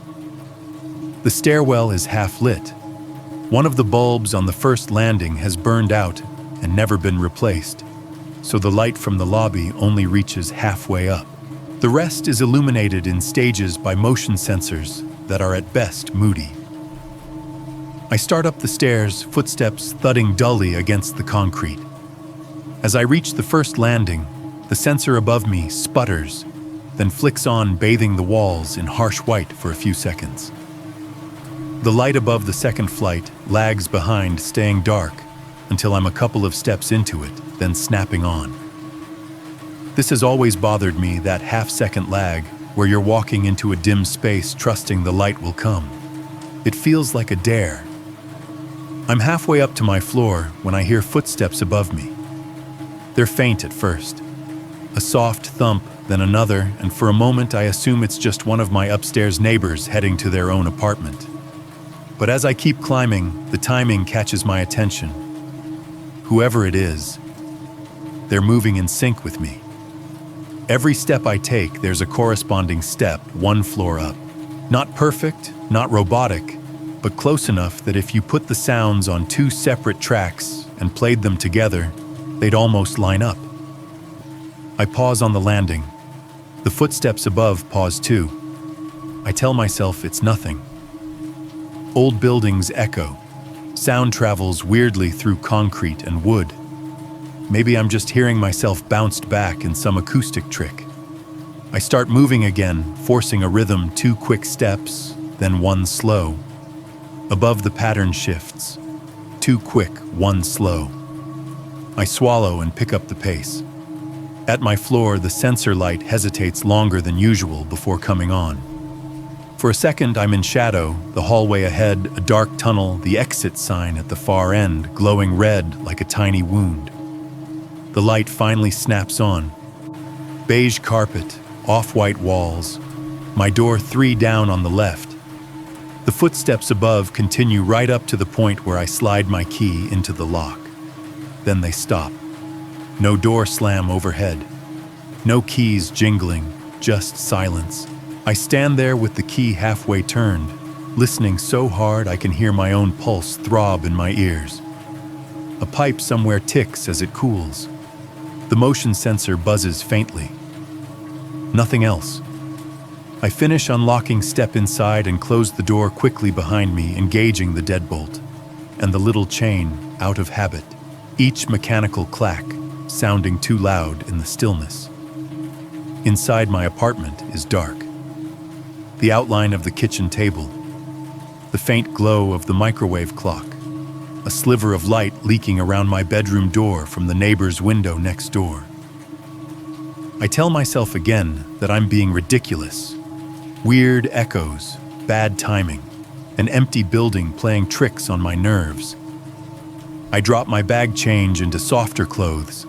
The stairwell is half lit. One of the bulbs on the first landing has burned out and never been replaced, so the light from the lobby only reaches halfway up. The rest is illuminated in stages by motion sensors that are at best moody. I start up the stairs, footsteps thudding dully against the concrete. As I reach the first landing, the sensor above me sputters, then flicks on, bathing the walls in harsh white for a few seconds. The light above the second flight lags behind, staying dark until I'm a couple of steps into it, then snapping on. This has always bothered me, that half-second lag where you're walking into a dim space trusting the light will come. It feels like a dare. I'm halfway up to my floor when I hear footsteps above me. They're faint at first. A soft thump, then another, and for a moment I assume it's just one of my upstairs neighbors heading to their own apartment. But as I keep climbing, the timing catches my attention. Whoever it is, They're moving in sync with me. Every step I take, there's a corresponding step one floor up. Not perfect, not robotic, but close enough that if you put the sounds on two separate tracks and played them together, they'd almost line up. I pause on the landing. The footsteps above pause too. I tell myself it's nothing. Old buildings echo. Sound travels weirdly through concrete and wood. Maybe I'm just hearing myself bounced back in some acoustic trick. I start moving again, forcing a rhythm, 2 quick steps, then 1 slow. Above the pattern shifts. 2 quick, 1 slow. I swallow and pick up the pace. At my floor, the sensor light hesitates longer than usual before coming on. For a second, I'm in shadow, the hallway ahead, a dark tunnel, the exit sign at the far end, glowing red like a tiny wound. The light finally snaps on. Beige carpet, off-white walls, my door 3 down on the left. The footsteps above continue right up to the point where I slide my key into the lock. Then they stop. No door slam overhead. No keys jingling, just silence. I stand there with the key halfway turned, listening so hard I can hear my own pulse throb in my ears. A pipe somewhere ticks as it cools. The motion sensor buzzes faintly. Nothing else. I finish unlocking, step inside, and close the door quickly behind me, engaging the deadbolt. And the little chain, out of habit. Each mechanical clack, sounding too loud in the stillness. Inside my apartment is dark. The outline of the kitchen table. The faint glow of the microwave clock. A sliver of light leaking around my bedroom door from the neighbor's window next door. I tell myself again that I'm being ridiculous. Weird echoes, bad timing, an empty building playing tricks on my nerves. I drop my bag change into softer clothes,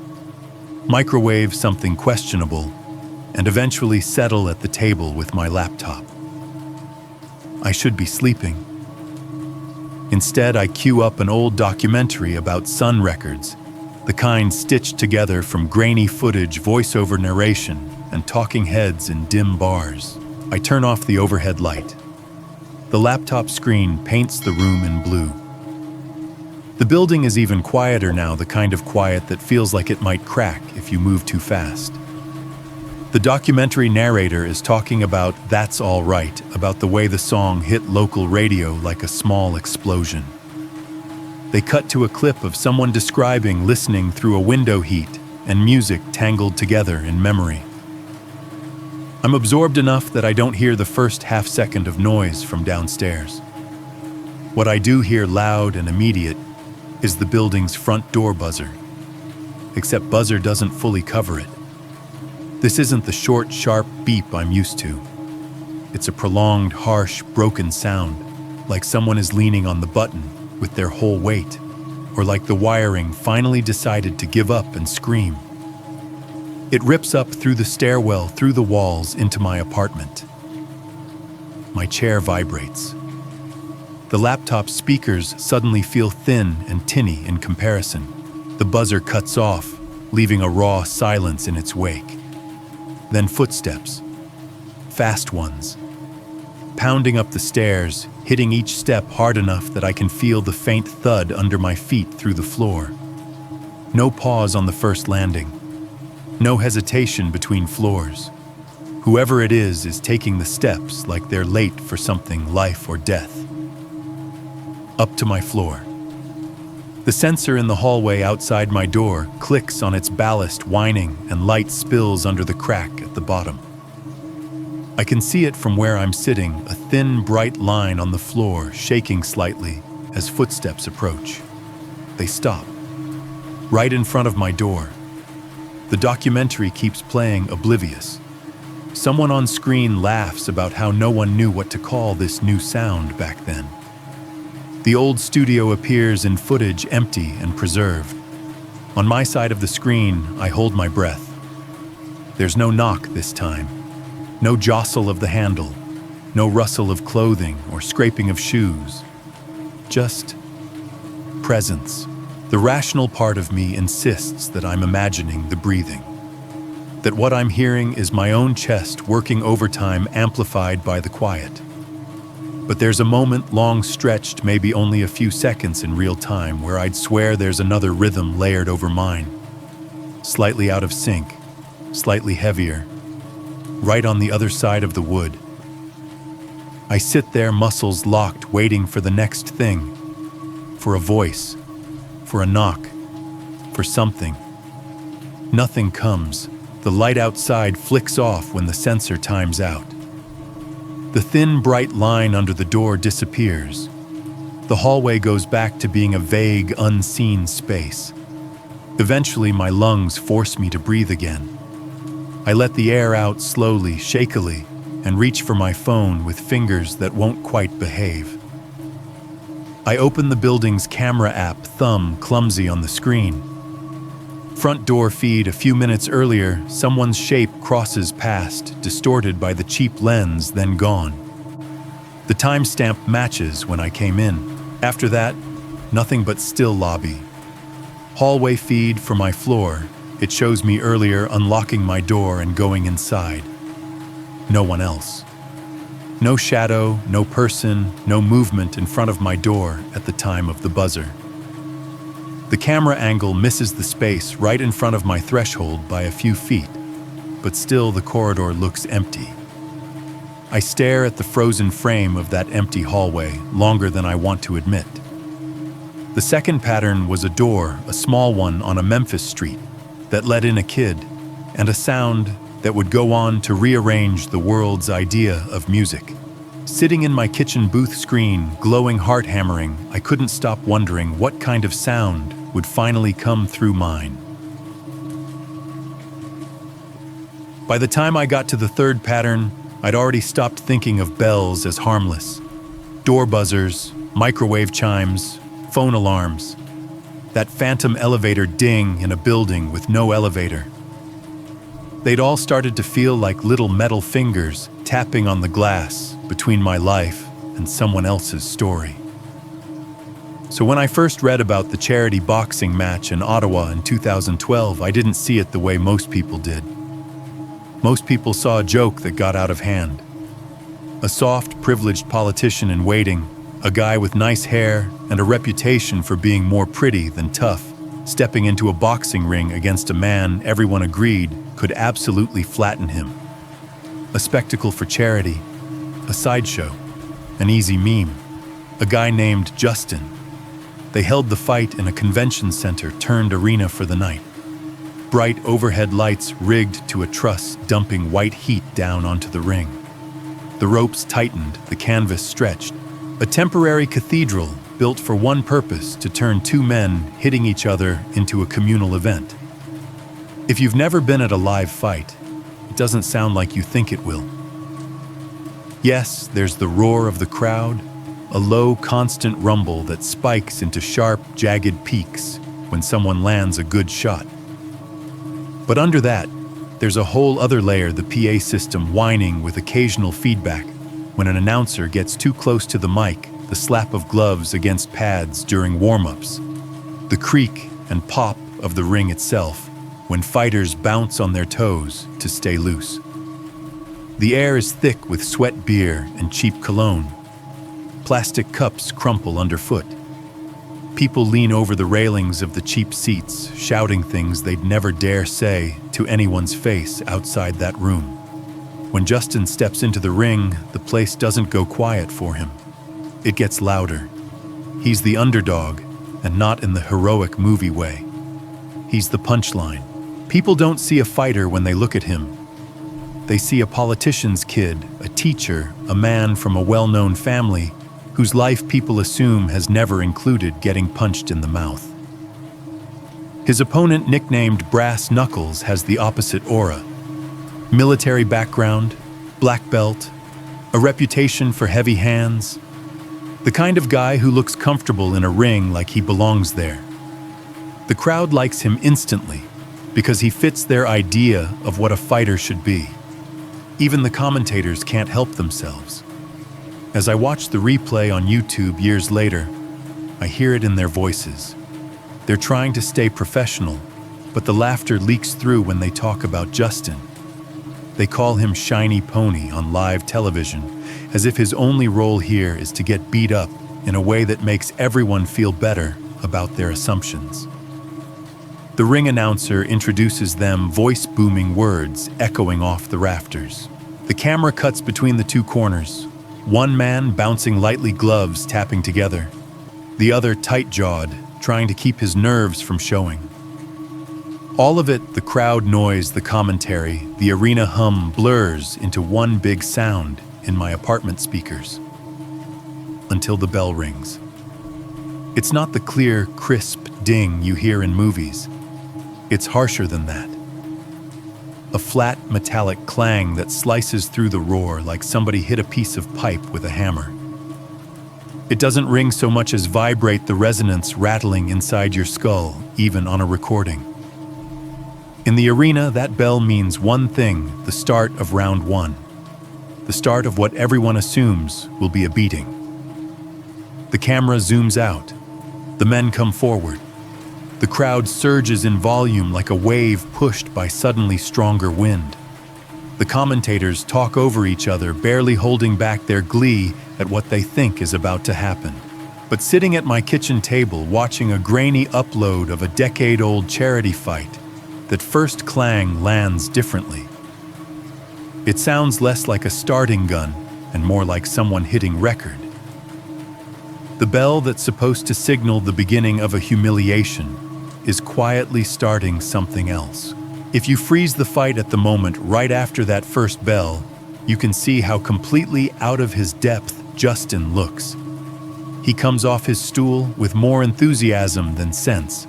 microwave something questionable, and eventually settle at the table with my laptop. I should be sleeping. Instead, I cue up an old documentary about sun records, the kind stitched together from grainy footage, voiceover narration, and talking heads in dim bars. I turn off the overhead light. The laptop screen paints the room in blue. The building is even quieter now, the kind of quiet that feels like it might crack if you move too fast. The documentary narrator is talking about That's All Right, about the way the song hit local radio like a small explosion. They cut to a clip of someone describing listening through a window heat and music tangled together in memory. I'm absorbed enough that I don't hear the first half second of noise from downstairs. What I do hear loud and immediate is the building's front door buzzer. Except buzzer doesn't fully cover it. This isn't the short, sharp beep I'm used to. It's a prolonged, harsh, broken sound, like someone is leaning on the button with their whole weight, or like the wiring finally decided to give up and scream. It rips up through the stairwell, through the walls, into my apartment. My chair vibrates. The laptop speakers suddenly feel thin and tinny in comparison. The buzzer cuts off, leaving a raw silence in its wake. Then footsteps, fast ones, pounding up the stairs, hitting each step hard enough that I can feel the faint thud under my feet through the floor. No pause on the first landing. No hesitation between floors. Whoever it is taking the steps like they're late for something life or death. Up to my floor. The sensor in the hallway outside my door clicks on its ballast, whining, and light spills under the crack at the bottom. I can see it from where I'm sitting, a thin, bright line on the floor, shaking slightly as footsteps approach. They stop, right in front of my door. The documentary keeps playing, oblivious. Someone on screen laughs about how no one knew what to call this new sound back then. The old studio appears in footage, empty and preserved. On my side of the screen, I hold my breath. There's no knock this time. No jostle of the handle. No rustle of clothing or scraping of shoes. Just presence. The The rational part of me insists that I'm imagining the breathing, that what I'm hearing is my own chest working overtime amplified by the quiet. But there's a moment long stretched, maybe only a few seconds in real time, where I'd swear there's another rhythm layered over mine, slightly out of sync, slightly heavier, right on the other side of the wood. I sit there, muscles locked, waiting for the next thing, for a voice, for a knock, for something. Nothing comes. The light outside flicks off when the sensor times out. The thin, bright line under the door disappears. The hallway goes back to being a vague, unseen space. Eventually, my lungs force me to breathe again. I let the air out slowly, shakily, and reach for my phone with fingers that won't quite behave. I open the building's camera app, thumb clumsy on the screen. Front door feed a few minutes earlier, someone's shape crosses past, distorted by the cheap lens, then gone. The timestamp matches when I came in. After that, nothing but still lobby. Hallway feed for my floor. It shows me earlier unlocking my door and going inside. No one else. No shadow, no person, no movement in front of my door at the time of the buzzer. The camera angle misses the space right in front of my threshold by a few feet, but still the corridor looks empty. I stare at the frozen frame of that empty hallway longer than I want to admit. The second pattern was a door, a small one on a Memphis street, that let in a kid, and a sound that would go on to rearrange the world's idea of music. Sitting in my kitchen booth screen, glowing heart hammering, I couldn't stop wondering what kind of sound would finally come through mine. By the time I got to the third pattern, I'd already stopped thinking of bells as harmless. Door buzzers, microwave chimes, phone alarms. That phantom elevator ding in a building with no elevator. They'd all started to feel like little metal fingers tapping on the glass between my life and someone else's story. So when I first read about the charity boxing match in Ottawa in 2012, I didn't see it the way most people did. Most people saw a joke that got out of hand. A soft, privileged politician in waiting, a guy with nice hair and a reputation for being more pretty than tough, stepping into a boxing ring against a man everyone agreed could absolutely flatten him. A spectacle for charity, a sideshow, an easy meme. A guy named Justin. They held the fight in a convention center turned arena for the night. Bright overhead lights rigged to a truss dumping white heat down onto the ring. The ropes tightened, the canvas stretched. A temporary cathedral built for one purpose, to turn two men hitting each other into a communal event. If you've never been at a live fight, it doesn't sound like you think it will. Yes, there's the roar of the crowd, a low, constant rumble that spikes into sharp, jagged peaks when someone lands a good shot. But under that, there's a whole other layer, the PA system whining with occasional feedback when an announcer gets too close to the mic, the slap of gloves against pads during warm-ups, the creak and pop of the ring itself when fighters bounce on their toes to stay loose. The air is thick with sweat beer and cheap cologne. Plastic cups crumple underfoot. People lean over the railings of the cheap seats, shouting things they'd never dare say to anyone's face outside that room. When Justin steps into the ring, the place doesn't go quiet for him. It gets louder. He's the underdog, and not in the heroic movie way. He's the punchline. People don't see a fighter when they look at him. They see a politician's kid, a teacher, a man from a well-known family whose life people assume has never included getting punched in the mouth. His opponent, nicknamed Brass Knuckles, has the opposite aura. Military background, black belt, a reputation for heavy hands. The kind of guy who looks comfortable in a ring like he belongs there. The crowd likes him instantly because he fits their idea of what a fighter should be. Even the commentators can't help themselves. As I watch the replay on YouTube years later, I hear it in their voices. They're trying to stay professional, but the laughter leaks through when they talk about Justin. They call him Shiny Pony on live television, as if his only role here is to get beat up in a way that makes everyone feel better about their assumptions. The ring announcer introduces them, voice-booming words echoing off the rafters. The camera cuts between the two corners, one man bouncing lightly, gloves tapping together, the other tight-jawed, trying to keep his nerves from showing. All of it, the crowd noise, the commentary, the arena hum, blurs into one big sound in my apartment speakers. Until the bell rings. It's not the clear, crisp ding you hear in movies. It's harsher than that. A flat, metallic clang that slices through the roar like somebody hit a piece of pipe with a hammer. It doesn't ring so much as vibrate, the resonance rattling inside your skull, even on a recording. In the arena, that bell means one thing: the start of round one. The start of what everyone assumes will be a beating. The camera zooms out. The men come forward. The crowd surges in volume like a wave pushed by suddenly stronger wind. The commentators talk over each other, barely holding back their glee at what they think is about to happen. But sitting at my kitchen table, watching a grainy upload of a decade-old charity fight, that first clang lands differently. It sounds less like a starting gun and more like someone hitting record. The bell that's supposed to signal the beginning of a humiliation is quietly starting something else. If you freeze the fight at the moment right after that first bell, you can see how completely out of his depth Justin looks. He comes off his stool with more enthusiasm than sense.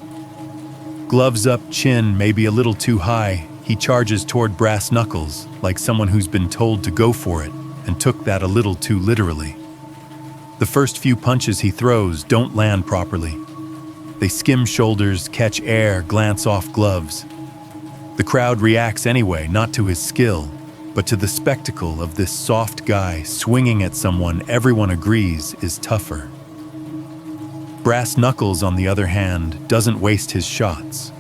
Gloves up, chin maybe a little too high, he charges toward brass knuckles like someone who's been told to go for it and took that a little too literally. The first few punches he throws don't land properly. They skim shoulders, catch air, glance off gloves. The crowd reacts anyway, not to his skill, but to the spectacle of this soft guy swinging at someone everyone agrees is tougher. Brass knuckles, on the other hand, doesn't waste his shots.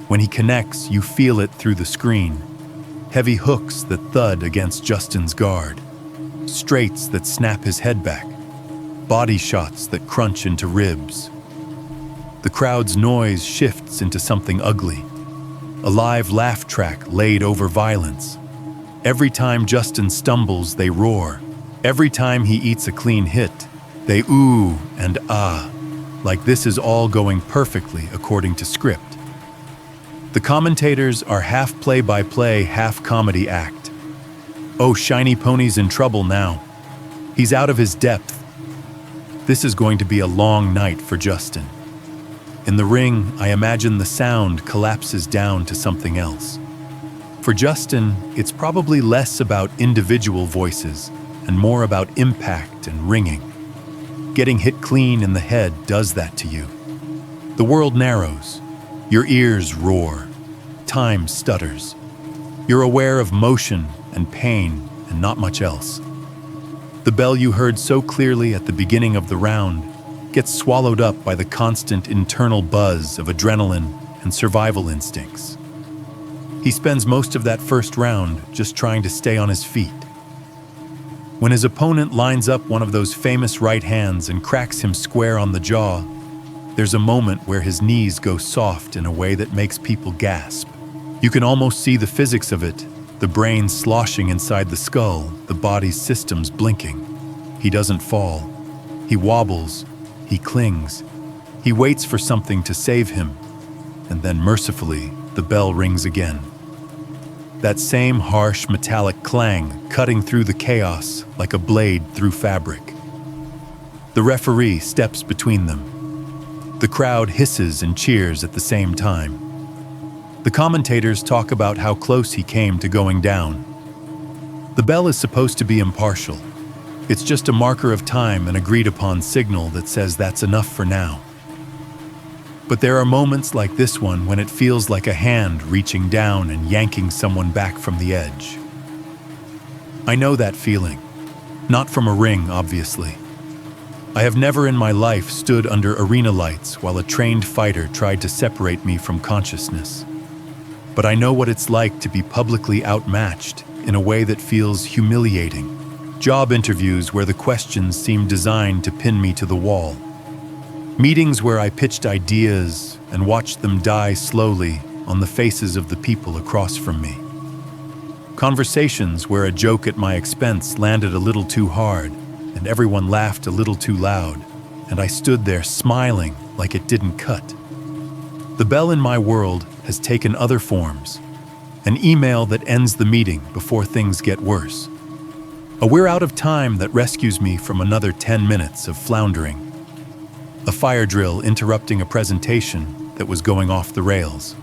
When he connects, you feel it through the screen. Heavy hooks that thud against Justin's guard. Straights that snap his head back. Body shots that crunch into ribs. The crowd's noise shifts into something ugly. A live laugh track laid over violence. Every time Justin stumbles, they roar. Every time he eats a clean hit, they ooh and ah, like this is all going perfectly according to script. The commentators are half play-by-play, half comedy act. Oh, Shiny Pony's in trouble now. He's out of his depth. This is going to be a long night for Justin. In the ring, I imagine the sound collapses down to something else. For Justin, it's probably less about individual voices and more about impact and ringing. Getting hit clean in the head does that to you. The world narrows. Your ears roar. Time stutters. You're aware of motion and pain and not much else. The bell you heard so clearly at the beginning of the round gets swallowed up by the constant internal buzz of adrenaline and survival instincts. He spends most of that first round just trying to stay on his feet. When his opponent lines up one of those famous right hands and cracks him square on the jaw, there's a moment where his knees go soft in a way that makes people gasp. You can almost see the physics of it, the brain sloshing inside the skull, the body's systems blinking. He doesn't fall. He wobbles. He clings. He waits for something to save him. And then mercifully, the bell rings again. That same harsh metallic clang cutting through the chaos like a blade through fabric. The referee steps between them. The crowd hisses and cheers at the same time. The commentators talk about how close he came to going down. The bell is supposed to be impartial. It's just a marker of time, an agreed-upon signal that says that's enough for now. But there are moments like this one when it feels like a hand reaching down and yanking someone back from the edge. I know that feeling. Not from a ring, obviously. I have never in my life stood under arena lights while a trained fighter tried to separate me from consciousness. But I know what it's like to be publicly outmatched in a way that feels humiliating. Job interviews where the questions seem designed to pin me to the wall. Meetings where I pitched ideas and watched them die slowly on the faces of the people across from me. Conversations where a joke at my expense landed a little too hard and everyone laughed a little too loud, and I stood there smiling like it didn't cut. The bell in my world has taken other forms. An email that ends the meeting before things get worse. A "we're out of time" that rescues me from another 10 minutes of floundering. A fire drill interrupting a presentation that was going off the rails.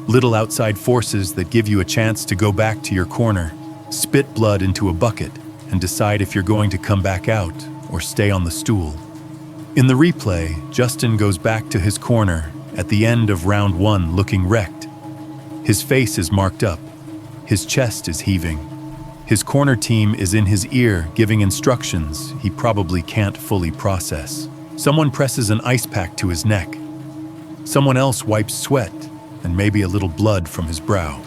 Little outside forces that give you a chance to go back to your corner, spit blood into a bucket, and decide if you're going to come back out or stay on the stool. In the replay, Justin goes back to his corner at the end of round 1 looking wrecked. His face is marked up. His chest is heaving. His corner team is in his ear giving instructions he probably can't fully process. Someone presses an ice pack to his neck. Someone else wipes sweat and maybe a little blood from his brow.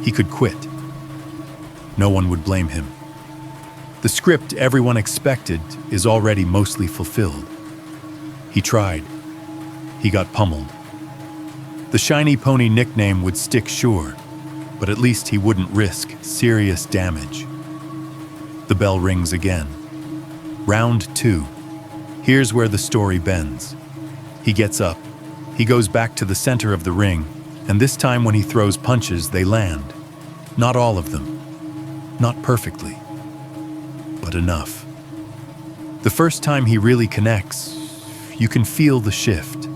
He could quit. No one would blame him. The script everyone expected is already mostly fulfilled. He tried. He got pummeled. The shiny pony nickname would stick sure, but at least he wouldn't risk serious damage. The bell rings again. Round 2. Here's where the story bends. He gets up. He goes back to the center of the ring, and this time when he throws punches, they land. Not all of them. Not perfectly. But enough. The first time he really connects, you can feel the shift.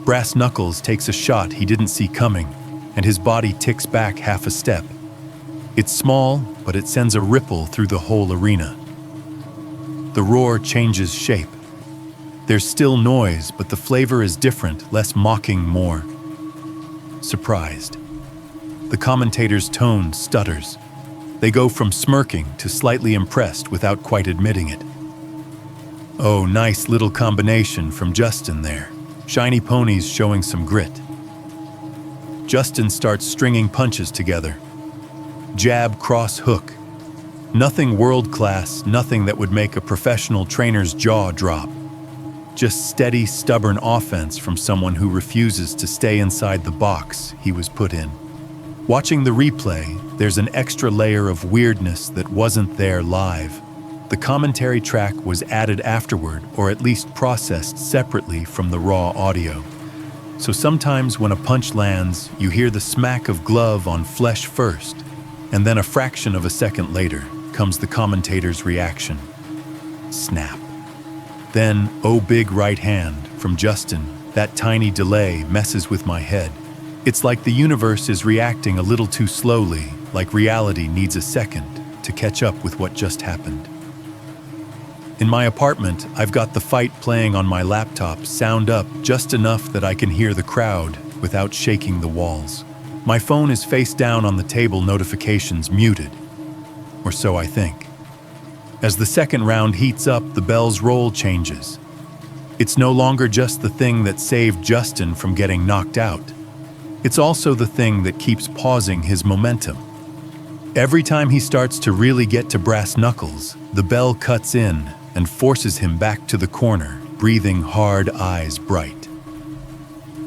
Brass Knuckles takes a shot he didn't see coming, and his body ticks back half a step. It's small, but it sends a ripple through the whole arena. The roar changes shape. There's still noise, but the flavor is different, less mocking, more surprised. The commentator's tone stutters. They go from smirking to slightly impressed without quite admitting it. Oh, nice little combination from Justin there. Shiny ponies showing some grit. Justin starts stringing punches together. Jab, cross, hook. Nothing world-class, nothing that would make a professional trainer's jaw drop. Just steady, stubborn offense from someone who refuses to stay inside the box he was put in. Watching the replay, there's an extra layer of weirdness that wasn't there live. The commentary track was added afterward, or at least processed separately from the raw audio. So sometimes when a punch lands, you hear the smack of glove on flesh first, and then a fraction of a second later comes the commentator's reaction. Snap. Then, oh big right hand from Justin, that tiny delay messes with my head. It's like the universe is reacting a little too slowly, like reality needs a second to catch up with what just happened. In my apartment, I've got the fight playing on my laptop, sound up just enough that I can hear the crowd without shaking the walls. My phone is face down on the table, notifications muted. Or so I think. As the second round heats up, the bell's roll changes. It's no longer just the thing that saved Justin from getting knocked out. It's also the thing that keeps pausing his momentum. Every time he starts to really get to brass knuckles, the bell cuts in and forces him back to the corner, breathing hard, eyes bright.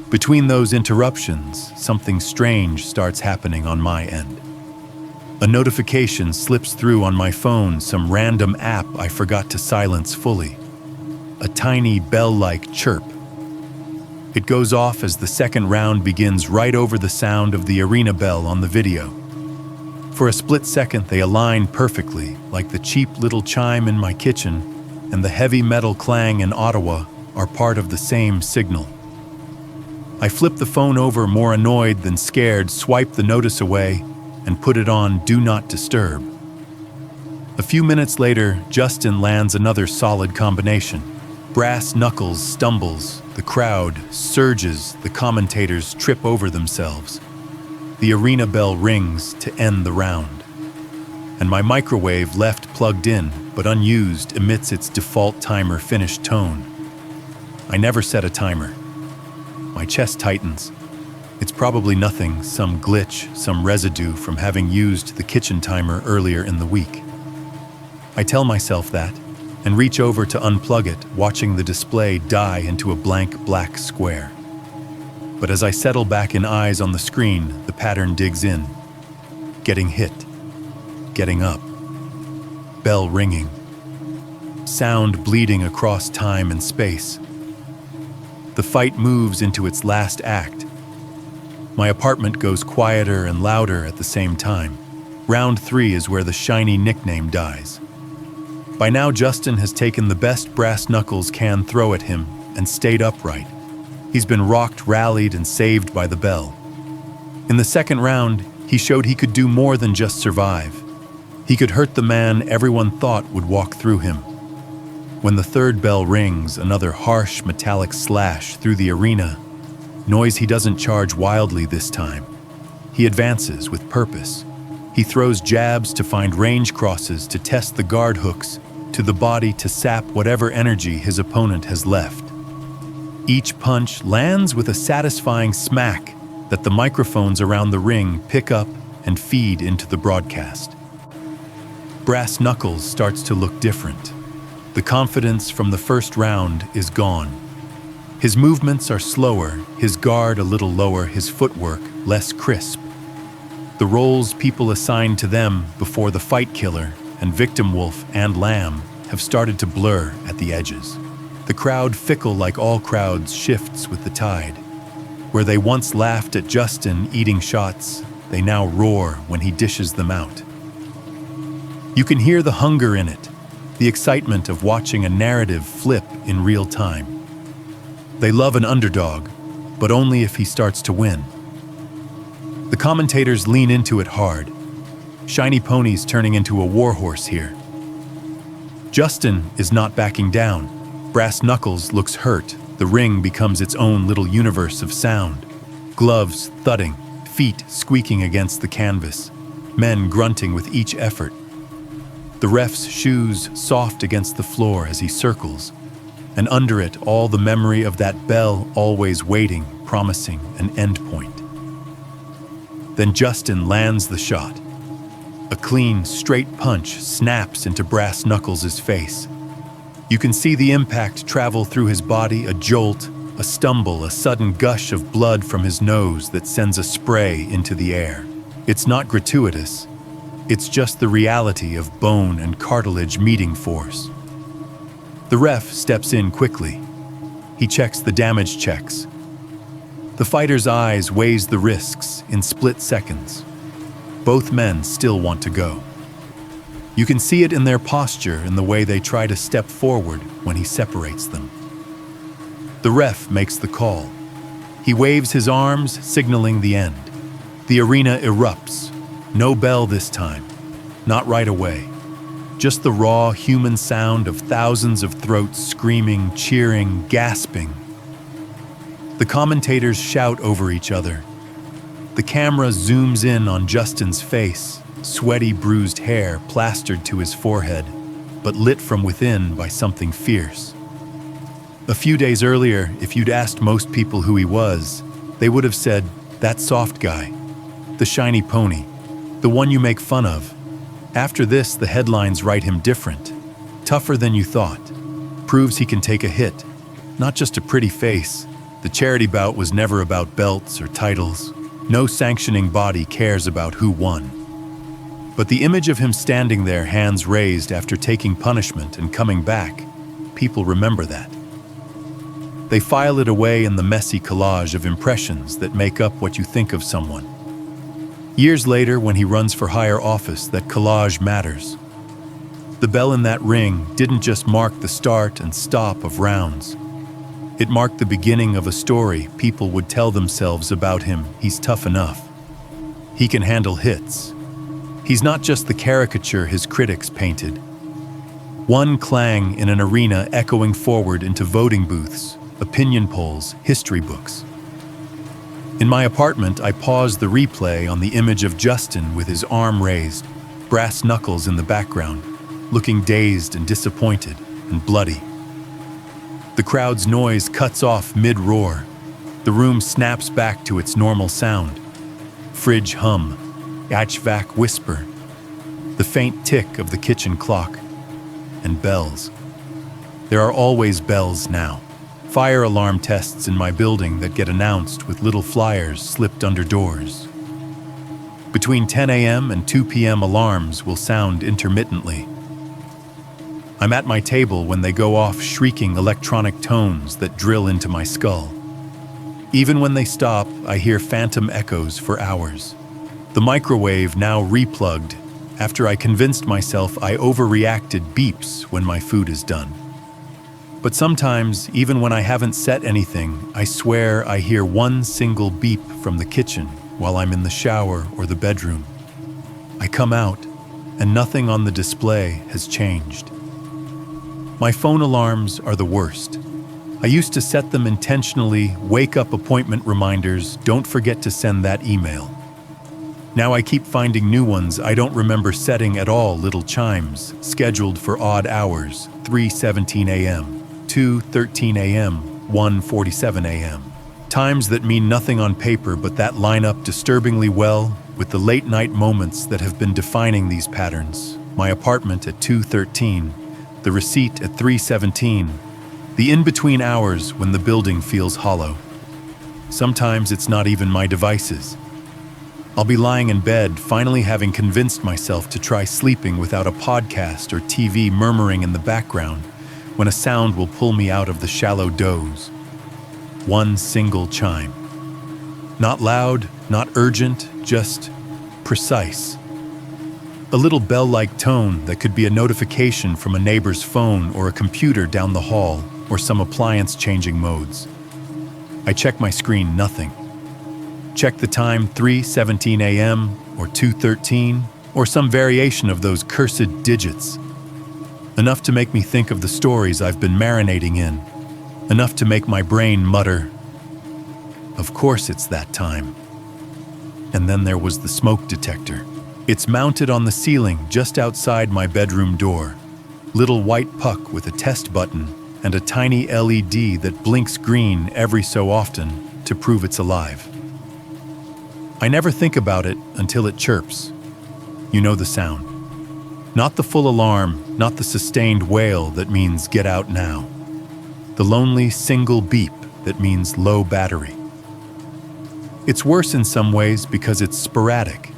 Between those interruptions, something strange starts happening on my end. A notification slips through on my phone, some random app I forgot to silence fully. A tiny bell-like chirp. It goes off as the second round begins right over the sound of the arena bell on the video. For a split second, they align perfectly, like the cheap little chime in my kitchen and the heavy metal clang in Ottawa are part of the same signal. I flip the phone over, more annoyed than scared, swipe the notice away, and put it on Do Not Disturb. A few minutes later, Justin lands another solid combination. Brass Knuckles stumbles, the crowd surges, the commentators trip over themselves. The arena bell rings to end the round. And my microwave left plugged in but unused, emits its default timer finish tone. I never set a timer. My chest tightens. It's probably nothing, some glitch, some residue from having used the kitchen timer earlier in the week. I tell myself that, and reach over to unplug it, watching the display die into a blank black square. But as I settle back in eyes on the screen, the pattern digs in. Getting hit. Getting up. Bell ringing. Sound bleeding across time and space. The fight moves into its last act. My apartment goes quieter and louder at the same time. Round 3 is where the shiny nickname dies. By now, Justin has taken the best brass knuckles can throw at him and stayed upright. He's been rocked, rallied, and saved by the bell. In the second round, he showed he could do more than just survive. He could hurt the man everyone thought would walk through him. When the third bell rings, another harsh metallic slash through the arena. Noise he doesn't charge wildly this time. He advances with purpose. He throws jabs to find range crosses to test the guard hooks to the body to sap whatever energy his opponent has left. Each punch lands with a satisfying smack that the microphones around the ring pick up and feed into the broadcast. Brass knuckles starts to look different. The confidence from the first round is gone. His movements are slower, his guard a little lower, his footwork less crisp. The roles people assigned to them before the fight killer and victim wolf and lamb have started to blur at the edges. The crowd, fickle like all crowds, shifts with the tide. Where they once laughed at Justin eating shots, they now roar when he dishes them out. You can hear the hunger in it, the excitement of watching a narrative flip in real time. They love an underdog, but only if he starts to win. The commentators lean into it hard. Shiny ponies turning into a warhorse here. Justin is not backing down. Brass knuckles looks hurt. The ring becomes its own little universe of sound. Gloves thudding, feet squeaking against the canvas, men grunting with each effort. The ref's shoes soft against the floor as he circles, and under it all the memory of that bell always waiting, promising an end point. Then Justin lands the shot. A clean, straight punch snaps into Brass Knuckles' face. You can see the impact travel through his body, a jolt, a stumble, a sudden gush of blood from his nose that sends a spray into the air. It's not gratuitous. It's just the reality of bone and cartilage meeting force. The ref steps in quickly. He checks the damage checks. The fighter's eyes weighs the risks in split seconds. Both men still want to go. You can see it in their posture, in the way they try to step forward when he separates them. The ref makes the call. He waves his arms, signaling the end. The arena erupts. No bell this time. Not right away. Just the raw human sound of thousands of throats screaming, cheering, gasping. The commentators shout over each other. The camera zooms in on Justin's face, sweaty, bruised hair plastered to his forehead, but lit from within by something fierce. A few days earlier, if you'd asked most people who he was, they would have said, "That soft guy, the shiny pony, the one you make fun of." After this, the headlines write him different. Tougher than you thought. Proves he can take a hit. Not just a pretty face. The charity bout was never about belts or titles. No sanctioning body cares about who won. But the image of him standing there, hands raised after taking punishment and coming back, people remember that. They file it away in the messy collage of impressions that make up what you think of someone. Years later, when he runs for higher office, that collage matters. The bell in that ring didn't just mark the start and stop of rounds. It marked the beginning of a story people would tell themselves about him. He's tough enough. He can handle hits. He's not just the caricature his critics painted. One clang in an arena echoing forward into voting booths, opinion polls, history books. In my apartment, I paused the replay on the image of Justin with his arm raised, brass knuckles in the background. looking dazed and disappointed and bloody. The crowd's noise cuts off mid-roar. The room snaps back to its normal sound. Fridge hum, HVAC whisper, the faint tick of the kitchen clock, and bells. There are always bells now. Fire alarm tests in my building that get announced with little flyers slipped under doors. Between 10 a.m. and 2 p.m. alarms will sound intermittently. I'm at my table when they go off, shrieking electronic tones that drill into my skull. Even when they stop, I hear phantom echoes for hours. The microwave now replugged. After I convinced myself I overreacted, beeps when my food is done. But sometimes, even when I haven't set anything, I swear I hear one single beep from the kitchen while I'm in the shower or the bedroom. I come out, and nothing on the display has changed. My phone alarms are the worst. I used to set them intentionally, wake up appointment reminders, don't forget to send that email. Now I keep finding new ones I don't remember setting at all, little chimes, scheduled for odd hours, 3:17 a.m., 2:13 a.m., 1:47 a.m. Times that mean nothing on paper but that line up disturbingly well with the late-night moments that have been defining these patterns. My apartment at 2:13, the receipt at 3:17, the in-between hours when the building feels hollow. Sometimes it's not even my devices. I'll be lying in bed, finally having convinced myself to try sleeping without a podcast or TV murmuring in the background, when a sound will pull me out of the shallow doze. One single chime. Not loud, not urgent, just precise. A little bell-like tone that could be a notification from a neighbor's phone or a computer down the hall or some appliance changing modes. I check my screen, nothing. Check the time, 3:17 a.m. or 2:13 or some variation of those cursed digits. Enough to make me think of the stories I've been marinating in. Enough to make my brain mutter, "Of course it's that time." And then there was the smoke detector. It's mounted on the ceiling just outside my bedroom door. Little white puck with a test button and a tiny LED that blinks green every so often to prove it's alive. I never think about it until it chirps. You know the sound. Not the full alarm, not the sustained wail that means get out now. The lonely single beep that means low battery. It's worse in some ways because it's sporadic.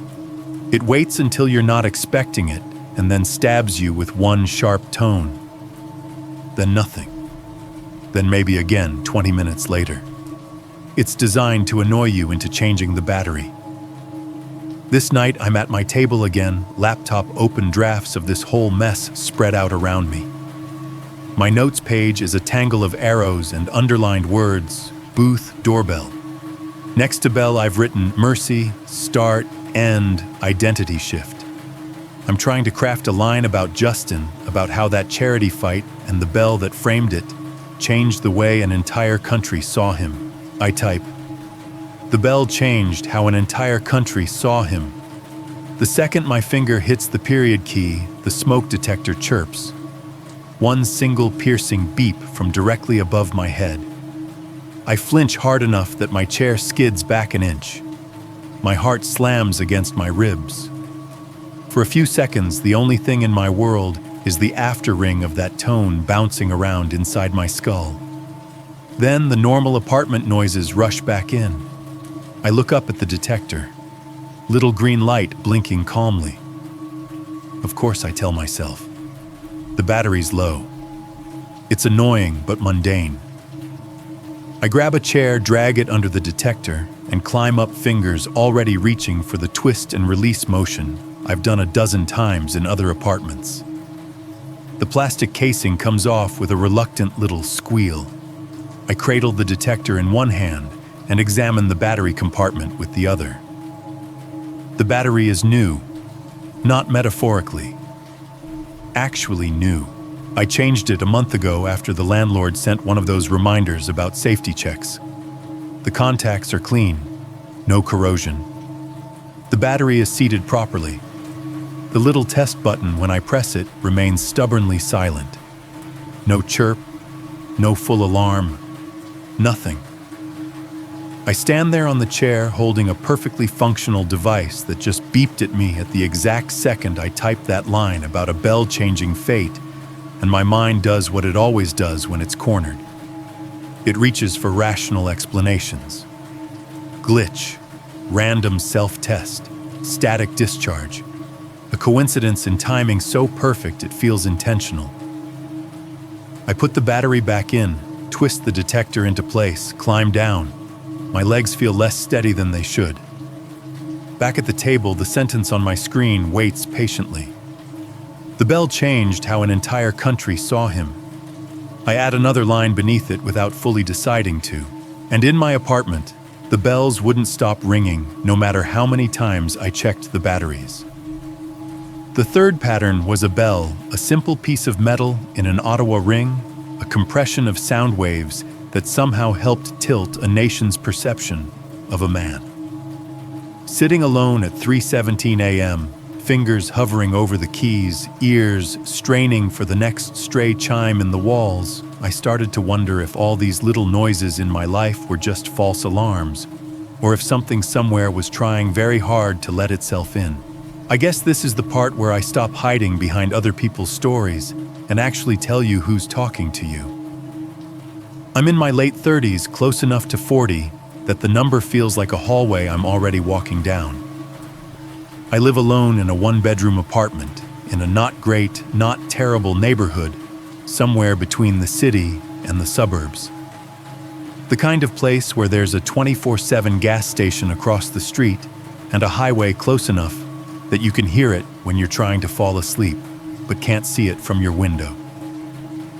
It waits until you're not expecting it and then stabs you with one sharp tone. Then nothing. Then maybe again 20 minutes later. It's designed to annoy you into changing the battery. This night I'm at my table again, laptop open, drafts of this whole mess spread out around me. My notes page is a tangle of arrows and underlined words, booth, doorbell. Next to bell I've written mercy, start, end, identity shift. I'm trying to craft a line about Justin, about how that charity fight and the bell that framed it changed the way an entire country saw him. I type, "The bell changed how an entire country saw him." The second my finger hits the period key, the smoke detector chirps. One single piercing beep from directly above my head. I flinch hard enough that my chair skids back an inch. My heart slams against my ribs. For a few seconds, the only thing in my world is the after ring of that tone bouncing around inside my skull. Then the normal apartment noises rush back in. I look up at the detector. Little green light blinking calmly. Of course, I tell myself. The battery's low. It's annoying but mundane. I grab a chair, drag it under the detector, and climb up, fingers already reaching for the twist and release motion I've done a dozen times in other apartments. The plastic casing comes off with a reluctant little squeal. I cradle the detector in one hand and examine the battery compartment with the other. The battery is new, not metaphorically. Actually new. I changed it a month ago after the landlord sent one of those reminders about safety checks. The contacts are clean, no corrosion. The battery is seated properly. The little test button, when I press it, remains stubbornly silent. No chirp, no full alarm, nothing. I stand there on the chair holding a perfectly functional device that just beeped at me at the exact second I typed that line about a bell-changing fate, and my mind does what it always does when it's cornered. It reaches for rational explanations. Glitch, random self-test, static discharge. A coincidence in timing so perfect it feels intentional. I put the battery back in, twist the detector into place, climb down. My legs feel less steady than they should. Back at the table, the sentence on my screen waits patiently. The bell changed how an entire country saw him. I add another line beneath it without fully deciding to. And in my apartment, the bells wouldn't stop ringing no matter how many times I checked the batteries. The third pattern was a bell, a simple piece of metal in an Ottawa ring, a compression of sound waves that somehow helped tilt a nation's perception of a man. Sitting alone at 3:17 a.m., fingers hovering over the keys, ears straining for the next stray chime in the walls, I started to wonder if all these little noises in my life were just false alarms, or if something somewhere was trying very hard to let itself in. I guess this is the part where I stop hiding behind other people's stories and actually tell you who's talking to you. I'm in my late 30s, close enough to 40, that the number feels like a hallway I'm already walking down. I live alone in a one-bedroom apartment, in a not great, not terrible neighborhood, somewhere between the city and the suburbs. The kind of place where there's a 24/7 gas station across the street and a highway close enough that you can hear it when you're trying to fall asleep, but can't see it from your window.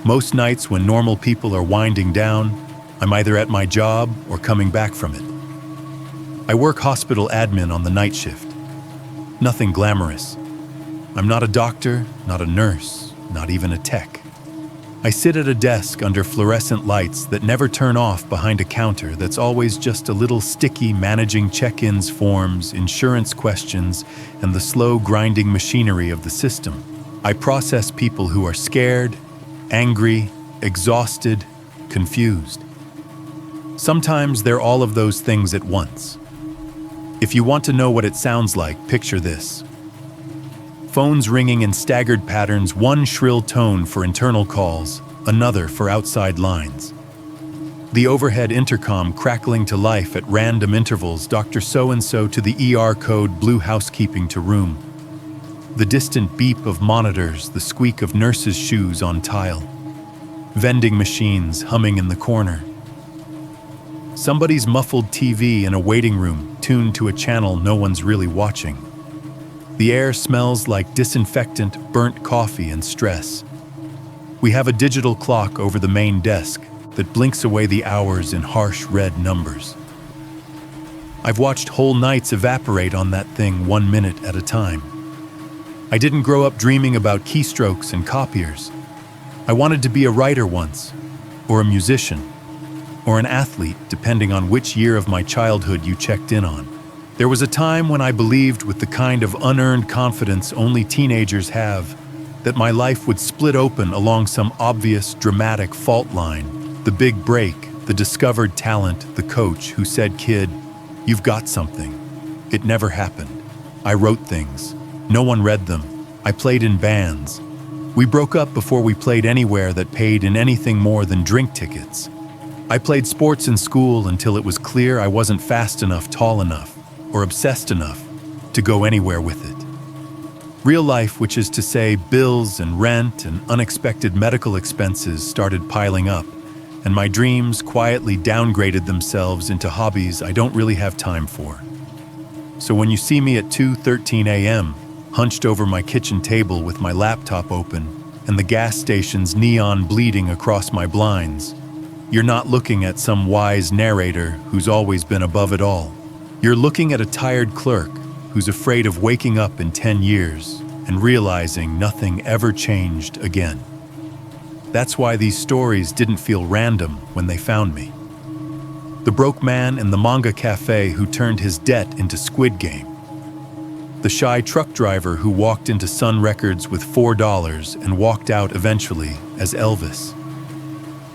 Most nights when normal people are winding down, I'm either at my job or coming back from it. I work hospital admin on the night shift. Nothing glamorous. I'm not a doctor, not a nurse, not even a tech. I sit at a desk under fluorescent lights that never turn off behind a counter that's always just a little sticky managing check-ins forms, insurance questions, and the slow grinding machinery of the system. I process people who are scared, angry, exhausted, confused. Sometimes they're all of those things at once. If you want to know what it sounds like, picture this. Phones ringing in staggered patterns, one shrill tone for internal calls, another for outside lines. The overhead intercom crackling to life at random intervals, Dr. So-and-so to the ER code, blue housekeeping to room. The distant beep of monitors, the squeak of nurses' shoes on tile. Vending machines humming in the corner. Somebody's muffled TV in a waiting room, tuned to a channel no one's really watching. The air smells like disinfectant, burnt coffee, and stress. We have a digital clock over the main desk that blinks away the hours in harsh red numbers. I've watched whole nights evaporate on that thing 1 minute at a time. I didn't grow up dreaming about keystrokes and copiers. I wanted to be a writer once, or a musician, or an athlete, depending on which year of my childhood you checked in on. There was a time when I believed, with the kind of unearned confidence only teenagers have, that my life would split open along some obvious, dramatic fault line. The big break, the discovered talent, the coach who said, "Kid, you've got something." It never happened. I wrote things. No one read them. I played in bands. We broke up before we played anywhere that paid in anything more than drink tickets. I played sports in school until it was clear I wasn't fast enough, tall enough, or obsessed enough to go anywhere with it. Real life, which is to say bills and rent and unexpected medical expenses, started piling up, and my dreams quietly downgraded themselves into hobbies I don't really have time for. So when you see me at 2:13 a.m., hunched over my kitchen table with my laptop open and the gas station's neon bleeding across my blinds, you're not looking at some wise narrator who's always been above it all. You're looking at a tired clerk who's afraid of waking up in 10 years and realizing nothing ever changed again. That's why these stories didn't feel random when they found me. The broke man in the manga cafe who turned his debt into Squid Game. The shy truck driver who walked into Sun Records with $4 and walked out eventually as Elvis.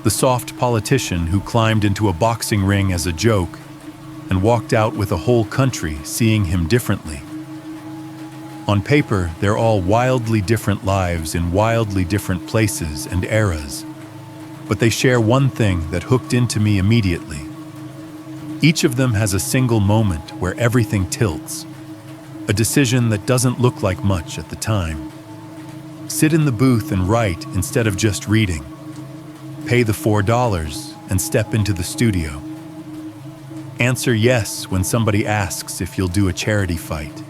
The soft politician who climbed into a boxing ring as a joke and walked out with a whole country seeing him differently. On paper, they're all wildly different lives in wildly different places and eras, but they share one thing that hooked into me immediately. Each of them has a single moment where everything tilts, a decision that doesn't look like much at the time. Sit in the booth and write instead of just reading. Pay the $4 and step into the studio. Answer yes when somebody asks if you'll do a charity fight.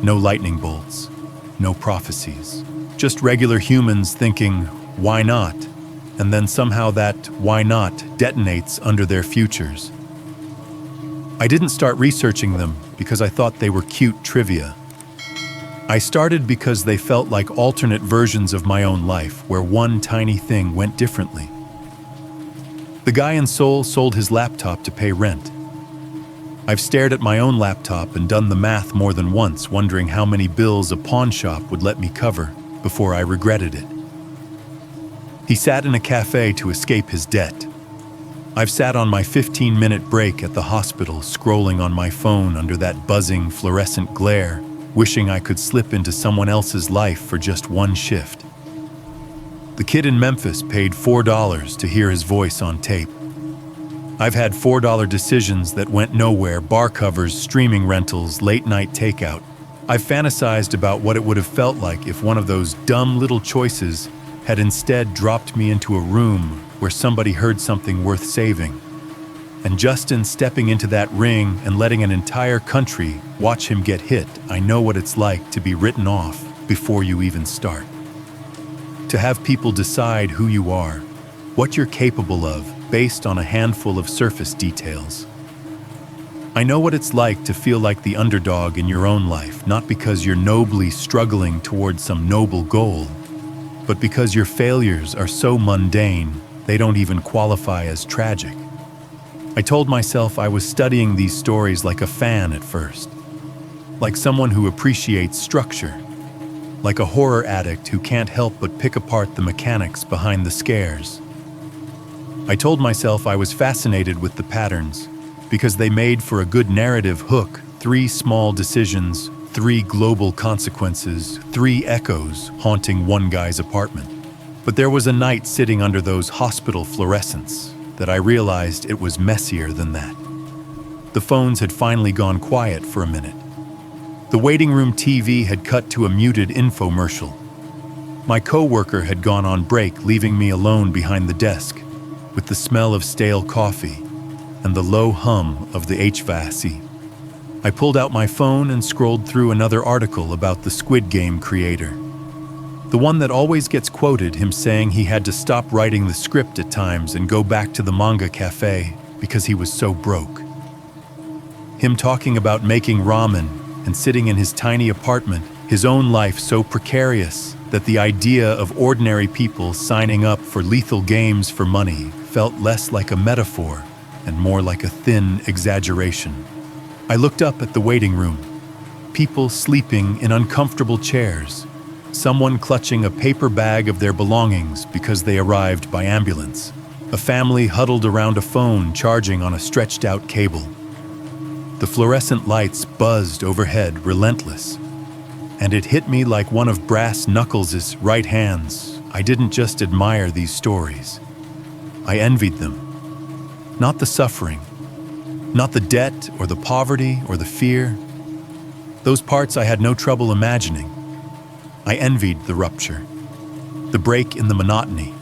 No lightning bolts, no prophecies. Just regular humans thinking, why not? And then somehow that why not detonates under their futures. I didn't start researching them because I thought they were cute trivia. I started because they felt like alternate versions of my own life where one tiny thing went differently. The guy in Seoul sold his laptop to pay rent. I've stared at my own laptop and done the math more than once, wondering how many bills a pawn shop would let me cover before I regretted it. He sat in a cafe to escape his debt. I've sat on my 15-minute break at the hospital, scrolling on my phone under that buzzing fluorescent glare, wishing I could slip into someone else's life for just one shift. The kid in Memphis paid $4 to hear his voice on tape. I've had $4 decisions that went nowhere: bar covers, streaming rentals, late-night takeout. I've fantasized about what it would have felt like if one of those dumb little choices had instead dropped me into a room where somebody heard something worth saving. And just in stepping into that ring and letting an entire country watch him get hit, I know what it's like to be written off before you even start. To have people decide who you are, what you're capable of, based on a handful of surface details. I know what it's like to feel like the underdog in your own life, not because you're nobly struggling towards some noble goal, but because your failures are so mundane they don't even qualify as tragic. I told myself I was studying these stories like a fan at first, like someone who appreciates structure, like a horror addict who can't help but pick apart the mechanics behind the scares. I told myself I was fascinated with the patterns because they made for a good narrative hook: 3 small decisions, 3 global consequences, 3 echoes haunting one guy's apartment. But there was a night sitting under those hospital fluorescents that I realized it was messier than that. The phones had finally gone quiet for a minute. The waiting room TV had cut to a muted infomercial. My coworker had gone on break, leaving me alone behind the desk with the smell of stale coffee and the low hum of the HVAC. I pulled out my phone and scrolled through another article about the Squid Game creator. The one that always gets quoted, him saying he had to stop writing the script at times and go back to the manga cafe because he was so broke. Him talking about making ramen and sitting in his tiny apartment, his own life so precarious that the idea of ordinary people signing up for lethal games for money felt less like a metaphor and more like a thin exaggeration. I looked up at the waiting room. People sleeping in uncomfortable chairs. Someone clutching a paper bag of their belongings because they arrived by ambulance. A family huddled around a phone charging on a stretched-out cable. The fluorescent lights buzzed overhead, relentless. And it hit me like one of Brass Knuckles' right hands. I didn't just admire these stories. I envied them. Not the suffering, not the debt or the poverty or the fear. Those parts I had no trouble imagining. I envied the rupture, the break in the monotony,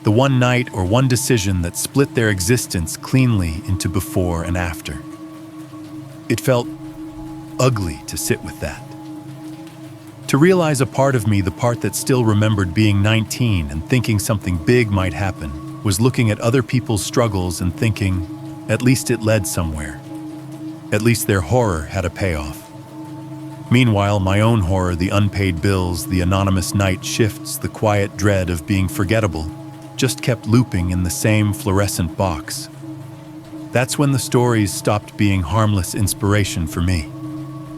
the one night or one decision that split their existence cleanly into before and after. It felt ugly to sit with that. To realize a part of me, the part that still remembered being 19 and thinking something big might happen, was looking at other people's struggles and thinking, at least it led somewhere. At least their horror had a payoff. Meanwhile, my own horror, the unpaid bills, the anonymous night shifts, the quiet dread of being forgettable, just kept looping in the same fluorescent box. That's when the stories stopped being harmless inspiration for me.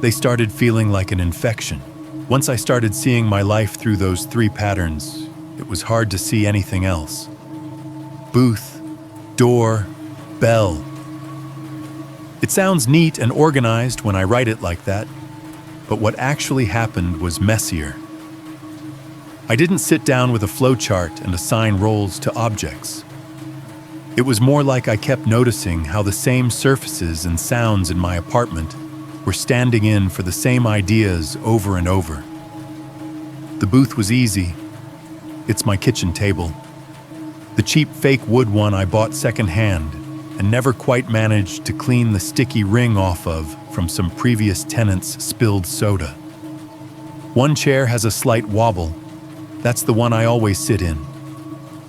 They started feeling like an infection. Once I started seeing my life through those three patterns, it was hard to see anything else. Booth, door, bell. It sounds neat and organized when I write it like that, but what actually happened was messier. I didn't sit down with a flowchart and assign roles to objects. It was more like I kept noticing how the same surfaces and sounds in my apartment were standing in for the same ideas over and over. The booth was easy. It's my kitchen table. The cheap fake wood one I bought secondhand and never quite managed to clean the sticky ring off of from some previous tenant's spilled soda. One chair has a slight wobble. That's the one I always sit in.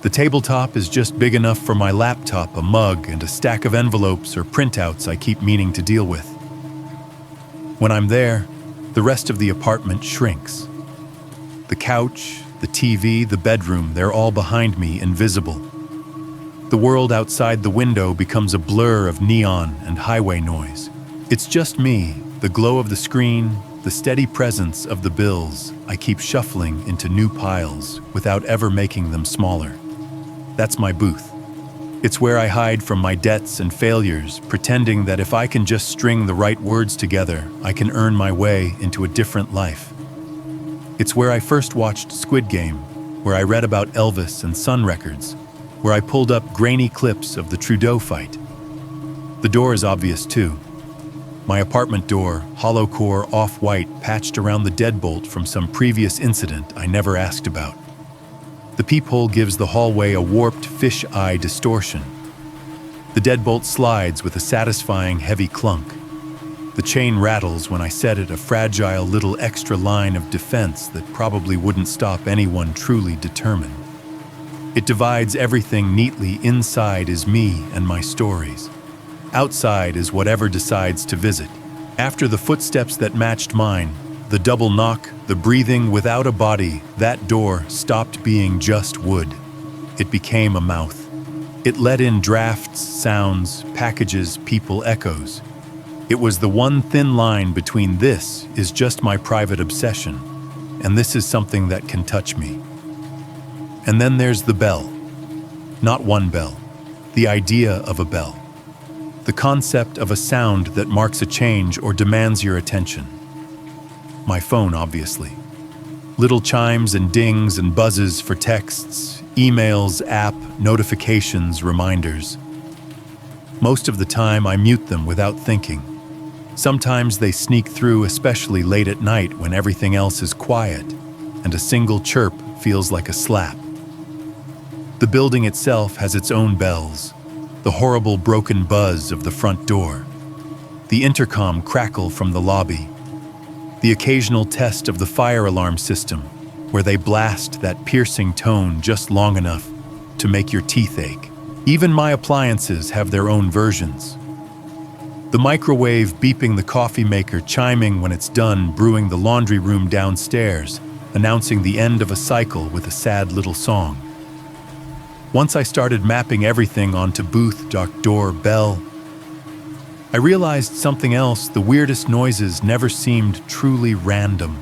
The tabletop is just big enough for my laptop, a mug, and a stack of envelopes or printouts I keep meaning to deal with. When I'm there, the rest of the apartment shrinks. The couch, the TV, the bedroom, they're all behind me, invisible. The world outside the window becomes a blur of neon and highway noise. It's just me, the glow of the screen, the steady presence of the bills I keep shuffling into new piles without ever making them smaller. That's my booth. It's where I hide from my debts and failures, pretending that if I can just string the right words together, I can earn my way into a different life. It's where I first watched Squid Game, where I read about Elvis and Sun Records, where I pulled up grainy clips of the Trudeau fight. The door is obvious too. My apartment door, hollow core off-white, patched around the deadbolt from some previous incident I never asked about. The peephole gives the hallway a warped fish-eye distortion. The deadbolt slides with a satisfying heavy clunk. The chain rattles when I set it, a fragile little extra line of defense that probably wouldn't stop anyone truly determined. It divides everything neatly. Inside is me and my stories. Outside is whatever decides to visit. After the footsteps that matched mine, the double knock, the breathing without a body, that door stopped being just wood. It became a mouth. It let in drafts, sounds, packages, people, echoes. It was the one thin line between this is just my private obsession, and this is something that can touch me. And then there's the bell. Not one bell. The idea of a bell. The concept of a sound that marks a change or demands your attention. My phone, obviously. Little chimes and dings and buzzes for texts, emails, app, notifications, reminders. Most of the time, I mute them without thinking. Sometimes they sneak through, especially late at night when everything else is quiet, and a single chirp feels like a slap. The building itself has its own bells. The horrible broken buzz of the front door. The intercom crackle from the lobby. The occasional test of the fire alarm system, where they blast that piercing tone just long enough to make your teeth ache. Even my appliances have their own versions. The microwave beeping, the coffee maker chiming when it's done brewing, the laundry room downstairs, announcing the end of a cycle with a sad little song. Once I started mapping everything onto booth, dock, door, bell, I realized something else. The weirdest noises never seemed truly random.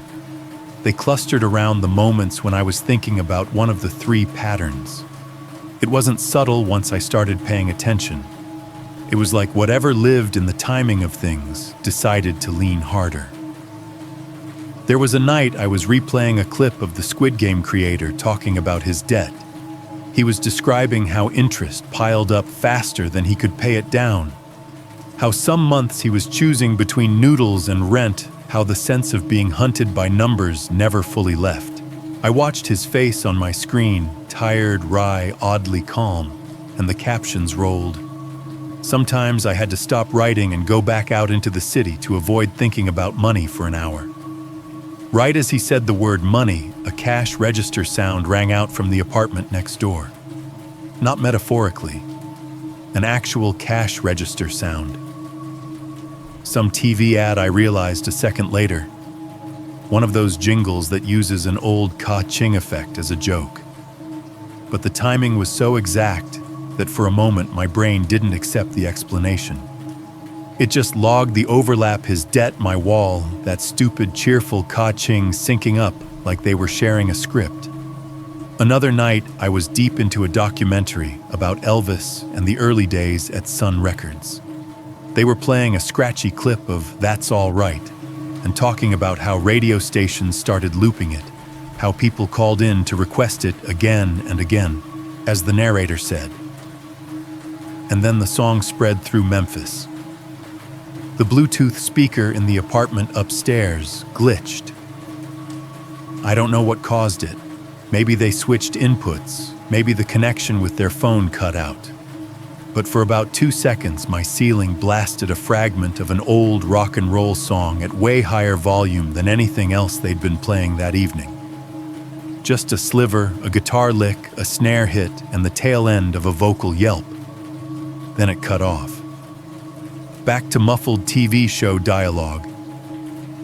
They clustered around the moments when I was thinking about one of the three patterns. It wasn't subtle once I started paying attention. It was like whatever lived in the timing of things decided to lean harder. There was a night I was replaying a clip of the Squid Game creator talking about his debt. He was describing how interest piled up faster than he could pay it down. How some months he was choosing between noodles and rent, how the sense of being hunted by numbers never fully left. I watched his face on my screen, tired, wry, oddly calm, and the captions rolled. Sometimes I had to stop writing and go back out into the city to avoid thinking about money for an hour. Right as he said the word money, a cash register sound rang out from the apartment next door. Not metaphorically, an actual cash register sound. Some TV ad, I realized a second later. One of those jingles that uses an old ka-ching effect as a joke. But the timing was so exact that for a moment my brain didn't accept the explanation. It just logged the overlap his debt my wall, that stupid cheerful ka-ching syncing up like they were sharing a script. Another night, I was deep into a documentary about Elvis and the early days at Sun Records. They were playing a scratchy clip of That's All Right and talking about how radio stations started looping it, how people called in to request it again and again, as the narrator said. And then the song spread through Memphis. The Bluetooth speaker in the apartment upstairs glitched. I don't know what caused it. Maybe they switched inputs, maybe the connection with their phone cut out. But for about 2 seconds, my ceiling blasted a fragment of an old rock and roll song at way higher volume than anything else they'd been playing that evening. Just a sliver, a guitar lick, a snare hit, and the tail end of a vocal yelp. Then it cut off. Back to muffled TV show dialogue.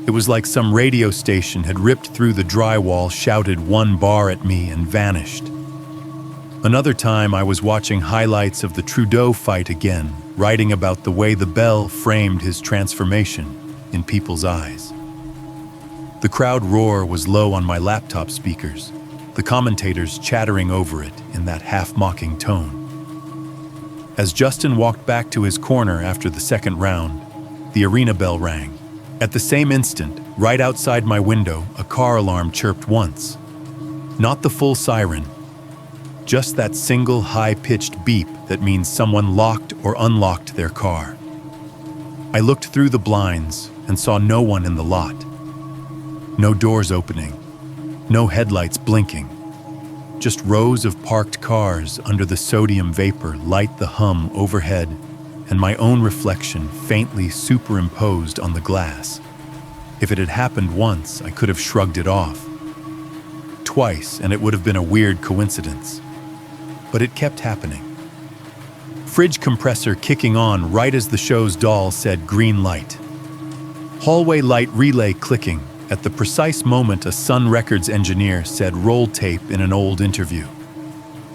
It was like some radio station had ripped through the drywall, shouted one bar at me, and vanished. Another time I was watching highlights of the Trudeau fight again, writing about the way the bell framed his transformation in people's eyes. The crowd roar was low on my laptop speakers, the commentators chattering over it in that half-mocking tone. As Justin walked back to his corner after the second round, the arena bell rang. At the same instant, right outside my window, a car alarm chirped once. Not the full siren, just that single high-pitched beep that means someone locked or unlocked their car. I looked through the blinds and saw no one in the lot. No doors opening, no headlights blinking. Just rows of parked cars under the sodium vapor light the hum overhead, and my own reflection faintly superimposed on the glass. If it had happened once, I could have shrugged it off. Twice, and it would have been a weird coincidence. But it kept happening. Fridge compressor kicking on right as the show's doll said green light. Hallway light relay clicking at the precise moment a Sun Records engineer said roll tape in an old interview.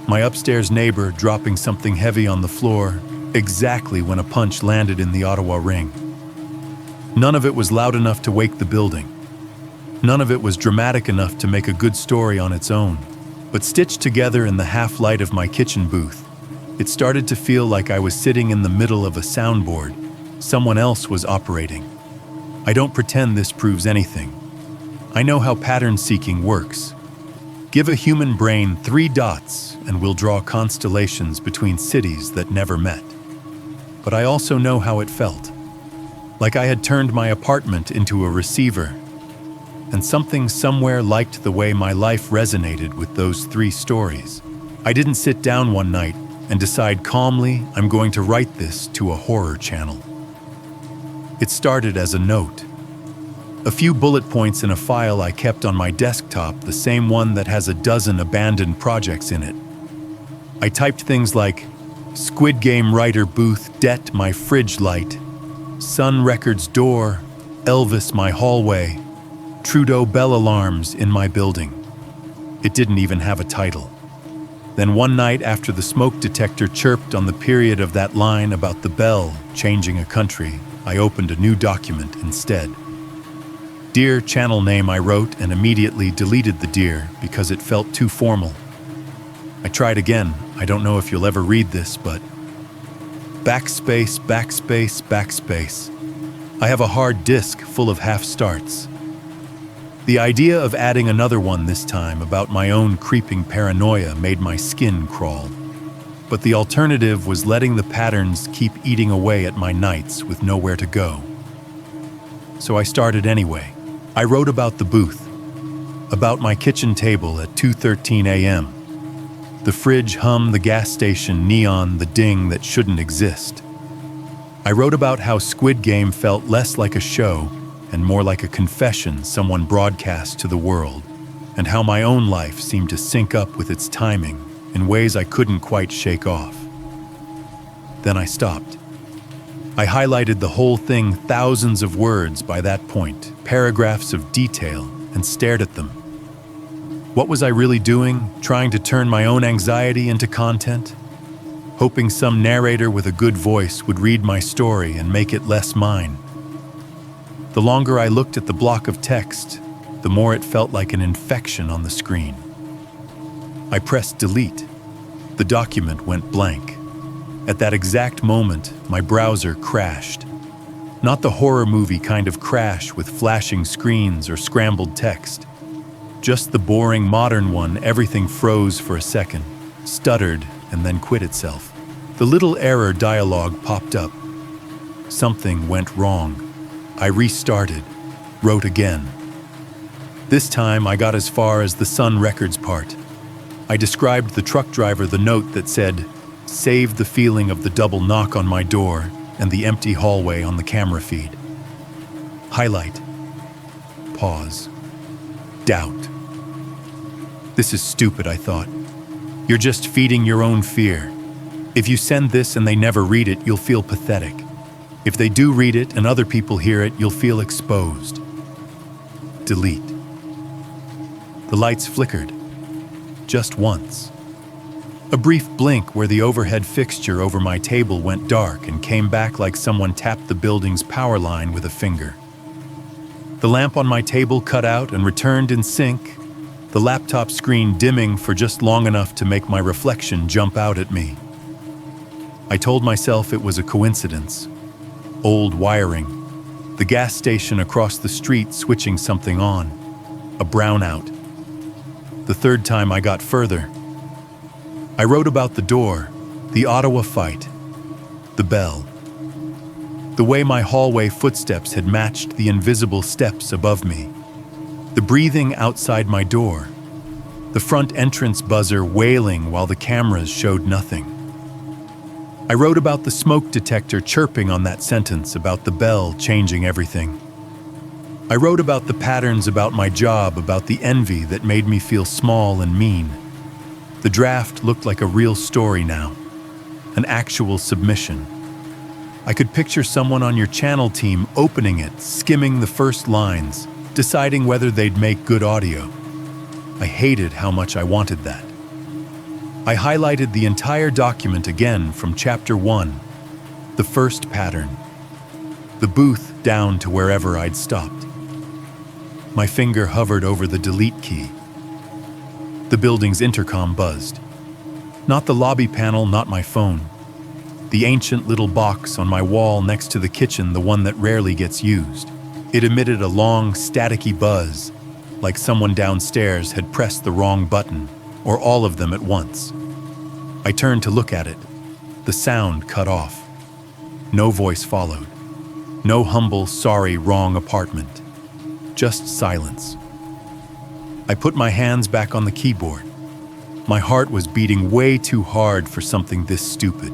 My upstairs neighbor dropping something heavy on the floor exactly when a punch landed in the Ottawa ring. None of it was loud enough to wake the building. None of it was dramatic enough to make a good story on its own. But stitched together in the half-light of my kitchen booth, it started to feel like I was sitting in the middle of a soundboard. Someone else was operating. I don't pretend this proves anything. I know how pattern seeking works. Give a human brain 3 dots and we'll draw constellations between cities that never met. But I also know how it felt. Like I had turned my apartment into a receiver, and something somewhere liked the way my life resonated with those 3 stories. I didn't sit down one night and decide calmly I'm going to write this to a horror channel. It started as a note. A few bullet points in a file I kept on my desktop, the same one that has a dozen abandoned projects in it. I typed things like, Squid Game writer booth, det my fridge light, Sun Records door, Elvis my hallway, Trudeau bell alarms in my building. It didn't even have a title. Then one night after the smoke detector chirped on the period of that line about the bell changing a country, I opened a new document instead. Dear channel name I wrote and immediately deleted the dear because it felt too formal. I tried again. I don't know if you'll ever read this, but backspace, backspace, backspace. I have a hard disk full of half starts. The idea of adding another one this time about my own creeping paranoia made my skin crawl. But the alternative was letting the patterns keep eating away at my nights with nowhere to go. So I started anyway. I wrote about the booth, about my kitchen table at 2:13 a.m., the fridge hum, the gas station neon, the ding that shouldn't exist. I wrote about how Squid Game felt less like a show and more like a confession someone broadcast to the world, and how my own life seemed to sync up with its timing in ways I couldn't quite shake off. Then I stopped. I highlighted the whole thing, thousands of words by that point, paragraphs of detail, and stared at them. What was I really doing, trying to turn my own anxiety into content? hoping some narrator with a good voice would read my story and make it less mine. The longer I looked at the block of text, the more it felt like an infection on the screen. I pressed delete. The document went blank. At that exact moment, my browser crashed. Not the horror movie kind of crash with flashing screens or scrambled text. Just the boring modern one. Everything froze for a second, stuttered, and then quit itself. The little error dialogue popped up. Something went wrong. I restarted, wrote again. This time I got as far as the Sun Records part. I described the truck driver the note that said, "Save the feeling of the double knock on my door and the empty hallway on the camera feed." Highlight. Pause. Doubt. This is stupid, I thought. You're just feeding your own fear. If you send this and they never read it, you'll feel pathetic. If they do read it and other people hear it, you'll feel exposed. Delete. The lights flickered. Just once. A brief blink where the overhead fixture over my table went dark and came back like someone tapped the building's power line with a finger. The lamp on my table cut out and returned in sync, the laptop screen dimming for just long enough to make my reflection jump out at me. I told myself it was a coincidence. Old wiring. The gas station across the street switching something on. A brownout. The third time I got further. I wrote about the door, the Ottawa fight, the bell. The way my hallway footsteps had matched the invisible steps above me. The breathing outside my door. The front entrance buzzer wailing while the cameras showed nothing. I wrote about the smoke detector chirping on that sentence about the bell changing everything. I wrote about the patterns about my job, about the envy that made me feel small and mean. The draft looked like a real story now, an actual submission. I could picture someone on your channel team opening it, skimming the first lines, deciding whether they'd make good audio. I hated how much I wanted that. I highlighted the entire document again from Chapter 1, the first pattern, the booth down to wherever I'd stopped. My finger hovered over the delete key. The building's intercom buzzed. Not the lobby panel, not my phone. The ancient little box on my wall next to the kitchen, the one that rarely gets used. It emitted a long, staticky buzz, like someone downstairs had pressed the wrong button, or all of them at once. I turned to look at it. The sound cut off. No voice followed. No humble, sorry, wrong apartment. Just silence. I put my hands back on the keyboard. My heart was beating way too hard for something this stupid.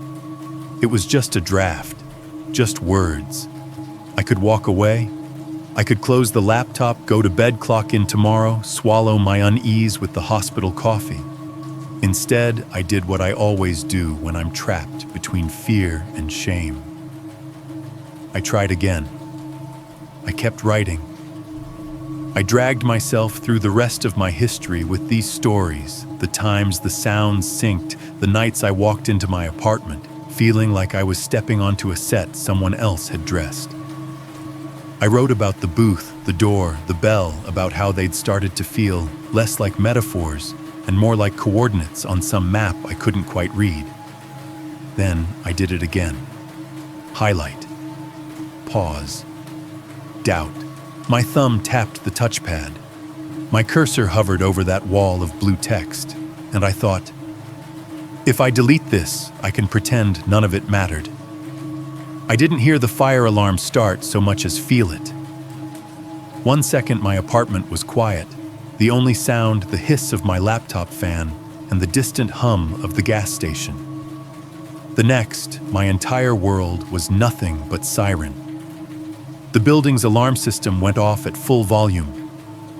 It was just a draft, just words. I could walk away. I could close the laptop, go to bed, clock in tomorrow, swallow my unease with the hospital coffee. Instead, I did what I always do when I'm trapped between fear and shame. I tried again. I kept writing. I dragged myself through the rest of my history with these stories, the times the sounds synced, the nights I walked into my apartment, feeling like I was stepping onto a set someone else had dressed. I wrote about the booth, the door, the bell, about how they'd started to feel less like metaphors and more like coordinates on some map I couldn't quite read. Then I did it again. Highlight. Pause. Doubt. My thumb tapped the touchpad. My cursor hovered over that wall of blue text, and I thought, if I delete this, I can pretend none of it mattered. I didn't hear the fire alarm start so much as feel it. 1 second my apartment was quiet, the only sound the hiss of my laptop fan and the distant hum of the gas station. The next, my entire world was nothing but siren. The building's alarm system went off at full volume.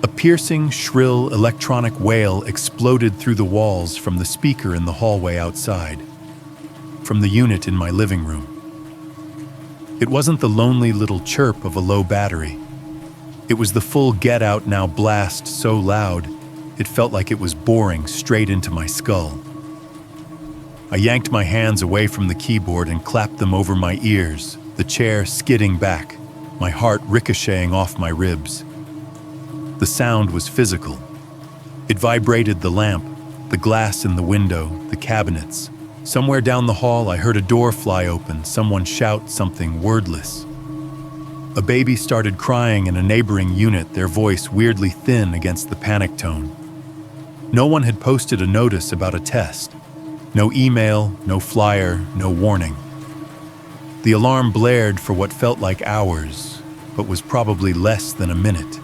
A piercing, shrill electronic wail exploded through the walls from the speaker in the hallway outside, from the unit in my living room. It wasn't the lonely little chirp of a low battery. It was the full get out now blast so loud, it felt like it was boring straight into my skull. I yanked my hands away from the keyboard and clapped them over my ears, the chair skidding back, my heart ricocheting off my ribs. The sound was physical. It vibrated the lamp, the glass in the window, the cabinets. Somewhere down the hall, I heard a door fly open, someone shout something wordless. A baby started crying in a neighboring unit, their voice weirdly thin against the panic tone. No one had posted a notice about a test. No email, no flyer, no warning. The alarm blared for what felt like hours, but was probably less than a minute.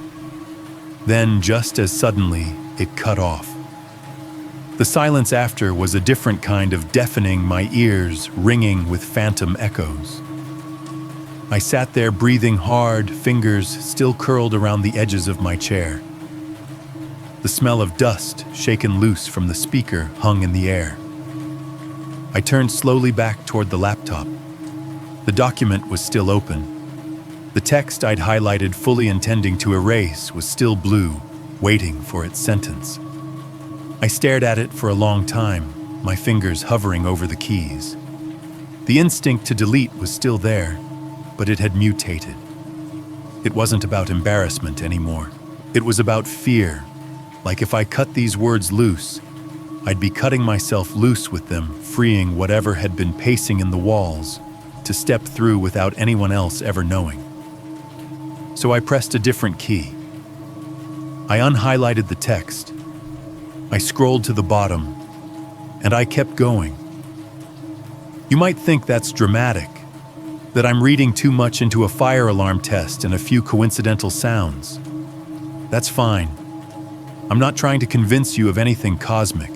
Then, just as suddenly, it cut off. The silence after was a different kind of deafening, my ears ringing with phantom echoes. I sat there breathing hard, fingers still curled around the edges of my chair. The smell of dust, shaken loose from the speaker, hung in the air. I turned slowly back toward the laptop. The document was still open. The text I'd highlighted, fully intending to erase, was still blue, waiting for its sentence. I stared at it for a long time, my fingers hovering over the keys. The instinct to delete was still there, but it had mutated. It wasn't about embarrassment anymore. It was about fear, like if I cut these words loose, I'd be cutting myself loose with them, freeing whatever had been pacing in the walls, to step through without anyone else ever knowing. So I pressed a different key. I unhighlighted the text. I scrolled to the bottom, and I kept going. You might think that's dramatic, that I'm reading too much into a fire alarm test and a few coincidental sounds. That's fine. I'm not trying to convince you of anything cosmic.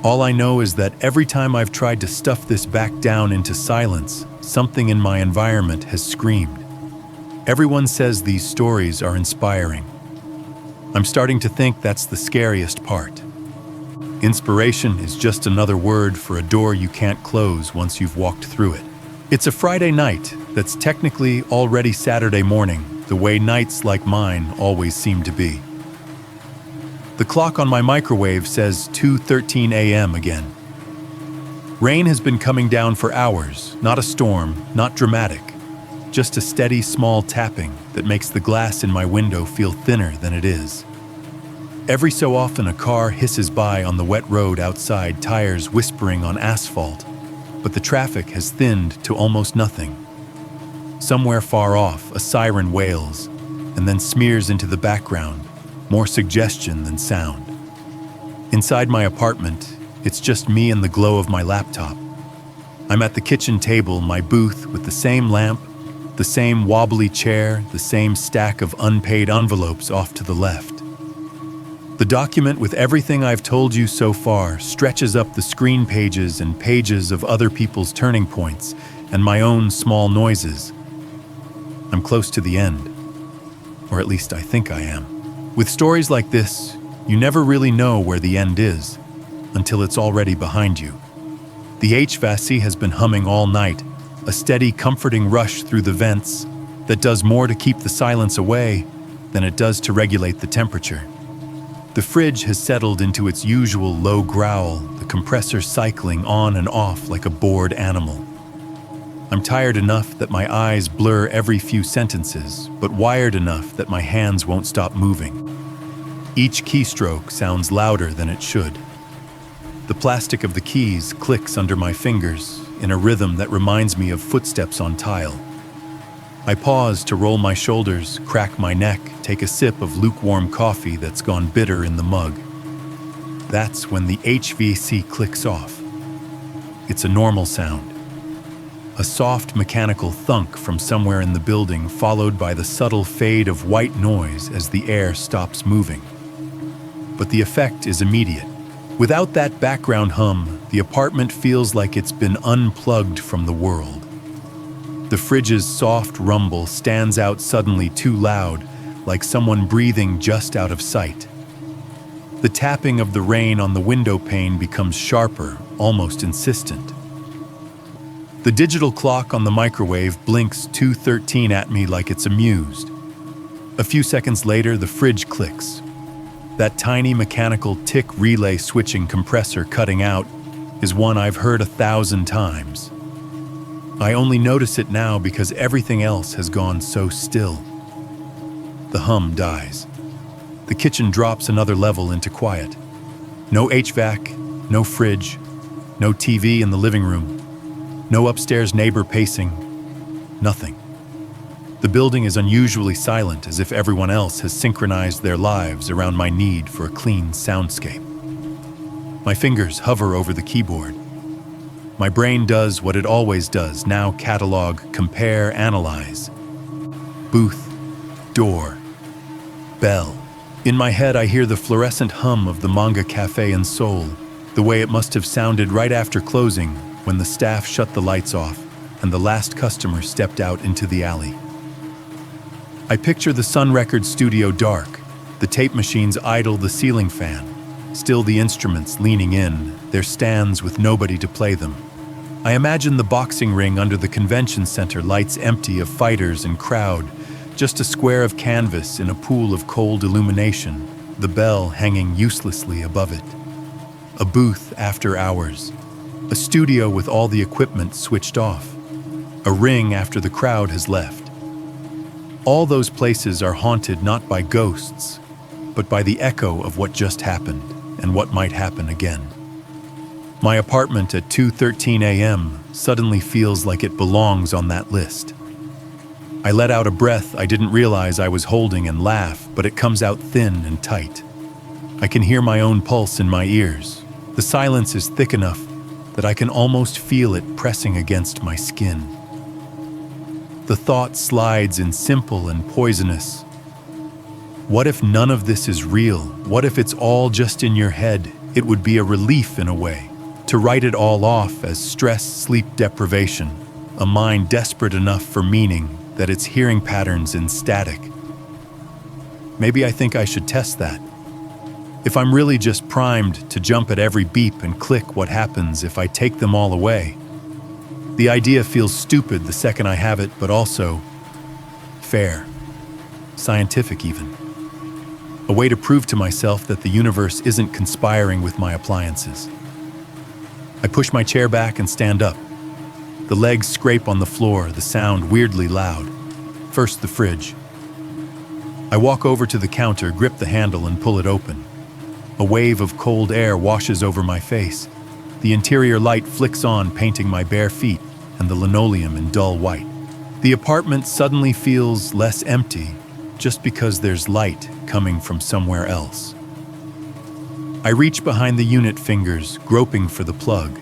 All I know is that every time I've tried to stuff this back down into silence, something in my environment has screamed. Everyone says these stories are inspiring. I'm starting to think that's the scariest part. Inspiration is just another word for a door you can't close once you've walked through it. It's a Friday night that's technically already Saturday morning, the way nights like mine always seem to be. The clock on my microwave says 2:13 a.m. again. Rain has been coming down for hours, not a storm, not dramatic, just a steady small tapping that makes the glass in my window feel thinner than it is. Every so often a car hisses by on the wet road outside, tires whispering on asphalt, but the traffic has thinned to almost nothing. Somewhere far off, a siren wails and then smears into the background, more suggestion than sound. Inside my apartment, it's just me and the glow of my laptop. I'm at the kitchen table, my booth, with the same lamp, the same wobbly chair, the same stack of unpaid envelopes off to the left. The document with everything I've told you so far stretches up the screen pages and pages of other people's turning points and my own small noises. I'm close to the end, or at least I think I am. With stories like this, you never really know where the end is until it's already behind you. The HVAC has been humming all night, a steady, comforting rush through the vents that does more to keep the silence away than it does to regulate the temperature. The fridge has settled into its usual low growl, the compressor cycling on and off like a bored animal. I'm tired enough that my eyes blur every few sentences, but wired enough that my hands won't stop moving. Each keystroke sounds louder than it should. The plastic of the keys clicks under my fingers in a rhythm that reminds me of footsteps on tile. I pause to roll my shoulders, crack my neck, take a sip of lukewarm coffee that's gone bitter in the mug. That's when the HVAC clicks off. It's a normal sound. A soft mechanical thunk from somewhere in the building, followed by the subtle fade of white noise as the air stops moving. But the effect is immediate. Without that background hum, the apartment feels like it's been unplugged from the world. The fridge's soft rumble stands out suddenly too loud, like someone breathing just out of sight. The tapping of the rain on the window pane becomes sharper, almost insistent. The digital clock on the microwave blinks 2:13 at me like it's amused. A few seconds later, the fridge clicks. That tiny mechanical tick relay switching compressor cutting out, is one I've heard 1,000 times. I only notice it now because everything else has gone so still. The hum dies. The kitchen drops another level into quiet. No HVAC, no fridge, no TV in the living room, no upstairs neighbor pacing, nothing. The building is unusually silent, as if everyone else has synchronized their lives around my need for a clean soundscape. My fingers hover over the keyboard. My brain does what it always does, now catalog, compare, analyze. Booth, door, bell. In my head, I hear the fluorescent hum of the manga cafe in Seoul, the way it must have sounded right after closing when the staff shut the lights off and the last customer stepped out into the alley. I picture the Sun Record studio dark, the tape machines idle, the ceiling fan, still the instruments leaning in, their stands with nobody to play them. I imagine the boxing ring under the convention center, lights empty of fighters and crowd, just a square of canvas in a pool of cold illumination, the bell hanging uselessly above it. A booth after hours, a studio with all the equipment switched off, a ring after the crowd has left. All those places are haunted not by ghosts, but by the echo of what just happened and what might happen again. My apartment at 2:13 a.m. suddenly feels like it belongs on that list. I let out a breath I didn't realize I was holding and laugh, but it comes out thin and tight. I can hear my own pulse in my ears. The silence is thick enough that I can almost feel it pressing against my skin. The thought slides in, simple and poisonous. What if none of this is real? What if it's all just in your head? It would be a relief in a way, to write it all off as stress, sleep deprivation, a mind desperate enough for meaning that it's hearing patterns in static. Maybe I think I should test that. If I'm really just primed to jump at every beep and click, what happens if I take them all away? The idea feels stupid the second I have it, but also fair, scientific even. A way to prove to myself that the universe isn't conspiring with my appliances. I push my chair back and stand up. The legs scrape on the floor, the sound weirdly loud. First the fridge. I walk over to the counter, grip the handle and pull it open. A wave of cold air washes over my face. The interior light flicks on, painting my bare feet and the linoleum in dull white. The apartment suddenly feels less empty, just because there's light coming from somewhere else. I reach behind the unit fingers, groping for the plug.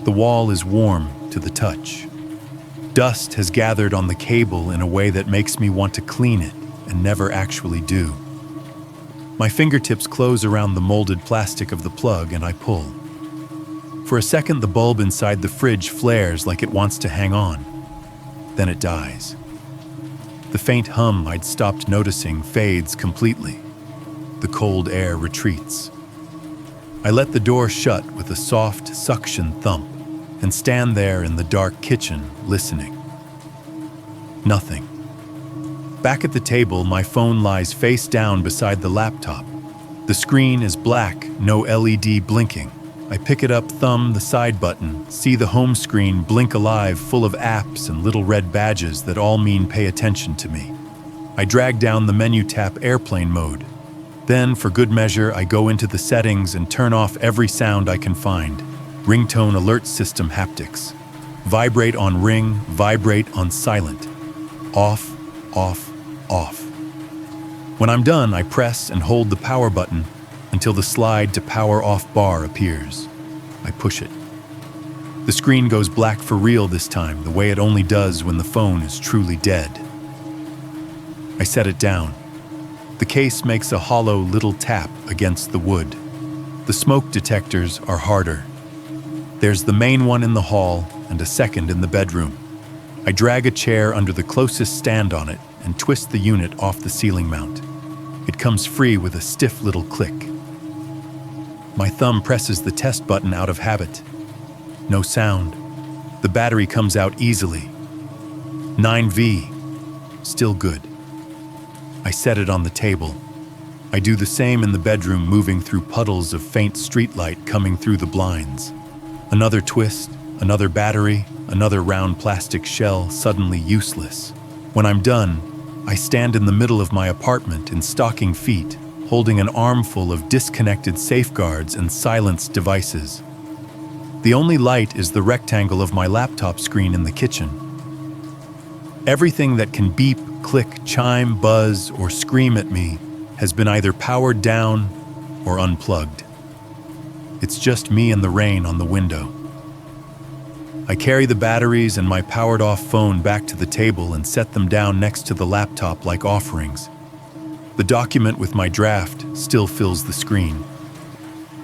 The wall is warm to the touch. Dust has gathered on the cable in a way that makes me want to clean it and never actually do. My fingertips close around the molded plastic of the plug and I pull. For a second, the bulb inside the fridge flares like it wants to hang on. Then it dies. The faint hum I'd stopped noticing fades completely. The cold air retreats. I let the door shut with a soft suction thump and stand there in the dark kitchen, listening. Nothing. Back at the table, my phone lies face down beside the laptop. The screen is black, no LED blinking. I pick it up, thumb the side button, see the home screen blink alive, full of apps and little red badges that all mean pay attention to me. I drag down the menu, tap airplane mode. Then, for good measure, I go into the settings and turn off every sound I can find. Ringtone alert system haptics. Vibrate on ring, vibrate on silent. Off, off, off. When I'm done, I press and hold the power button until the slide to power off bar appears. I push it. The screen goes black for real this time, the way it only does when the phone is truly dead. I set it down. The case makes a hollow little tap against the wood. The smoke detectors are harder. There's the main one in the hall and a second in the bedroom. I drag a chair under the closest stand on it and twist the unit off the ceiling mount. It comes free with a stiff little click. My thumb presses the test button out of habit. No sound. The battery comes out easily. 9V. Still good. I set it on the table. I do the same in the bedroom, moving through puddles of faint streetlight coming through the blinds. Another twist, another battery, another round plastic shell suddenly useless. When I'm done, I stand in the middle of my apartment in stocking feet, holding an armful of disconnected safeguards and silenced devices. The only light is the rectangle of my laptop screen in the kitchen. Everything that can beep, click, chime, buzz, or scream at me has been either powered down or unplugged. It's just me and the rain on the window. I carry the batteries and my powered-off phone back to the table and set them down next to the laptop like offerings. The document with my draft still fills the screen.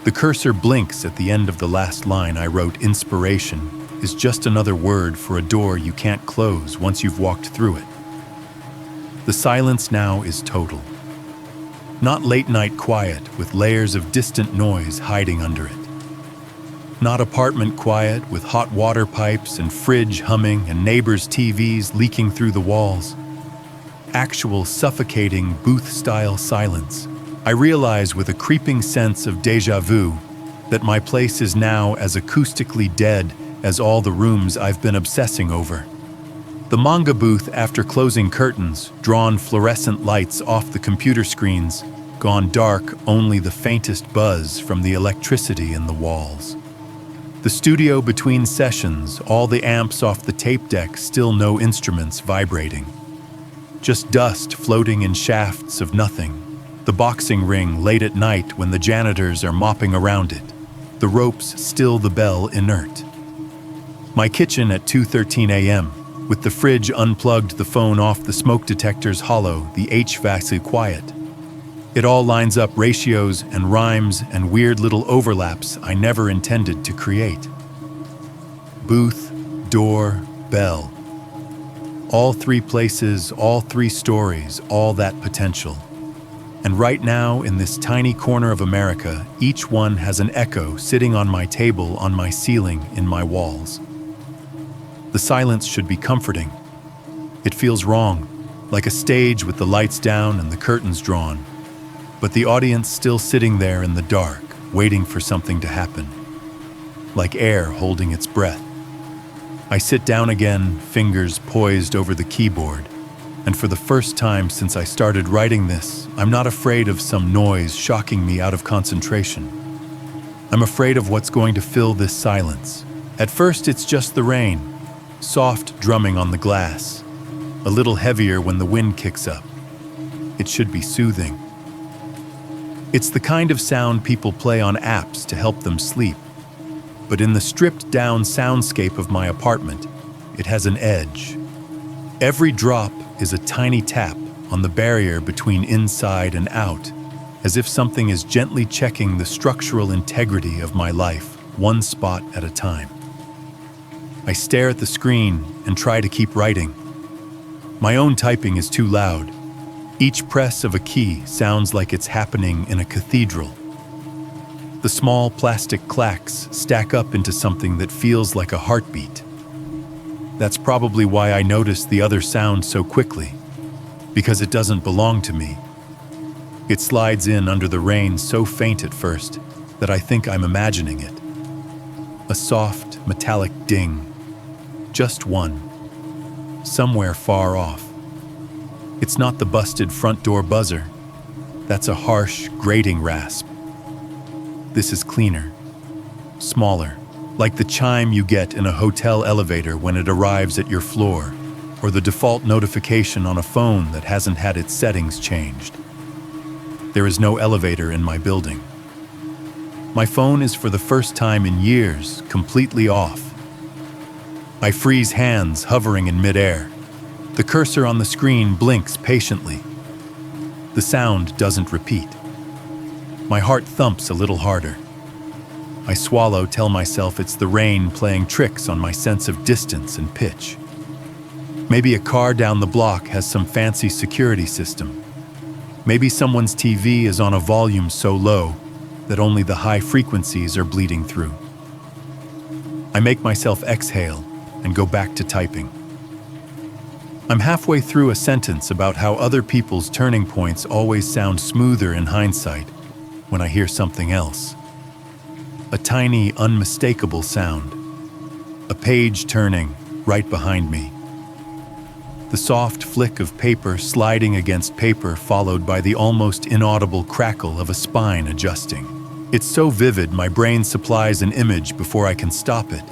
The cursor blinks at the end of the last line I wrote. Inspiration is just another word for a door you can't close once you've walked through it. The silence now is total. Not late-night quiet with layers of distant noise hiding under it. Not apartment quiet with hot water pipes and fridge humming and neighbors' TVs leaking through the walls. Actual suffocating booth-style silence. I realize with a creeping sense of déjà vu that my place is now as acoustically dead as all the rooms I've been obsessing over. The manga booth, after closing curtains, drawn fluorescent lights off the computer screens, gone dark, only the faintest buzz from the electricity in the walls. The studio between sessions, all the amps off the tape deck, still no instruments vibrating. Just dust floating in shafts of nothing. The boxing ring late at night when the janitors are mopping around it. The ropes still, the bell inert. My kitchen at 2:13 a.m., with the fridge unplugged, the phone off, the smoke detectors hollow, the HVAC quiet. It all lines up, ratios and rhymes and weird little overlaps I never intended to create. Booth, door, bell. All three places, all three stories, all that potential. And right now, in this tiny corner of America, each one has an echo sitting on my table, on my ceiling, in my walls. The silence should be comforting. It feels wrong, like a stage with the lights down and the curtains drawn. But the audience still sitting there in the dark, waiting for something to happen. Like air holding its breath. I sit down again, fingers poised over the keyboard. And for the first time since I started writing this, I'm not afraid of some noise shocking me out of concentration. I'm afraid of what's going to fill this silence. At first, it's just the rain, soft drumming on the glass, a little heavier when the wind kicks up. It should be soothing. It's the kind of sound people play on apps to help them sleep. But in the stripped-down soundscape of my apartment, it has an edge. Every drop is a tiny tap on the barrier between inside and out, as if something is gently checking the structural integrity of my life, one spot at a time. I stare at the screen and try to keep writing. My own typing is too loud. Each press of a key sounds like it's happening in a cathedral. The small plastic clacks stack up into something that feels like a heartbeat. That's probably why I notice the other sound so quickly, because it doesn't belong to me. It slides in under the rain so faint at first that I think I'm imagining it. A soft, metallic ding. Just one. Somewhere far off. It's not the busted front door buzzer. That's a harsh, grating rasp. This is cleaner, smaller, like the chime you get in a hotel elevator when it arrives at your floor, or the default notification on a phone that hasn't had its settings changed. There is no elevator in my building. My phone is, for the first time in years, completely off. I freeze hands hovering in midair. The cursor on the screen blinks patiently. The sound doesn't repeat. My heart thumps a little harder. I swallow, tell myself it's the rain playing tricks on my sense of distance and pitch. Maybe a car down the block has some fancy security system. Maybe someone's TV is on a volume so low that only the high frequencies are bleeding through. I make myself exhale and go back to typing. I'm halfway through a sentence about how other people's turning points always sound smoother in hindsight when I hear something else. A tiny, unmistakable sound. A page turning right behind me. The soft flick of paper sliding against paper, followed by the almost inaudible crackle of a spine adjusting. It's so vivid, my brain supplies an image before I can stop it.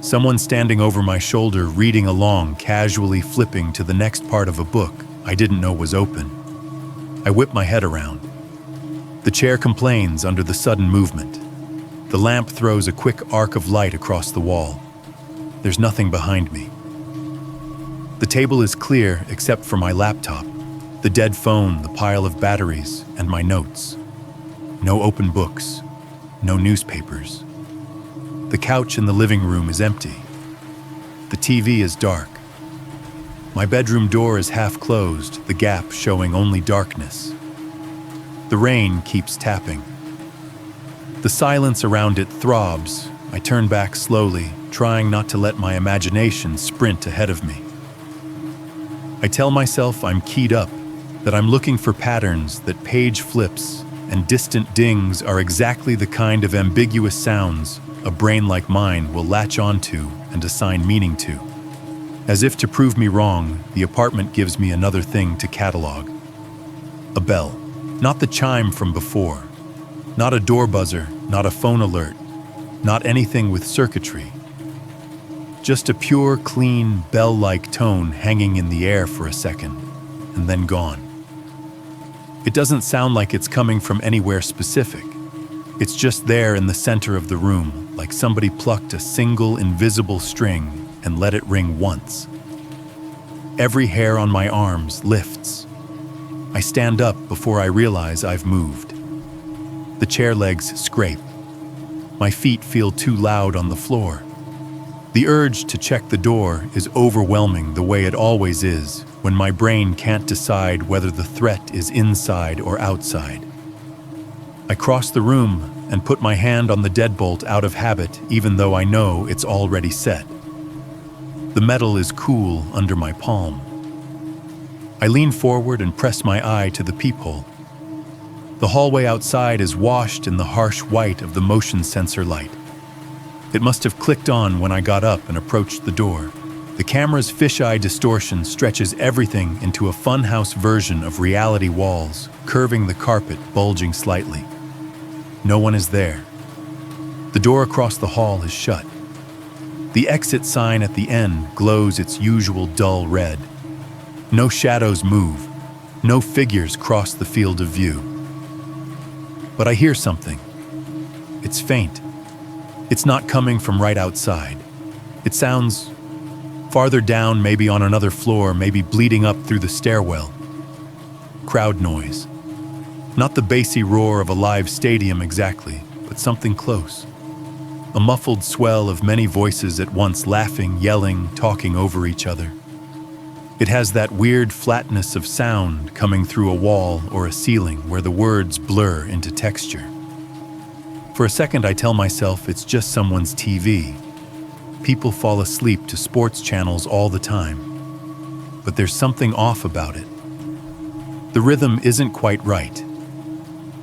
Someone standing over my shoulder, reading along, casually flipping to the next part of a book I didn't know was open. I whip my head around. The chair complains under the sudden movement. The lamp throws a quick arc of light across the wall. There's nothing behind me. The table is clear except for my laptop, the dead phone, the pile of batteries, and my notes. No open books, no newspapers. The couch in the living room is empty. The TV is dark. My bedroom door is half closed, the gap showing only darkness. The rain keeps tapping. The silence around it throbs. I turn back slowly, trying not to let my imagination sprint ahead of me. I tell myself I'm keyed up, that I'm looking for patterns, that page flips and distant dings are exactly the kind of ambiguous sounds a brain like mine will latch onto and assign meaning to. As if to prove me wrong, the apartment gives me another thing to catalog. A bell. Not the chime from before. Not a door buzzer, not a phone alert, not anything with circuitry. Just a pure, clean, bell-like tone hanging in the air for a second, and then gone. It doesn't sound like it's coming from anywhere specific. It's just there in the center of the room, like somebody plucked a single invisible string and let it ring once. Every hair on my arms lifts. I stand up before I realize I've moved. The chair legs scrape. My feet feel too loud on the floor. The urge to check the door is overwhelming the way it always is when my brain can't decide whether the threat is inside or outside. I cross the room and put my hand on the deadbolt out of habit, even though I know it's already set. The metal is cool under my palm. I lean forward and press my eye to the peephole. The hallway outside is washed in the harsh white of the motion sensor light. It must have clicked on when I got up and approached the door. The camera's fisheye distortion stretches everything into a funhouse version of reality walls, curving the carpet, bulging slightly. No one is there. The door across the hall is shut. The exit sign at the end glows its usual dull red. No shadows move. No figures cross the field of view. But I hear something. It's faint. It's not coming from right outside. It sounds farther down, maybe on another floor, maybe bleeding up through the stairwell. Crowd noise. Not the bassy roar of a live stadium exactly, but something close. A muffled swell of many voices at once, laughing, yelling, talking over each other. It has that weird flatness of sound coming through a wall or a ceiling where the words blur into texture. For a second I tell myself it's just someone's TV. People fall asleep to sports channels all the time. But there's something off about it. The rhythm isn't quite right.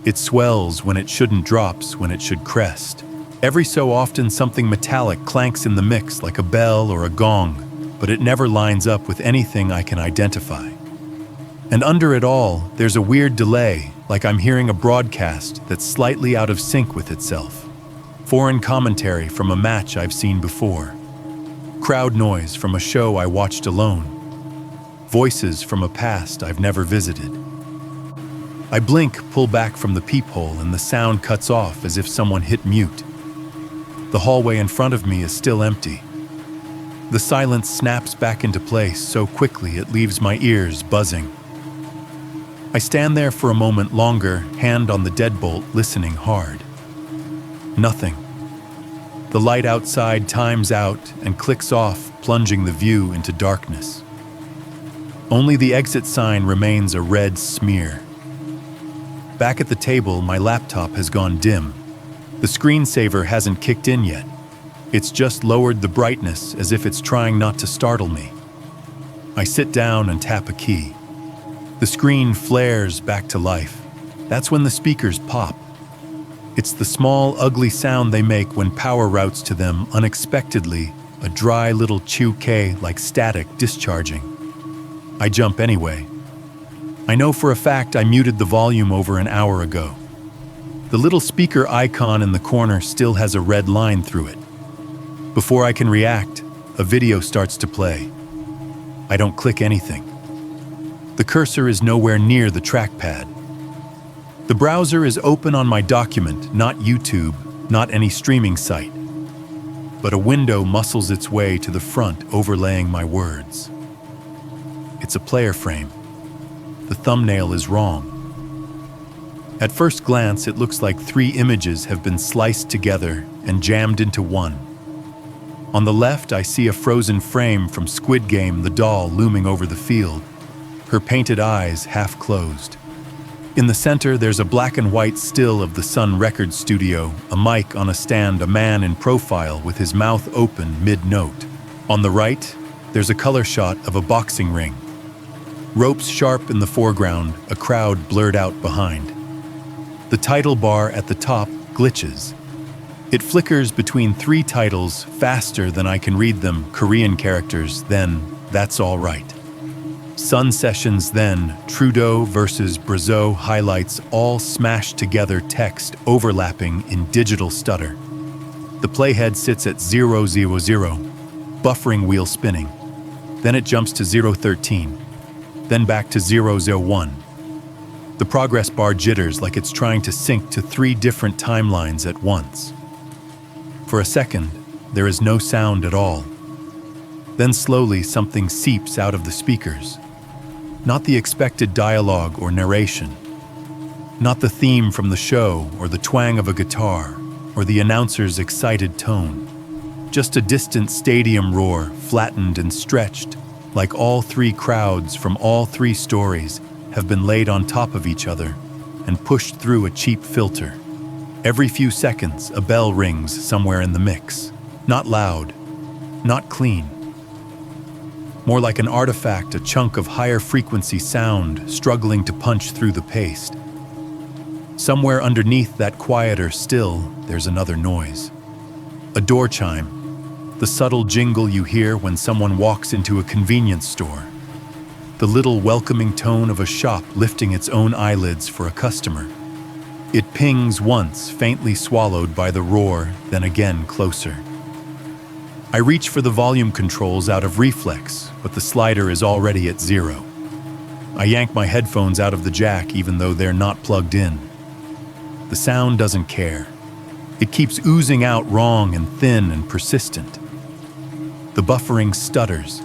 It swells when it shouldn't, drops when it should crest. Every so often something metallic clanks in the mix like a bell or a gong, but it never lines up with anything I can identify. And under it all, there's a weird delay, like I'm hearing a broadcast that's slightly out of sync with itself. Foreign commentary from a match I've seen before. Crowd noise from a show I watched alone. Voices from a past I've never visited. I blink, pull back from the peephole, and the sound cuts off as if someone hit mute. The hallway in front of me is still empty. The silence snaps back into place so quickly it leaves my ears buzzing. I stand there for a moment longer, hand on the deadbolt, listening hard. Nothing. The light outside times out and clicks off, plunging the view into darkness. Only the exit sign remains a red smear. Back at the table, my laptop has gone dim. The screensaver hasn't kicked in yet. It's just lowered the brightness as if it's trying not to startle me. I sit down and tap a key. The screen flares back to life. That's when the speakers pop. It's the small, ugly sound they make when power routes to them unexpectedly, a dry little chew-K like static discharging. I jump anyway. I know for a fact I muted the volume over an hour ago. The little speaker icon in the corner still has a red line through it. Before I can react, a video starts to play. I don't click anything. The cursor is nowhere near the trackpad. The browser is open on my document, not YouTube, not any streaming site. But a window muscles its way to the front, overlaying my words. It's a player frame. The thumbnail is wrong. At first glance, it looks like 3 images have been sliced together and jammed into one. On the left, I see a frozen frame from Squid Game, the doll looming over the field, her painted eyes half closed. In the center, there's a black and white still of the Sun Record Studio, a mic on a stand, a man in profile with his mouth open mid-note. On the right, there's a color shot of a boxing ring. Ropes sharp in the foreground, a crowd blurred out behind. The title bar at the top glitches. It flickers between 3 titles faster than I can read them, Korean characters, then That's All Right. Sun Sessions, then Trudeau versus Brazeau highlights, all smashed together, text overlapping in digital stutter. The playhead sits at 000, buffering wheel spinning. Then it jumps to 013, then back to 001. The progress bar jitters like it's trying to sync to 3 different timelines at once. For a second, there is no sound at all. Then slowly something seeps out of the speakers. Not the expected dialogue or narration. Not the theme from the show or the twang of a guitar or the announcer's excited tone. Just a distant stadium roar, flattened and stretched, like all 3 crowds from all 3 stories have been laid on top of each other and pushed through a cheap filter. Every few seconds, a bell rings somewhere in the mix. Not loud, not clean. More like an artifact, a chunk of higher frequency sound struggling to punch through the paste. Somewhere underneath that quieter still, there's another noise. A door chime, the subtle jingle you hear when someone walks into a convenience store. The little welcoming tone of a shop lifting its own eyelids for a customer. It pings once, faintly swallowed by the roar, then again closer. I reach for the volume controls out of reflex, but the slider is already at 0. I yank my headphones out of the jack even though they're not plugged in. The sound doesn't care. It keeps oozing out wrong and thin and persistent. The buffering stutters.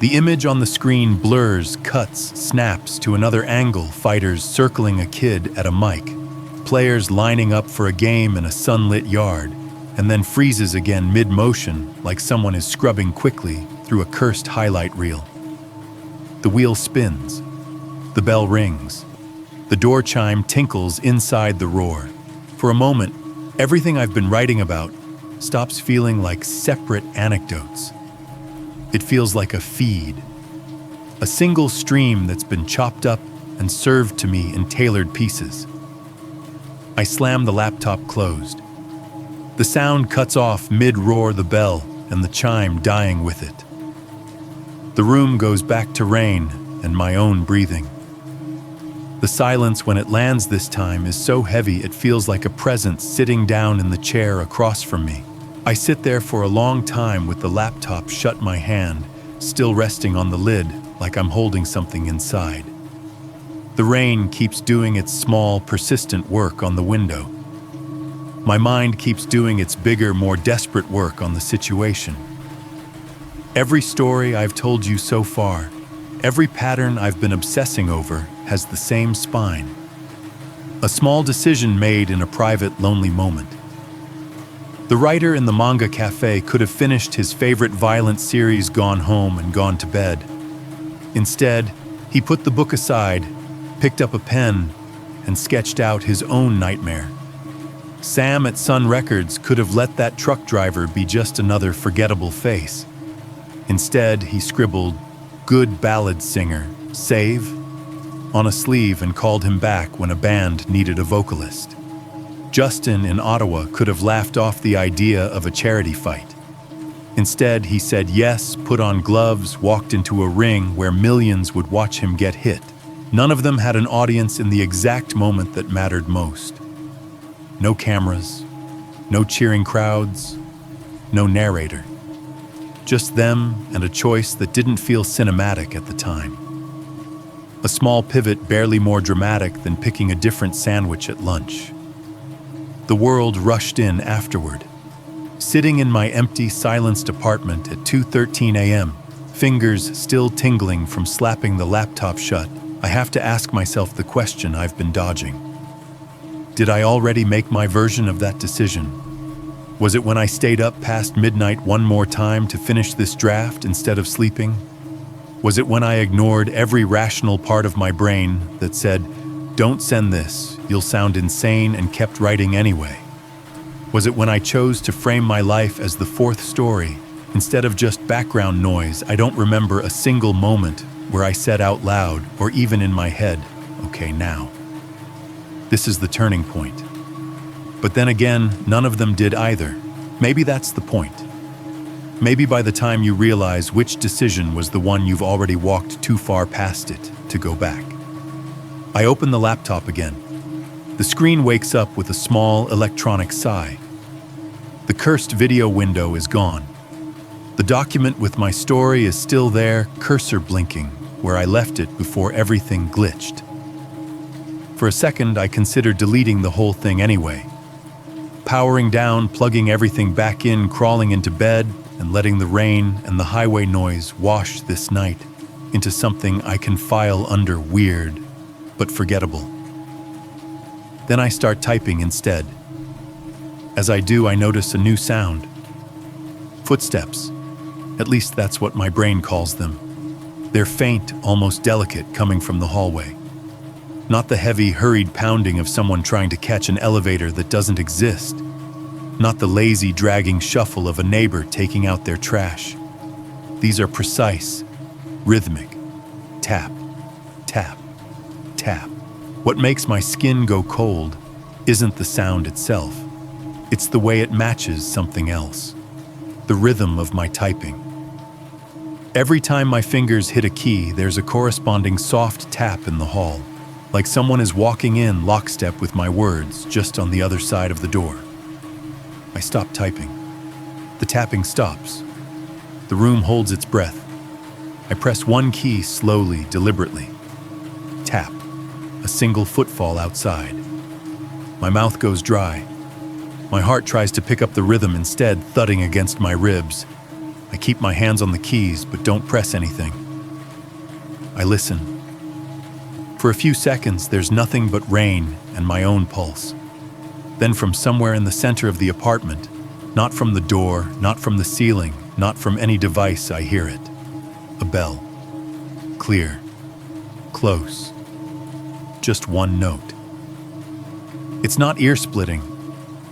The image on the screen blurs, cuts, snaps to another angle, fighters circling a kid at a mic. Players lining up for a game in a sunlit yard, and then freezes again mid-motion like someone is scrubbing quickly through a cursed highlight reel. The wheel spins. The bell rings. The door chime tinkles inside the roar. For a moment, everything I've been writing about stops feeling like separate anecdotes. It feels like a feed. A single stream that's been chopped up and served to me in tailored pieces. I slam the laptop closed. The sound cuts off mid-roar, the bell and the chime dying with it. The room goes back to rain and my own breathing. The silence when it lands this time is so heavy it feels like a presence sitting down in the chair across from me. I sit there for a long time with the laptop shut my hand, still resting on the lid like I'm holding something inside. The rain keeps doing its small, persistent work on the window. My mind keeps doing its bigger, more desperate work on the situation. Every story I've told you so far, every pattern I've been obsessing over has the same spine. A small decision made in a private, lonely moment. The writer in the manga cafe could have finished his favorite violent series, gone home and gone to bed. Instead, he put the book aside, picked up a pen, and sketched out his own nightmare. Sam at Sun Records could have let that truck driver be just another forgettable face. Instead, he scribbled, "Good ballad singer, save," on a sleeve and called him back when a band needed a vocalist. Justin in Ottawa could have laughed off the idea of a charity fight. Instead, he said yes, put on gloves, walked into a ring where millions would watch him get hit. None of them had an audience in the exact moment that mattered most. No cameras, no cheering crowds, no narrator. Just them and a choice that didn't feel cinematic at the time. A small pivot barely more dramatic than picking a different sandwich at lunch. The world rushed in afterward. Sitting in my empty, silenced apartment at 2:13 a.m., fingers still tingling from slapping the laptop shut, I have to ask myself the question I've been dodging. Did I already make my version of that decision? Was it when I stayed up past midnight one more time to finish this draft instead of sleeping? Was it when I ignored every rational part of my brain that said, "Don't send this, you'll sound insane," and kept writing anyway? Was it when I chose to frame my life as the fourth story, instead of just background noise? I don't remember a single moment where I said out loud, or even in my head, "Okay, now. This is the turning point." But then again, none of them did either. Maybe that's the point. Maybe by the time you realize which decision was the one, you've already walked too far past it to go back. I open the laptop again. The screen wakes up with a small electronic sigh. The cursed video window is gone. The document with my story is still there, cursor blinking, where I left it before everything glitched. For a second, I considered deleting the whole thing anyway. Powering down, plugging everything back in, crawling into bed, and letting the rain and the highway noise wash this night into something I can file under weird, but forgettable. Then I start typing instead. As I do, I notice a new sound. Footsteps. At least that's what my brain calls them. They're faint, almost delicate, coming from the hallway. Not the heavy, hurried pounding of someone trying to catch an elevator that doesn't exist. Not the lazy, dragging shuffle of a neighbor taking out their trash. These are precise, rhythmic. Tap, tap, tap. What makes my skin go cold isn't the sound itself. It's the way it matches something else. The rhythm of my typing. Every time my fingers hit a key, there's a corresponding soft tap in the hall, like someone is walking in lockstep with my words just on the other side of the door. I stop typing. The tapping stops. The room holds its breath. I press one key slowly, deliberately. Tap. A single footfall outside. My mouth goes dry. My heart tries to pick up the rhythm, instead thudding against my ribs. I keep my hands on the keys, but don't press anything. I listen. For a few seconds, there's nothing but rain and my own pulse. Then from somewhere in the center of the apartment, not from the door, not from the ceiling, not from any device, I hear it. A bell. Clear. Close. Just one note. It's not ear-splitting.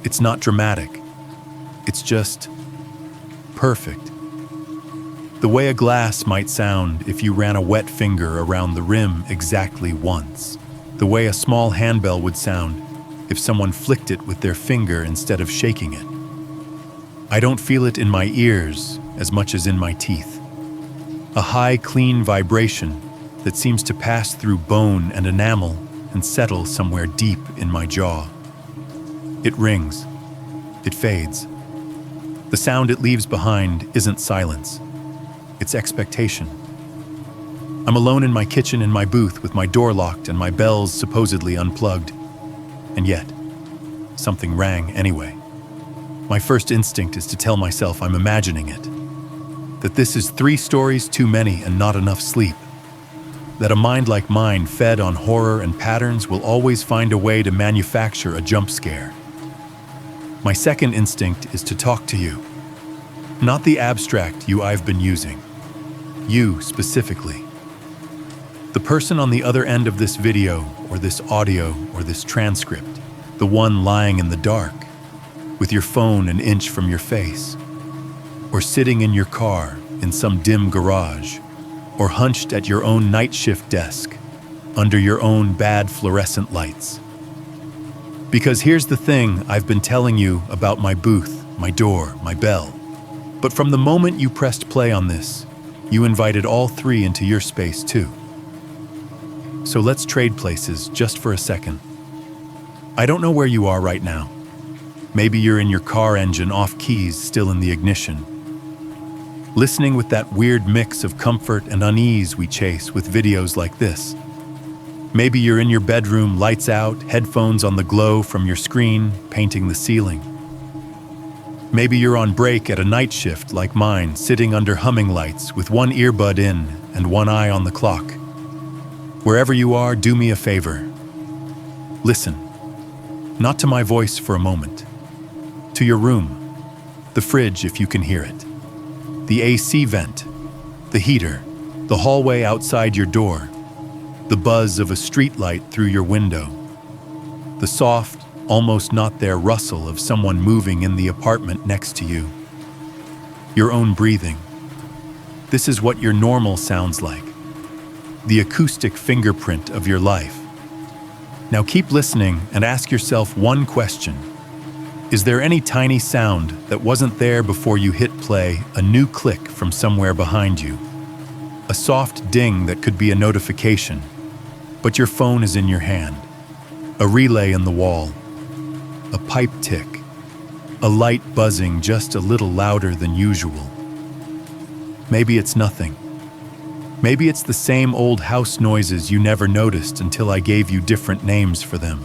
It's not dramatic. It's just perfect. The way a glass might sound if you ran a wet finger around the rim exactly once. The way a small handbell would sound if someone flicked it with their finger instead of shaking it. I don't feel it in my ears as much as in my teeth. A high, clean vibration that seems to pass through bone and enamel and settle somewhere deep in my jaw. It rings. It fades. The sound it leaves behind isn't silence. It's expectation. I'm alone in my kitchen in my booth with my door locked and my bells supposedly unplugged. And yet, something rang anyway. My first instinct is to tell myself I'm imagining it. That this is 3 stories too many and not enough sleep. That a mind like mine, fed on horror and patterns, will always find a way to manufacture a jump scare. My second instinct is to talk to you. Not the abstract you I've been using. You specifically. The person on the other end of this video, or this audio, or this transcript. The one lying in the dark, with your phone an inch from your face. Or sitting in your car in some dim garage. Or hunched at your own night shift desk, under your own bad fluorescent lights. Because here's the thing, I've been telling you about my booth, my door, my bell. But from the moment you pressed play on this, you invited all three into your space too. So let's trade places just for a second. I don't know where you are right now. Maybe you're in your car engine off keys, still in the ignition, listening with that weird mix of comfort and unease we chase with videos like this. Maybe you're in your bedroom, lights out, headphones on the glow from your screen, painting the ceiling. Maybe you're on break at a night shift like mine, sitting under humming lights with one earbud in and one eye on the clock. Wherever you are, do me a favor. Listen, not to my voice for a moment, to your room, the fridge if you can hear it, the AC vent, the heater, the hallway outside your door, the buzz of a streetlight through your window, the soft, almost not there rustle of someone moving in the apartment next to you, your own breathing. This is what your normal sounds like, the acoustic fingerprint of your life. Now keep listening and ask yourself one question. Is there any tiny sound that wasn't there before you hit play, a new click from somewhere behind you? A soft ding that could be a notification, but your phone is in your hand. A relay in the wall. A pipe tick. A light buzzing just a little louder than usual. Maybe it's nothing. Maybe it's the same old house noises you never noticed until I gave you different names for them.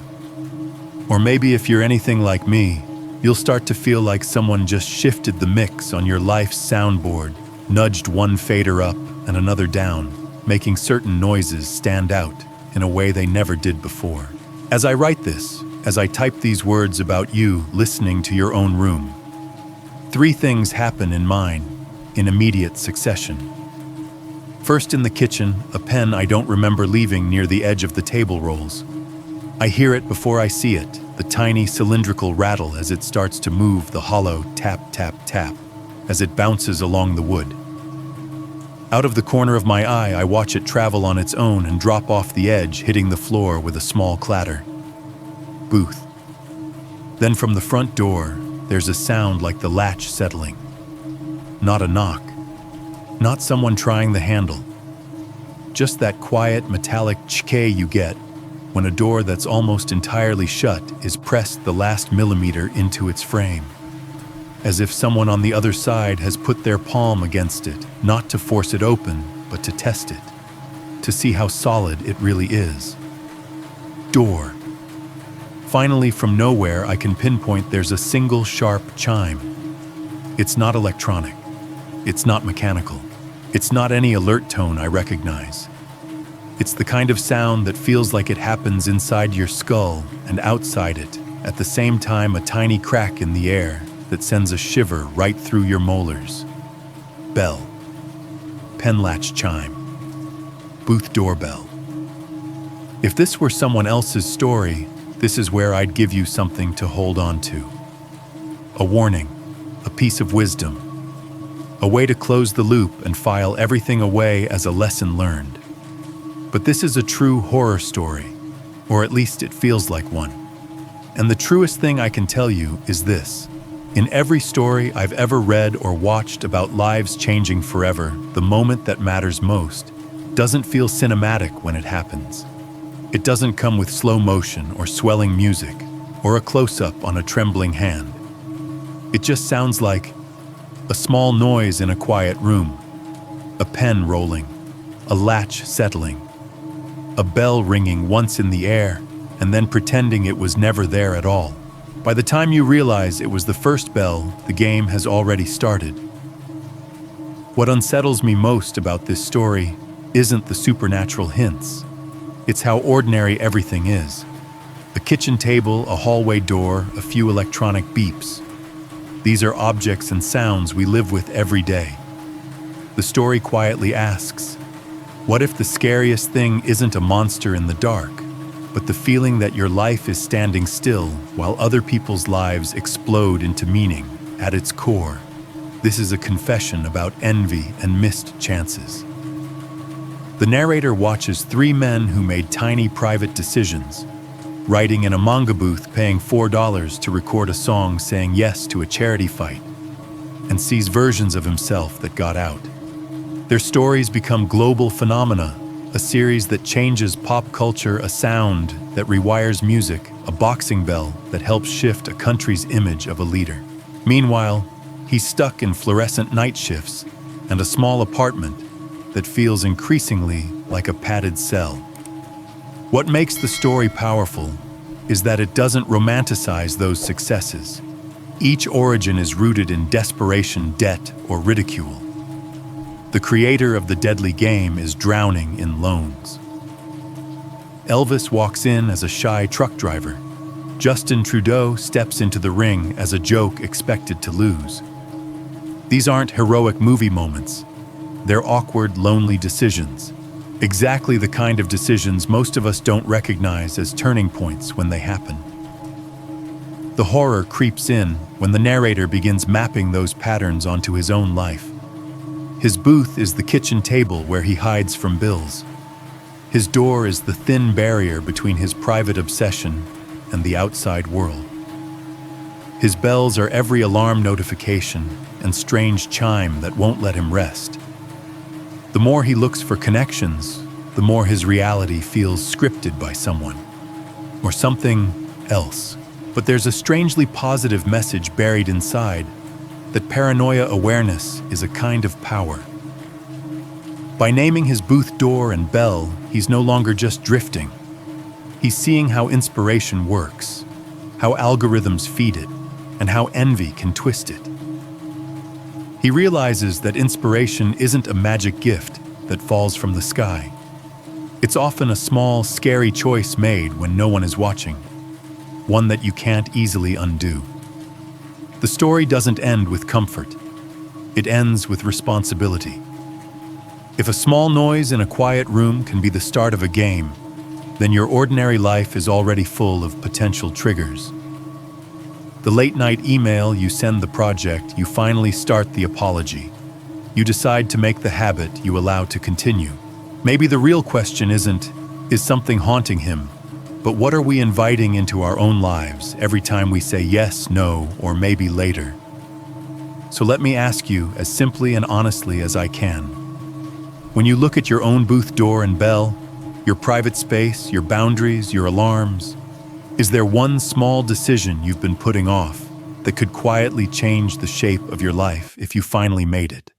Or maybe if you're anything like me, you'll start to feel like someone just shifted the mix on your life's soundboard, nudged one fader up and another down, making certain noises stand out in a way they never did before. As I write this, as I type these words about you listening to your own room, three things happen in mine in immediate succession. First, in the kitchen, a pen I don't remember leaving near the edge of the table rolls. I hear it before I see it, the tiny cylindrical rattle as it starts to move, the hollow tap, tap, tap, as it bounces along the wood. Out of the corner of my eye, I watch it travel on its own and drop off the edge, hitting the floor with a small clatter. Booth. Then from the front door, there's a sound like the latch settling. Not a knock. Not someone trying the handle. Just that quiet metallic chk you get when a door that's almost entirely shut is pressed the last millimeter into its frame. As if someone on the other side has put their palm against it, not to force it open, but to test it, to see how solid it really is. Door. Finally, from nowhere, I can pinpoint there's a single sharp chime. It's not electronic. It's not mechanical. It's not any alert tone I recognize. It's the kind of sound that feels like it happens inside your skull and outside it, at the same time a tiny crack in the air that sends a shiver right through your molars. Bell. Pen latch chime. Booth doorbell. If this were someone else's story, this is where I'd give you something to hold on to. A warning, a piece of wisdom, a way to close the loop and file everything away as a lesson learned. But this is a true horror story, or at least it feels like one. And the truest thing I can tell you is this. In every story I've ever read or watched about lives changing forever, the moment that matters most doesn't feel cinematic when it happens. It doesn't come with slow motion or swelling music or a close-up on a trembling hand. It just sounds like a small noise in a quiet room, a pen rolling, a latch settling, a bell ringing once in the air and then pretending it was never there at all. By the time you realize it was the first bell, the game has already started. What unsettles me most about this story isn't the supernatural hints. It's how ordinary everything is. A kitchen table, a hallway door, a few electronic beeps. These are objects and sounds we live with every day. The story quietly asks, what if the scariest thing isn't a monster in the dark, but the feeling that your life is standing still while other people's lives explode into meaning at its core? This is a confession about envy and missed chances. The narrator watches three men who made tiny private decisions, writing in a manga booth paying $4 to record a song saying yes to a charity fight, and sees versions of himself that got out. Their stories become global phenomena, a series that changes pop culture, a sound that rewires music, a boxing bell that helps shift a country's image of a leader. Meanwhile, he's stuck in fluorescent night shifts and a small apartment that feels increasingly like a padded cell. What makes the story powerful is that it doesn't romanticize those successes. Each origin is rooted in desperation, debt, or ridicule. The creator of the deadly game is drowning in loans. Elvis walks in as a shy truck driver. Justin Trudeau steps into the ring as a joke expected to lose. These aren't heroic movie moments. They're awkward, lonely decisions. Exactly the kind of decisions most of us don't recognize as turning points when they happen. The horror creeps in when the narrator begins mapping those patterns onto his own life. His booth is the kitchen table where he hides from bills. His door is the thin barrier between his private obsession and the outside world. His bells are every alarm notification and strange chime that won't let him rest. The more he looks for connections, the more his reality feels scripted by someone or something else. But there's a strangely positive message buried inside, that paranoia awareness is a kind of power. By naming his booth door and bell, he's no longer just drifting. He's seeing how inspiration works, how algorithms feed it, and how envy can twist it. He realizes that inspiration isn't a magic gift that falls from the sky. It's often a small, scary choice made when no one is watching, one that you can't easily undo. The story doesn't end with comfort. It ends with responsibility. If a small noise in a quiet room can be the start of a game, then your ordinary life is already full of potential triggers. The late-night email you send the project, you finally start the apology. You decide to make the habit you allow to continue. Maybe the real question isn't, is something haunting him? But what are we inviting into our own lives every time we say yes, no, or maybe later? So let me ask you as simply and honestly as I can. When you look at your own booth door and bell, your private space, your boundaries, your alarms, is there one small decision you've been putting off that could quietly change the shape of your life if you finally made it?